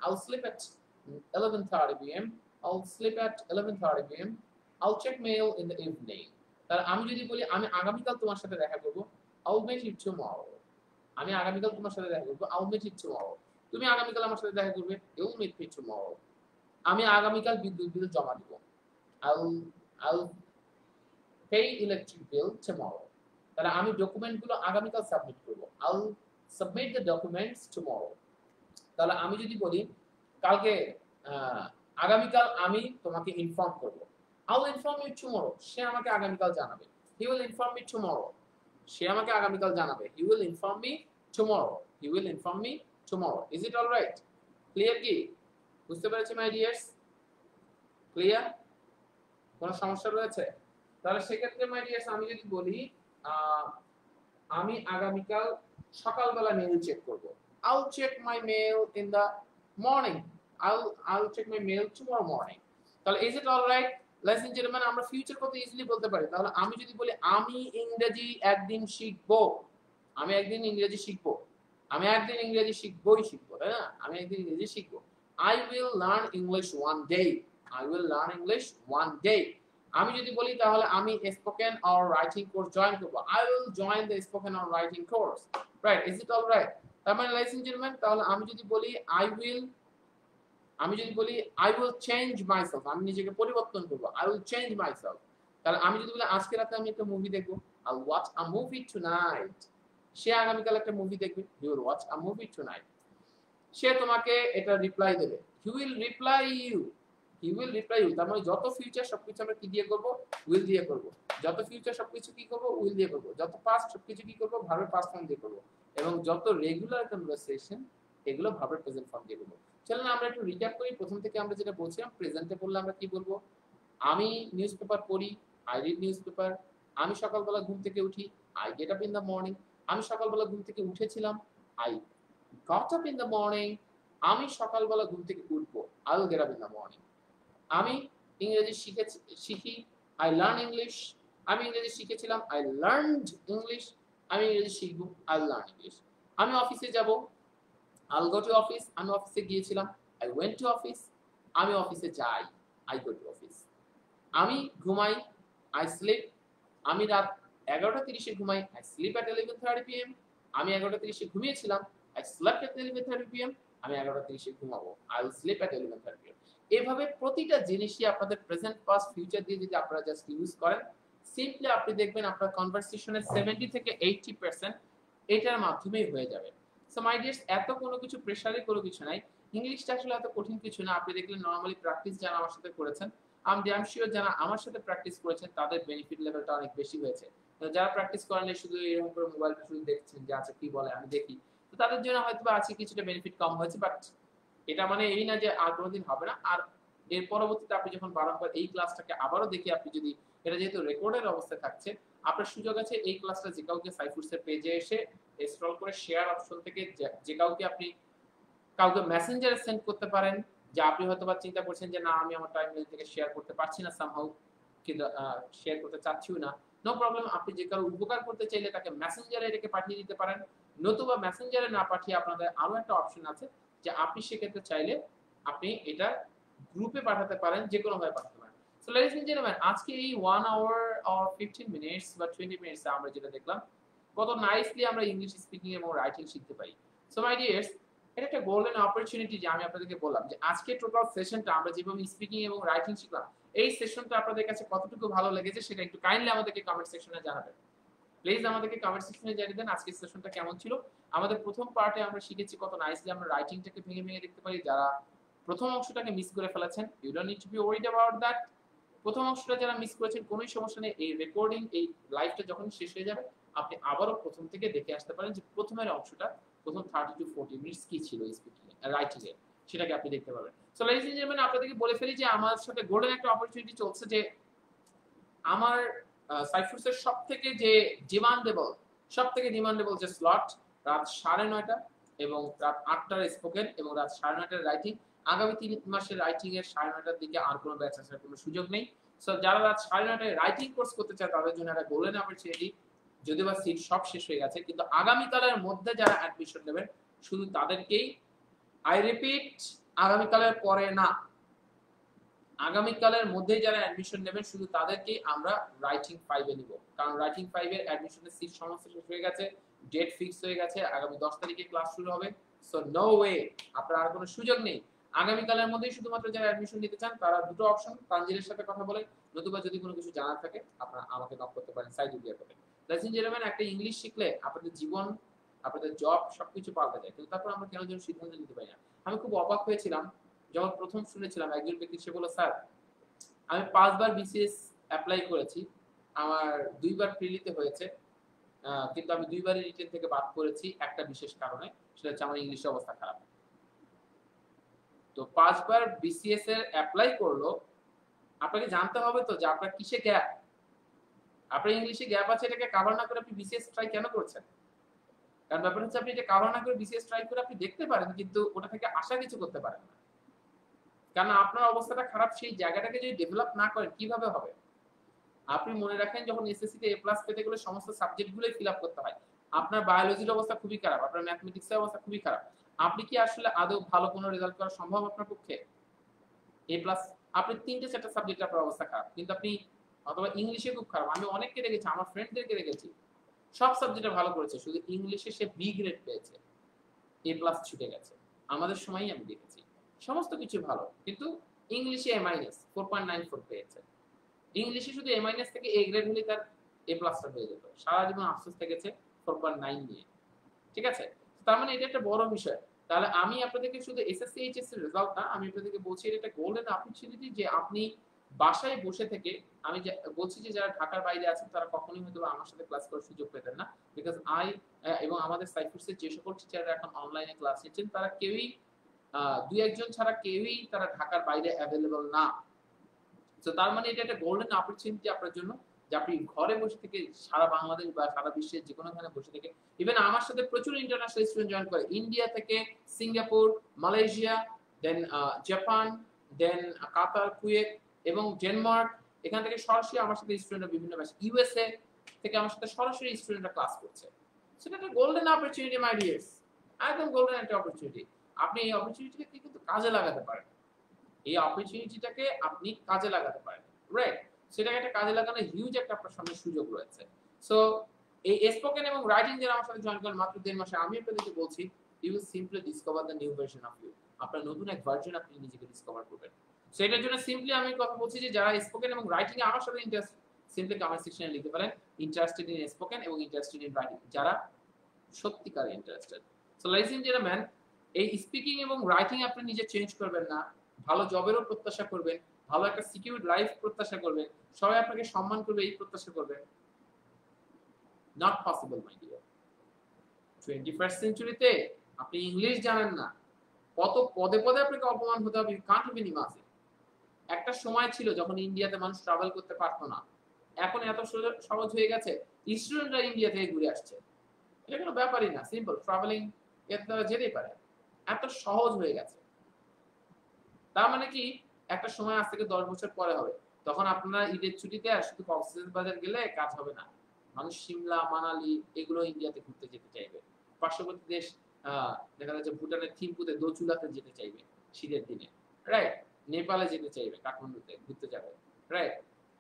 I'll sleep at 11:30 p.m. I'll sleep at 11:30 p.m. I'll check mail in the evening. তাহলে আমি যদি বলি আমি আগামীকাল তোমার সাথে দেখা করব, I'll meet you tomorrow. আমি আগামীকাল তোমার সাথে দেখা করব, I'll meet you tomorrow. তুমি আগামীকাল আমার সাথে দেখা করবে, you'll meet me tomorrow. আমি আগামীকাল বিদ্যুৎ বিল জমা দিব, I'll pay electric bill tomorrow. তাহলে আমি ডকুমেন্টগুলো আগামীকাল সাবমিট করব, I'll submit the documents tomorrow. তাহলে আমি যদি বলি কালকে আগামীকাল আমি তোমাকে ইনফর্ম করব। I will inform you tomorrow. সে আমাকে আগামীকাল জানাবে। He will inform me tomorrow. সে আমাকে আগামীকাল জানাবে। He will inform me tomorrow. He will inform me tomorrow. Is it all right? Clear কি? বুঝতে পেরেছি মাই ডিয়ার্স? ক্লিয়ার? কোনো সমস্যা রয়েছে? তাহলে সেক্ষেত্রে মাই ডিয়ার্স আমি যদি বলি আমি আগামীকাল সকালবেলা মেইল চেক করব। I'll check my mail in the morning. I'll check my mail tomorrow morning. তাহলে is it all right? Ladies and gentlemen, আমরা ফিউচার কত ইজিলি বলতে পারি। তাহলে আমি যদি বলি আমি ইংরেজি একদিন শিখবো, আমি একদিন ইংরেজি শিখবো, আমি একদিন ইংরেজি শিখবই শিখবো, তাই না? আমি একদিন ইংরেজি শিখবো। I will learn English one day. I will learn English one day. আমি যদি বলি তাহলে আমি spoken or writing course join করব। I will join the spoken or writing course. Right? Is it all right? তার মানে ladies and gentlemen, তাহলে আমি যদি বলি I will change myself, আমি নিজেকে পরিবর্তন করব। I will change myself. তাহলে আমি যদি বলি আজকে রাতে আমি একটা মুভি দেখব, I'll watch a movie tonight. সে আগামীকাল একটা মুভি দেখবে, he will watch a movie tonight. সে তোমাকে এটা রিপ্লাই দেবে, he will reply you. He will reply you. তার মানে যত ফিউচার সবকিছু আমরা কি দিয়ে করব? will দিয়ে করব। যত ফিউচার সবকিছু কি করব? will দিয়ে করব। যত পাস্ট সবকিছু কি করব? ভার্বের পাস্ট ফর্ম দিয়ে করব। এবং যত রেগুলার কনভারসেশন এগুলো ভার্বের প্রেজেন্ট ফর্ম দিয়ে করব। চলুন আমরা একটু রিক্যাপ করি। প্রথম থেকে আমরা যেটা বলছিলাম, প্রেজেন্টে বললে আমরা কি বলবো? আমি নিউজপেপার পড়ি, I read newspaper. আমি সকালবেলা ঘুম থেকে উঠি, I get up in the morning. আমি সকালবেলা ঘুম থেকে উঠেছিলাম, I got up in the morning. আমি সকালবেলা ঘুম থেকে উঠবো, I will get up in the morning. আমি ইংরেজি শিখি, I learn English. আমি ইংরেজি শিখেছিলাম, I learned English. আমি ইংরেজি শিখবো, I will learn English. আমি অফিসে যাব, I'll go to office. আমি অফিসে গিয়েছিলাম, I went to office. আমি অফিসে যাই, I go to office. আমি ঘুমাই, I sleep. আমি রাত 11:30 এ ঘুমাই, I sleep at 11:30 p.m. আমি 11:30 এ ঘুমিয়েছিলাম, I slept at 11:30 p.m. আমি 11:30 এ ঘুমাবো, I will sleep at 11:30 p.m. এভাবে প্রতিটা জিনিসই আপনাদের প্রেজেন্ট পাস্ট ফিউচার দিয়ে যদি আপনারা জাস্ট ইউজ করেন, সিম্পলি আপনি দেখবেন আপনার কনভারসেশনের 70 থেকে 80% এটার মাধ্যমেই হয়ে যাবে। সো মাই ডিয়ার্স, এত কোনো কিছু প্রেসারে কোনো কিছু নাই। ইংলিশটা আসলে এত কঠিন কিছু না। আপনি দেখলেন নরমালি প্র্যাকটিস যারা আমার সাথে করেছেন, আমি আই এম শিওর যারা আমার সাথে প্র্যাকটিস করেছেন তাদের বেনিফিট লেভেলটা অনেক বেশি হয়েছে। তো যারা প্র্যাকটিস করেন শুধু এরকম করে মোবাইলটা শুধু দেখছেন যে আচ্ছা কি বলে আমি দেখি, তো তাদের জন্য হয়তো বা আছে কিছুটা বেনিফিট কম হয়েছে, বাট এটা মানে এই না যে আর কোনোদিন হবে না। আর এর পরবর্তীতে আপনি যখন বারবার এই ক্লাসটাকে আবারও দেখি, আপনি যদি এটা যেহেতু রেকর্ডের অবস্থায় থাকছে, আপনার সুযোগ আছে এই ক্লাসটা যে কাউকে সাইফুরসের পেজে এসে স্ক্রল করে শেয়ার অপশন থেকে যে কাউকে মেসেঞ্জারে সেন্ড করতে পারেন, যে আপনি হয়তোবা চিন্তা করছেন যে না আমি আমার টাইমলাইন থেকে শেয়ার করতে পারছি না সামহাউ, কিন্তু শেয়ার করতে চাচ্ছিও না, নো প্রবলেম। আপনি যে কারো উপকার করতে চাইলে তাকে মেসেঞ্জারে রেখে পাঠিয়ে দিতে পারেন, নতুবা মেসেঞ্জারে না পাঠিয়ে আপনাদের আরো একটা অপশন আছে যে আপনি সেক্ষেত্রে চাইলে আপনি এটা গ্রুপে পাঠাতে পারেন, যে কোনো ভাবে পাঠাতে পারেন। সো লেডিস এন্ড জেন্টলম্যান, আজকে এই 1 আওয়ার অর 15 মিনিটস বা 20 মিনিটস আমরা যেটা দেখলাম, কত নাইসলি আমরা ইংলিশ স্পিকিং এবং রাইটিং শিখতে পারি। সো মাই ডিয়ার্স, এটা একটা গোল্ডেন অপরচুনিটি যে আমি আপনাদেরকে বললাম যে আজকে টোটাল সেশনটা আমরা যেভাবে স্পিকিং এবং রাইটিং শিখলাম, এই সেশনটা আপনাদের কাছে কতটুকু ভালো লেগেছে সেটা একটু কাইন্ডলি আমাদেরকে কমেন্ট সেকশনে জানাবেন। প্লিজ আমাদেরকে কমেন্ট সেকশনে জানিয়ে দেন আজকের সেশনটা কেমন ছিল। আমাদের প্রথম পার্টে আমরা শিখেছি কত নাইসলি আমরা রাইটিংটাকে ভেঙে ভেঙে দেখতে পারি। যারা প্রথম অংশটাকে মিস করে ফেলেছেন, you don't need to be worried about that. প্রথম অংশটা যারা মিস করেছেন কোনো সমস্যা নেই, এই রেকর্ডিং এই লাইভটা যখন শেষ হয়ে যাবে আপনি আবারও প্রথম থেকে দেখে আসতে পারেন যে প্রথমের অংশটা, প্রথম 30 to 40 মিনিটস কি ছিল স্পিকিং রাইটিং এর, সেটাকে আপনি দেখতে পাবেন। সো লেডিস এন্ড জেন্টলম্যান, আপনাদেরকে বলে ফেলি যে আমার সাথে গোল্ডেন একটা অপরচুনিটি চলছে যে আমার সাইফুরসের সবথেকে যে ডিমান্ডেবল যে স্লট রাত 9:30 এবং রাত 8টার স্পোকেন এবং রাত 9:30টার রাইটিং, আগামী 3 মাসের রাইটিং এর 9:30টার দিকে আর কোনো ব্যাচ আসার কোনো সুযোগ নেই। সো যারা রাত 9:30টায় রাইটিং কোর্স করতে চায় তাদের জন্য একটা গোল্ডেন অপরচুনিটি, যদিও বা সিট সব শেষ হয়ে গেছে, কিন্তু আগামীকালের মধ্যে যারা অ্যাডমিশন নেবেন শুধু তাদেরকেই, আই রিপিট, আগামীকালের পরে না, আগামীকালের মধ্যে যারা অ্যাডমিশন নেবেন শুধু তাদেরকেই আমরা রাইটিং 5 এ নিব। কারণ রাইটিং 5 এর অ্যাডমিশনের সিট সমস্ত শেষ হয়ে গেছে, ডেট ফিক্স হয়ে গেছে, আগামী 10 তারিখে ক্লাস শুরু হবে। সো নো ওয়ে, আপনার আর কোনো সুযোগ নেই। আগামীকালের মধ্যেই শুধুমাত্র যারা অ্যাডমিশন নিতে চান তারা দুটো অপশন, তানজিলের সাথে কথা বলে, নতুবা যদি কোনো কিছু জানার থাকে আপনারা আমাকে নক করতে পারেন সাইডুলিয়া করে। লেডিস এন্ড জেন্টলম্যান, একটা ইংলিশ শিখলে আপনাদের জীবন, আপনাদের জব সবকিছু পাল্টে যায়, কিন্তু তারপর আমরা কেন যেন সিদ্ধান্ত নিতে পারি না। আমি খুব অবাক হয়েছিলাম যখন প্রথম শুনেছিলাম একজন ব্যক্তি সে বলল, স্যার আমি 5 বার বিসিএস অ্যাপ্লাই করেছি, আমার 2 বার প্রিলিতে হয়েছে, কিন্তু আমি 2 বারই রিটেন থেকে বাদ করেছি একটা বিশেষ কারণে, সেটা হচ্ছে আমার ইংলিশের অবস্থা খারাপ। তো 5 বার বিসিএস এর অ্যাপ্লাই করলো, আপনাকে জানতে হবে তো যে আপনার কিসে গ্যাপ, আপনার ইংলিশে গ্যাপ আছে, এটাকে কভার না করে আপনি বিসিএস ট্রাই কেন করছেন? কারণ ব্যাপার হচ্ছে আপনি এটা কভার না করে বিসিএস ট্রাই করে আপনি দেখতে পারেন, কিন্তু ওটা থেকে আশা কিছু করতে পারেন না। কারণ আপনার অবস্থাটা খারাপ, সেই জায়গাটাকে যদি ডেভেলপ না করেন কিভাবে হবে? আপনি মনে রাখেন যখন এসএসসি তে এ প্লাস পেতে গেলে সমস্ত সাবজেক্টগুলোই ফিল আপ করতে হয়। আপনার বায়োলজির অবস্থা খুবই খারাপ, আপনার ম্যাথমেটিক্সের অবস্থা খুবই খারাপ। আপনি কি আসলে আদৌ ভালো কোনো রেজাল্ট করা সম্ভব আপনার পক্ষে? এ প্লাস, আপনি ৩টে ৪টা সাবজেক্টে আপনার অবস্থা খারাপ। কিন্তু আপনি অথবা ইংলিশে খুব খারাপ। আমি অনেককে দেখেছি, আমার ফ্রেন্ডদেরকে দেখেছি। সব সাবজেক্টে ভালো করেছে, শুধু ইংলিশে সে বি গ্রেড পেয়েছে। এ প্লাস ছুটে গেছে। আমাদের সময়ই আমি দেখেছি। সমস্ত কিছু ভালো, কিন্তু ইংলিশে এ মাইনাস 4.94 পেয়েছে। ইংলিশে শুধু এ মাইনাস থেকে এ গ্রেড হলে তার এ প্লাসটা হয়ে যেত। সারা জীবন আফসোস থেকেছে 4.9 নিয়ে। ঠিক আছে? তার মানে এটা একটা বড় বিষয়। তাহলে আমি আপনাদেরকে শুধু এসএসসি এইচএসসি এর রেজাল্ট না, আমি আপনাদেরকে বলছি এটা একটা গোল্ডেন অপরচুনিটি যে আপনি বাসায় বসে থেকে, আমি বলছি যে যারা ঢাকার বাইরে আছেন তারা কখনোই হয়তো আমার সাথে ক্লাস করার সুযোগ পেতেন না, বিকজ এবং আমাদের সাইফার্সের যে সকল টিচাররা এখন অনলাইনে ক্লাস নিচ্ছেন তারা কেউই দুই একজন ছাড়া কেউই তারা ঢাকার বাইরে অ্যাভেলেবল না। তো তার মানে এটা একটা গোল্ডেন অপরচুনিটি আপনার জন্য, যে আপনি ঘরে বসে থেকে সারা বাংলাদেশ বা সারা বিশ্বের যে কোনো স্থানে বসে থেকে, ইভেন আমার সাথে প্রচুর ইন্টারন্যাশনাল স্টুডেন্ট জয়েন করে, ইন্ডিয়া থেকে, সিঙ্গাপুর, মালয়েশিয়া, দেন জাপান, দেন কাতার, কুয়েত এবং ডেনমার্ক, এখান থেকে সরাসরি আমার সাথে স্টুডেন্টরা বিভিন্ন ভাষা, ইউএসএ থেকে আমার সাথে সরাসরি স্টুডেন্টরা ক্লাস করছে। সেটা একটা গোল্ডেন অপরচুনিটি মাই ডিয়ার্স, একদম গোল্ডেন একটা অপরচুনিটি। আপনি এই অপরচুনিটিকে কিন্তু কাজে লাগাতে পারেন, এই অপরচুনিটিটাকে আপনি কাজে লাগাতে পারেন, রাইট? সেটাকে একটা কাজে লাগানোর হিউজ একটা আপনার সামনে সুযোগ রয়েছে। সো এই স্পোকেন এবং রাইটিং যারা আমার সাথে জয়েন করেন মাত্র 1.5 মাসে, আমি আপনাদেরকে বলছি you will simply discover the new version of you. আপনার নতুন এক ভার্সন আপনি নিজেকে ডিসকভার করবেন। সো এটার জন্য সিম্পলি আমি কথা বলছি যে যারা স্পোকেন এবং রাইটিং এ আমার সাথে ইন্টারেস্ট, সিম্পলি কমেন্ট সেকশনে লিখতে পারেন ইন্টারেস্টেড ইন স্পোকেন এবং ইন্টারেস্টেড ইন রাইটিং, যারা সত্যিকার interested. So lies in gentleman, এই স্পিকিং এবং রাইটিং আপনি নিজে চেঞ্জ করবেন না, ভালো জবেরও প্রত্যাশা করবেন, ভালো একটা সিকিউর লাইফ প্রত্যাশা করবেন, সবাই আপনাকে সম্মান করবে এই প্রত্যাশা করবেন, not possible my dear. 21st সেঞ্চুরিতে আপনি ইংলিশ জানেন না, কত পদে পদে আপনাকে অপমান হতে হবে, কান্ট ইভেন ইমাজিন। একটা সময় ছিল যখন ইন্ডিয়াতে মানুষ ট্রাভেল করতে পারতো না, এখন এত সহজ হয়ে গেছে, স্টুডেন্টরা ইন্ডিয়া থেকে ঘুরে আসছে, এটা কোনো ব্যাপারই না, সিম্পল ট্রাভেলিং এর দ্বারা যেতেই পারে, এত সহজ হয়ে গেছে। তার মানে কি, একটা সময় আজ থেকে 10 বছর পরে হবে, তখন আপনারা ঈদের ছুটিতে আর শুধু কক্সবাজার গেলে কাজ হবে না, মানুষ সিমলা, মানালি এগুলো ইন্ডিয়াতে ঘুরতে যেতে চাইবে। পার্শ্ববর্তী দেশ দেখা যাচ্ছে ভুটানের থিম্পুতে দোচুলাতে যেতে চাইবে শীতের দিনে, রাইট? নেপালে যেতে চাইবে, কাঠমান্ডুতে ঘুরতে যাবে, রাইট?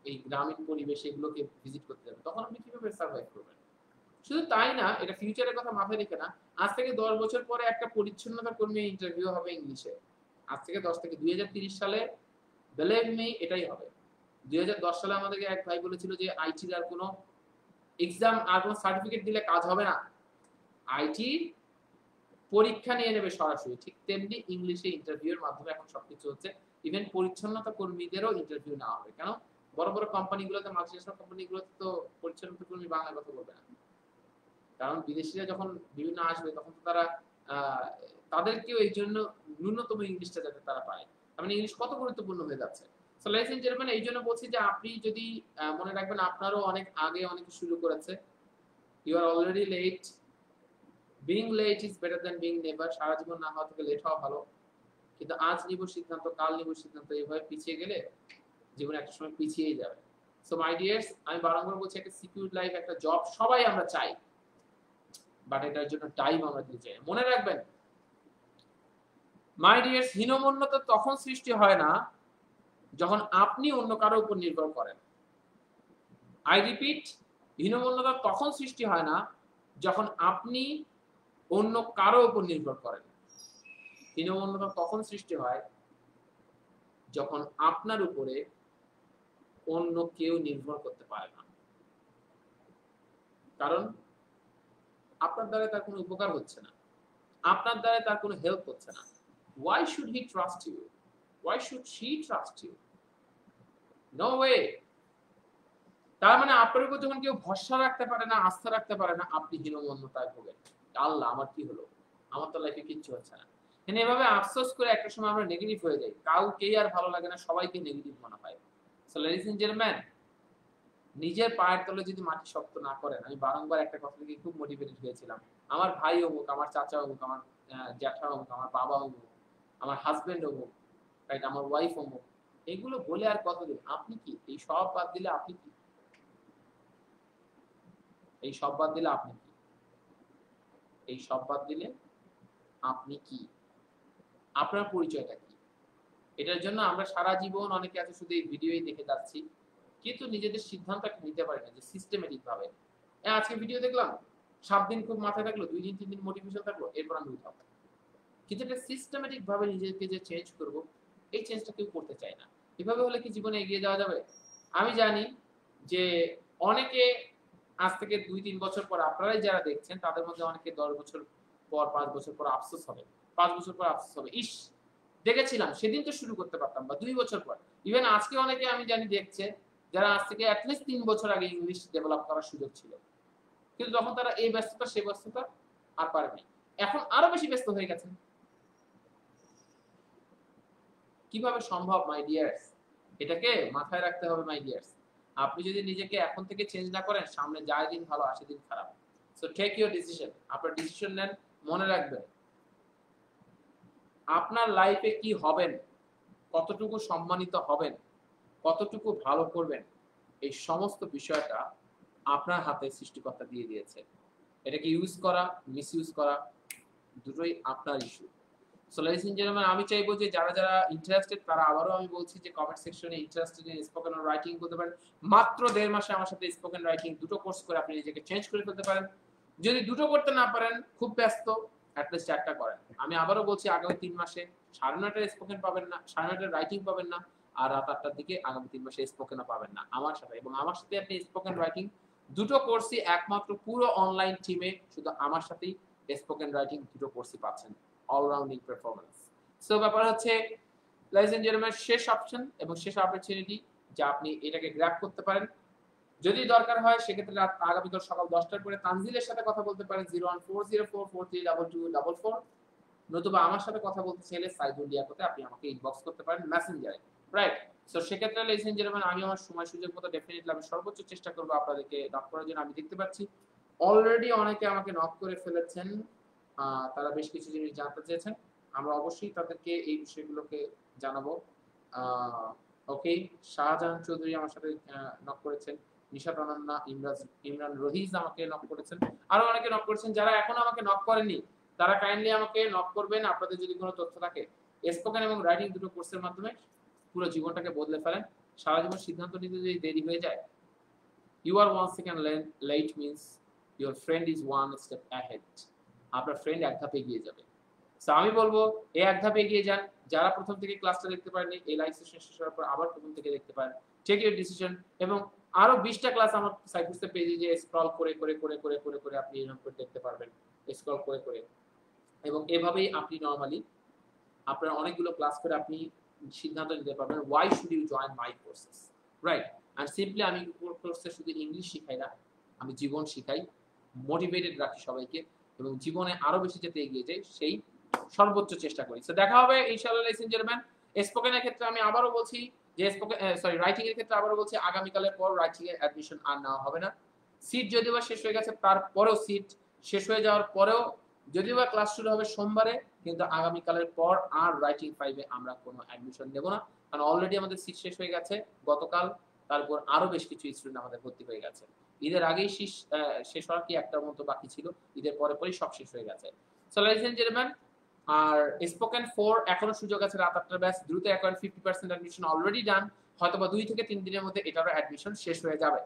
এই গ্রামীণ পরিবেশ এগুলোকে ভিজিট করতে যাবে, তখন আপনি কিভাবে সার্ভাইভ করবেন? শুধু তাই না, এটা ফিউচারের কথা মাথায় রেখে না, আজ থেকে 10 বছর পরে একটা পরিচ্ছন্নতা কর্মী ইন্টারভিউ হবে ইংলিশে, আজ থেকে 10 থেকে 2030 সালে, বিলিভ মি এটাই হবে। 2010 সালে আমাদেরকে এক ভাই বলেছিল যে আইটির আর কোনো এক্সাম আর কোনো সার্টিফিকেট দিলে কাজ হবে না, আইটি পরীক্ষা নিয়ে নেবে সরাসরি, ঠিক তেমনি ইংলিশে ইন্টারভিউর মাধ্যমে এখন সবকিছু হচ্ছে। ইভেন পরিচ্ছন্নতা কর্মীদেরও ইন্টারভিউ নেওয়া হবে, কেন? বড় বড় কোম্পানিগুলোতে, মাল্টিন্যাশনাল কোম্পানিগুলোতে তো পরিচ্ছন্নতা কর্মী বাংলায় কথা বলবে না, কারণ বিদেশিরা যখন বিভিন্ন আসবে তখন তো তারা তাদেরকেও এই জন্য ন্যূনতম ইংলিশটা যাতে তারা পায়, মানে ইংলিশ কত গুরুত্বপূর্ণ হয়ে যাচ্ছে। সো লাইস এন্ড জেন্টলম্যান, এই জন্য বলছি যে আপনি যদি মনে রাখবেন আপনারও অনেক আগে অনেক শুরু করেছে, you are already late, being late is better than being never. সারা জীবন না হওয়া থেকে লেট হওয়া ভালো, কিন্তু আজ নিব সিদ্ধান্ত, কাল নিব সিদ্ধান্ত, এইভাবে পিছিয়ে গেলে জীবনে একটা সময় পিছিয়েই যাবে। সো মাই ডিয়ার্স, আমি বারংবার বলছি একটা সিকিউর লাইফ, একটা জব সবাই আমরা চাই, বাট এটার জন্য টাইম আমরা দিতে চাই। মনে রাখবেন মাই ডিয়ার্স, হীনমন্যতা তখন সৃষ্টি হয় না যখন আপনি অন্য কারো উপর নির্ভর করেন। আই রিপিট, হীনমন্যতা তখন সৃষ্টি হয় না যখন আপনি অন্য কারো উপর নির্ভর করেন। হীনমন্যতা তখন সৃষ্টি হয় যখন আপনার উপরে অন্য কেউ নির্ভর করতে পারে না, কারণ আপনার দ্বারা তার কোনো উপকার হচ্ছে না, আপনার দ্বারা তার কোনো হেল্প হচ্ছে না। Why should he trust you? Why should she trust you? No way. তার মানে আপনার উপর যখন কেউ ভরসা রাখতে পারে না, আস্থা রাখতে পারে না, আপনি হীনমন্যতায় ভোগেন। আল্লাহ, আমার কি হলো, আমার তো লাইফে কিচ্ছু হচ্ছে না। এভাবে আফসোস করে একটা সময় আমরা নেগেটিভ হয়ে যাই, কাউকেই আর ভালো লাগে না, সবাইকে নেগেটিভ মনে হয়। সো লেডিস এন্ড জেন্টলম্যান, নিজের পায়ের তলে যদি মাটি শক্ত না করেন, আমি বারংবার একটা কথা থেকে খুব মোটিভেটেড হয়েছিলাম, আমার ভাই অমুক, আমার চাচা অমুক, আমার জ্যাঠা অমুক, আমার বাবা অমুক, আমার হাজবেন্ড অমুক, রাইট, আমার ওয়াইফ অমুক, এগুলো বলে আর কতদিন? আপনি কি এই সব বাদ দিলে আপনি কি? এই সব বাদ দিলে আপনি কি? এই সব বাদ দিলে আপনি কি? আপনার পরিচয়টা কি? এটার জন্য আমরা সারা জীবন, অনেকে আছে শুধু এই ভিডিওই দেখে যাচ্ছি, কিন্তু নিজেদের সিদ্ধান্ত নিতে পারি না যে সিস্টেমেটিক ভাবে আজকে ভিডিও দেখলাম, 7 দিন খুব মাথায় থাকলো, 2 দিন 3 দিন মোটিভেশন থাকলো, এরপর আমি উঠাবো। কিন্তু এটা সিস্টেমেটিক ভাবে নিজেকে যে চেঞ্জ করব, এই চেঞ্জটা কেউ করতে চায় না। এভাবে হলে কি জীবনে এগিয়ে যাওয়া যাবে? আমি জানি যে অনেকে আজ থেকে 2-3 বছর পর, আপনারাই যারা দেখছেন তাদের মধ্যে অনেকে 10 বছর পর, 5 বছর পর আফসোস হবে, 5 বছর পর আফসোস হবে, ইস দেখেছিলাম সেদিন তো শুরু করতে পারতাম, বা 2 বছর পর। ইভেন আজকে অনেকে আমি জানি দেখছে যারা আজ থেকে অ্যাটলিস্ট 3 বছর আগে ইংলিশ ডেভেলপ করার সুযোগ ছিল, কিন্তু তখন তারা এই ব্যস্ততা সে ব্যস্ততা আর পারেনি, এখন আরো বেশি ব্যস্ত হয়ে গেছেন। কিভাবে সম্ভব মাই ডিয়ার্স? এটাকে মাথায় রাখতে হবে মাই ডিয়ার্স। আপনি যদি নিজেকে এখন থেকে চেঞ্জ না করেন, সামনে যায় দিন ভালো, আসে দিন খারাপ। সো টেক ইউর ডিসিশন, আপনার ডিসিশন নেন। মনে রাখবেন, আপনার লাইফে কি হবেন, কতটুকু সম্মানিত হবেন, কতটুকু ভালো করবেন, এই সমস্ত বিষয়টা আপনার হাতে সৃষ্টিকর্তা দিয়ে দিয়েছে। এটাকে ইউজ করা, মিসইউজ করা, দুটোই আপনার issue. So ladies and gentleman, আমি চাইবো যে যারা যারা ইন্টারেস্টেড, তারা আবারও আমি বলছি যে কমেন্ট সেকশনে ইন্টারেস্টেড ইন স্পোকেন রাইটিং করতে পারেন। মাত্র 1.5 মাসে আমার সাথে স্পোকেন রাইটিং দুটো কোর্স করে আপনি নিজেকে চেঞ্জ করে ফেলতে পারেন। যদি দুটো করতে না পারেন, খুব ব্যস্ত, অ্যাটলিস্ট একটা করেন। আমি আবারও বলছি, আগামী 3 মাসে 9:30টায় স্পোকেন পাবেন না, 9:30টায় রাইটিং পাবেন না, আর রাত 8টার দিকে আগামী 3 মাসে স্পোকেনও পাবেন না আমার সাথে। এবং আমার সাথে আপনি স্পোকেন রাইটিং দুটো কোর্সই একমাত্র পুরো অনলাইন টিমে, শুধু আমার সাথেই স্পোকেন রাইটিং দুটো কোর্সই পাচ্ছেন, অলরাউন্ডিং পারফরম্যান্স। সো ব্যাপার হচ্ছে লেডিস এন্ড জেন্টলম্যান, শেষ অপশন এবং শেষ অপরচুনিটি যে আপনি এটাকে গ্র্যাব করতে পারেন। যদি দরকার হয় সেক্ষেত্রে আগামীকাল সকাল 10টার পরে তানজিলের সাথে কথা বলতে পারেন 01404432244, নতুবা আমার সাথে কথা বলতে চাইলে সাইদুল লিয়াকতে আপনি আমাকে ইনবক্স করতে পারেন মেসেঞ্জারে, রাইট। সো সেক্ষেত্রে লেডিস এন্ড জেন্টলম্যান, আমি আমার সময় সুযোগ মতো ডেফিনেটলি আমি সর্বোচ্চ চেষ্টা করব আপনাদেরকে নক করার জন্য। আমি দেখতে পাচ্ছি অলরেডি অনেকে আমাকে নক করে ফেলেছেন, তারা বেশ কিছু জিনিস জানতে চেয়েছেন, আমরা অবশ্যই তাদেরকে এই বিষয়গুলোকে জানাবো। ওকে, শাহজাহান চৌধুরী আমার সাথে নক করেছেন, নিশাত অনন্যা, ইমরান রহিজ আমাকে নক করেছেন, আরো অনেকে নক করেছেন। যারা এখনো আমাকে নক করেননি তারা কাইন্ডলি আমাকে নক করবেন, আপনাদের যদি কোনো তথ্য থাকে। স্পোকেন এবং রাইটিং দুটো কোর্সের মাধ্যমে পুরো জীবনটাকে বদলে ফেলেন। সারা জীবন সিদ্ধান্ত নিতে যদি দেরি হয়ে যায়, you are 1 second late means your friend is 1 step ahead. আপনার ফ্রেন্ড এক ধাপ এগিয়ে যাবে। সো আমি বলবো এই এক ধাপ এগিয়ে যান। যারা প্রথম থেকে ক্লাসটা দেখতে পারেননি, এই লাইভ সেশন শেষ হওয়ার পর আবার প্রথম থেকে দেখতে পারেন। Take your decision. এবং আরো 20টা ক্লাস আমার সাইফুসের পেজে যে স্ক্রল করে করে করে করে করে করে আপনি এরকম করে দেখতে পারবেন, স্ক্রল করে করে। এবং এভাবেই আপনি নরমালি আপনার অনেকগুলো ক্লাস করে আপনি সিদ্ধান্ত নিতে পারবেন why should you join my courses, right. আর সিম্পলি আমি কোর্সে শুধু ইংলিশ শিখাই না, আমি জীবন শিখাই, মোটিভেটেড রাখি সবাইকে, এবং জীবনে আরো বেশি যাতে এগিয়ে যায় সেই সর্বোচ্চ চেষ্টা করি। সো দেখা হবে ইনশাআল্লাহ লেডিস এন্ড জেন্টলম্যান। স্পোকেনের ক্ষেত্রে আমি আবারও বলছি যে রাইটিং এর ক্ষেত্রে আবারও বলছি, আগামীকালের পর রাইটিং এর অ্যাডমিশন আর নেওয়া হবে না। সিট যদিও বা শেষ হয়ে গেছে, তারপরেও সিট শেষ হয়ে যাওয়ার পরেও যদিও বা ক্লাস শুরু হবে সোমবারে, কিন্তু আগামীকালের পর আর রাইটিং 5-এ আমরা কোনো অ্যাডমিশন নেব না, কারণ অলরেডি আমাদের সিট শেষ হয়ে গেছে গতকাল, তারপর আরো বেশ কিছু স্টুডেন্ট আমাদের ভর্তি হয়ে গেছে। ঈদের আগেই শেষ হওয়ার কি একটার মতো বাকি ছিল, ঈদের পরে পরেই সব শেষ হয়ে গেছে। সো লেডিস এন্ড জেন্টলম্যান, আর স্পোকেন 4 এখনো সুযোগ আছে, রাত 8টার ব্যাচ দ্রুত অ্যাকাউন্ট, 50% অ্যাডমিশন অলরেডি ডান, হয়তো বা 2 থেকে 3 দিনের মধ্যে এটারও অ্যাডমিশন শেষ হয়ে যাবে,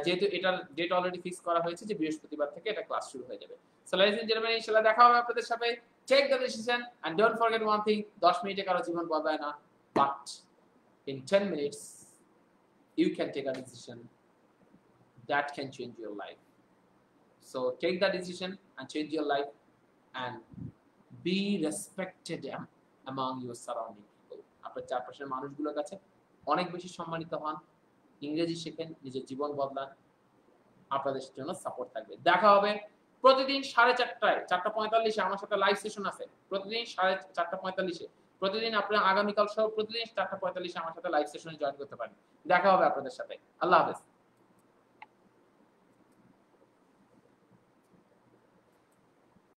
যেহেতু এটার ডেট অলরেডি ফিক্স করা হয়েছে যে বৃহস্পতিবার থেকে এটা ক্লাস শুরু হয়ে যাবে। সো লেডিস এন্ড জেন্টলম্যান, ইনশাআল্লাহ দেখা হবে আপনাদের সাথে। Take the decision and don't forget one thing, 10 মিনিটে কারো জীবন বদলায় না, but in 10 minutes you can take a decision that can change your life. So take that decision and change your life and be respected among your surrounding people. আপনার চারপাশের মানুষগুলোর কাছে অনেক বেশি সম্মানিত হন, ইংরেজি শেখেন, নিজের জীবন বদলান। আপনাদের জন্য সাপোর্ট থাকবে। দেখা হবে প্রতিদিন 4:30টায়, 4:45-এ আমার সাথে লাইভ সেশন আছে। প্রতিদিন 4:45-এ। প্রতিদিন আপনারা আগামীকাল সহ প্রতিদিন 4:45-এ আমার সাথে লাইভ সেশনে জয়েন করতে পারেন। দেখা হবে আপনাদের সাথে। আল্লাহ হাফেজ।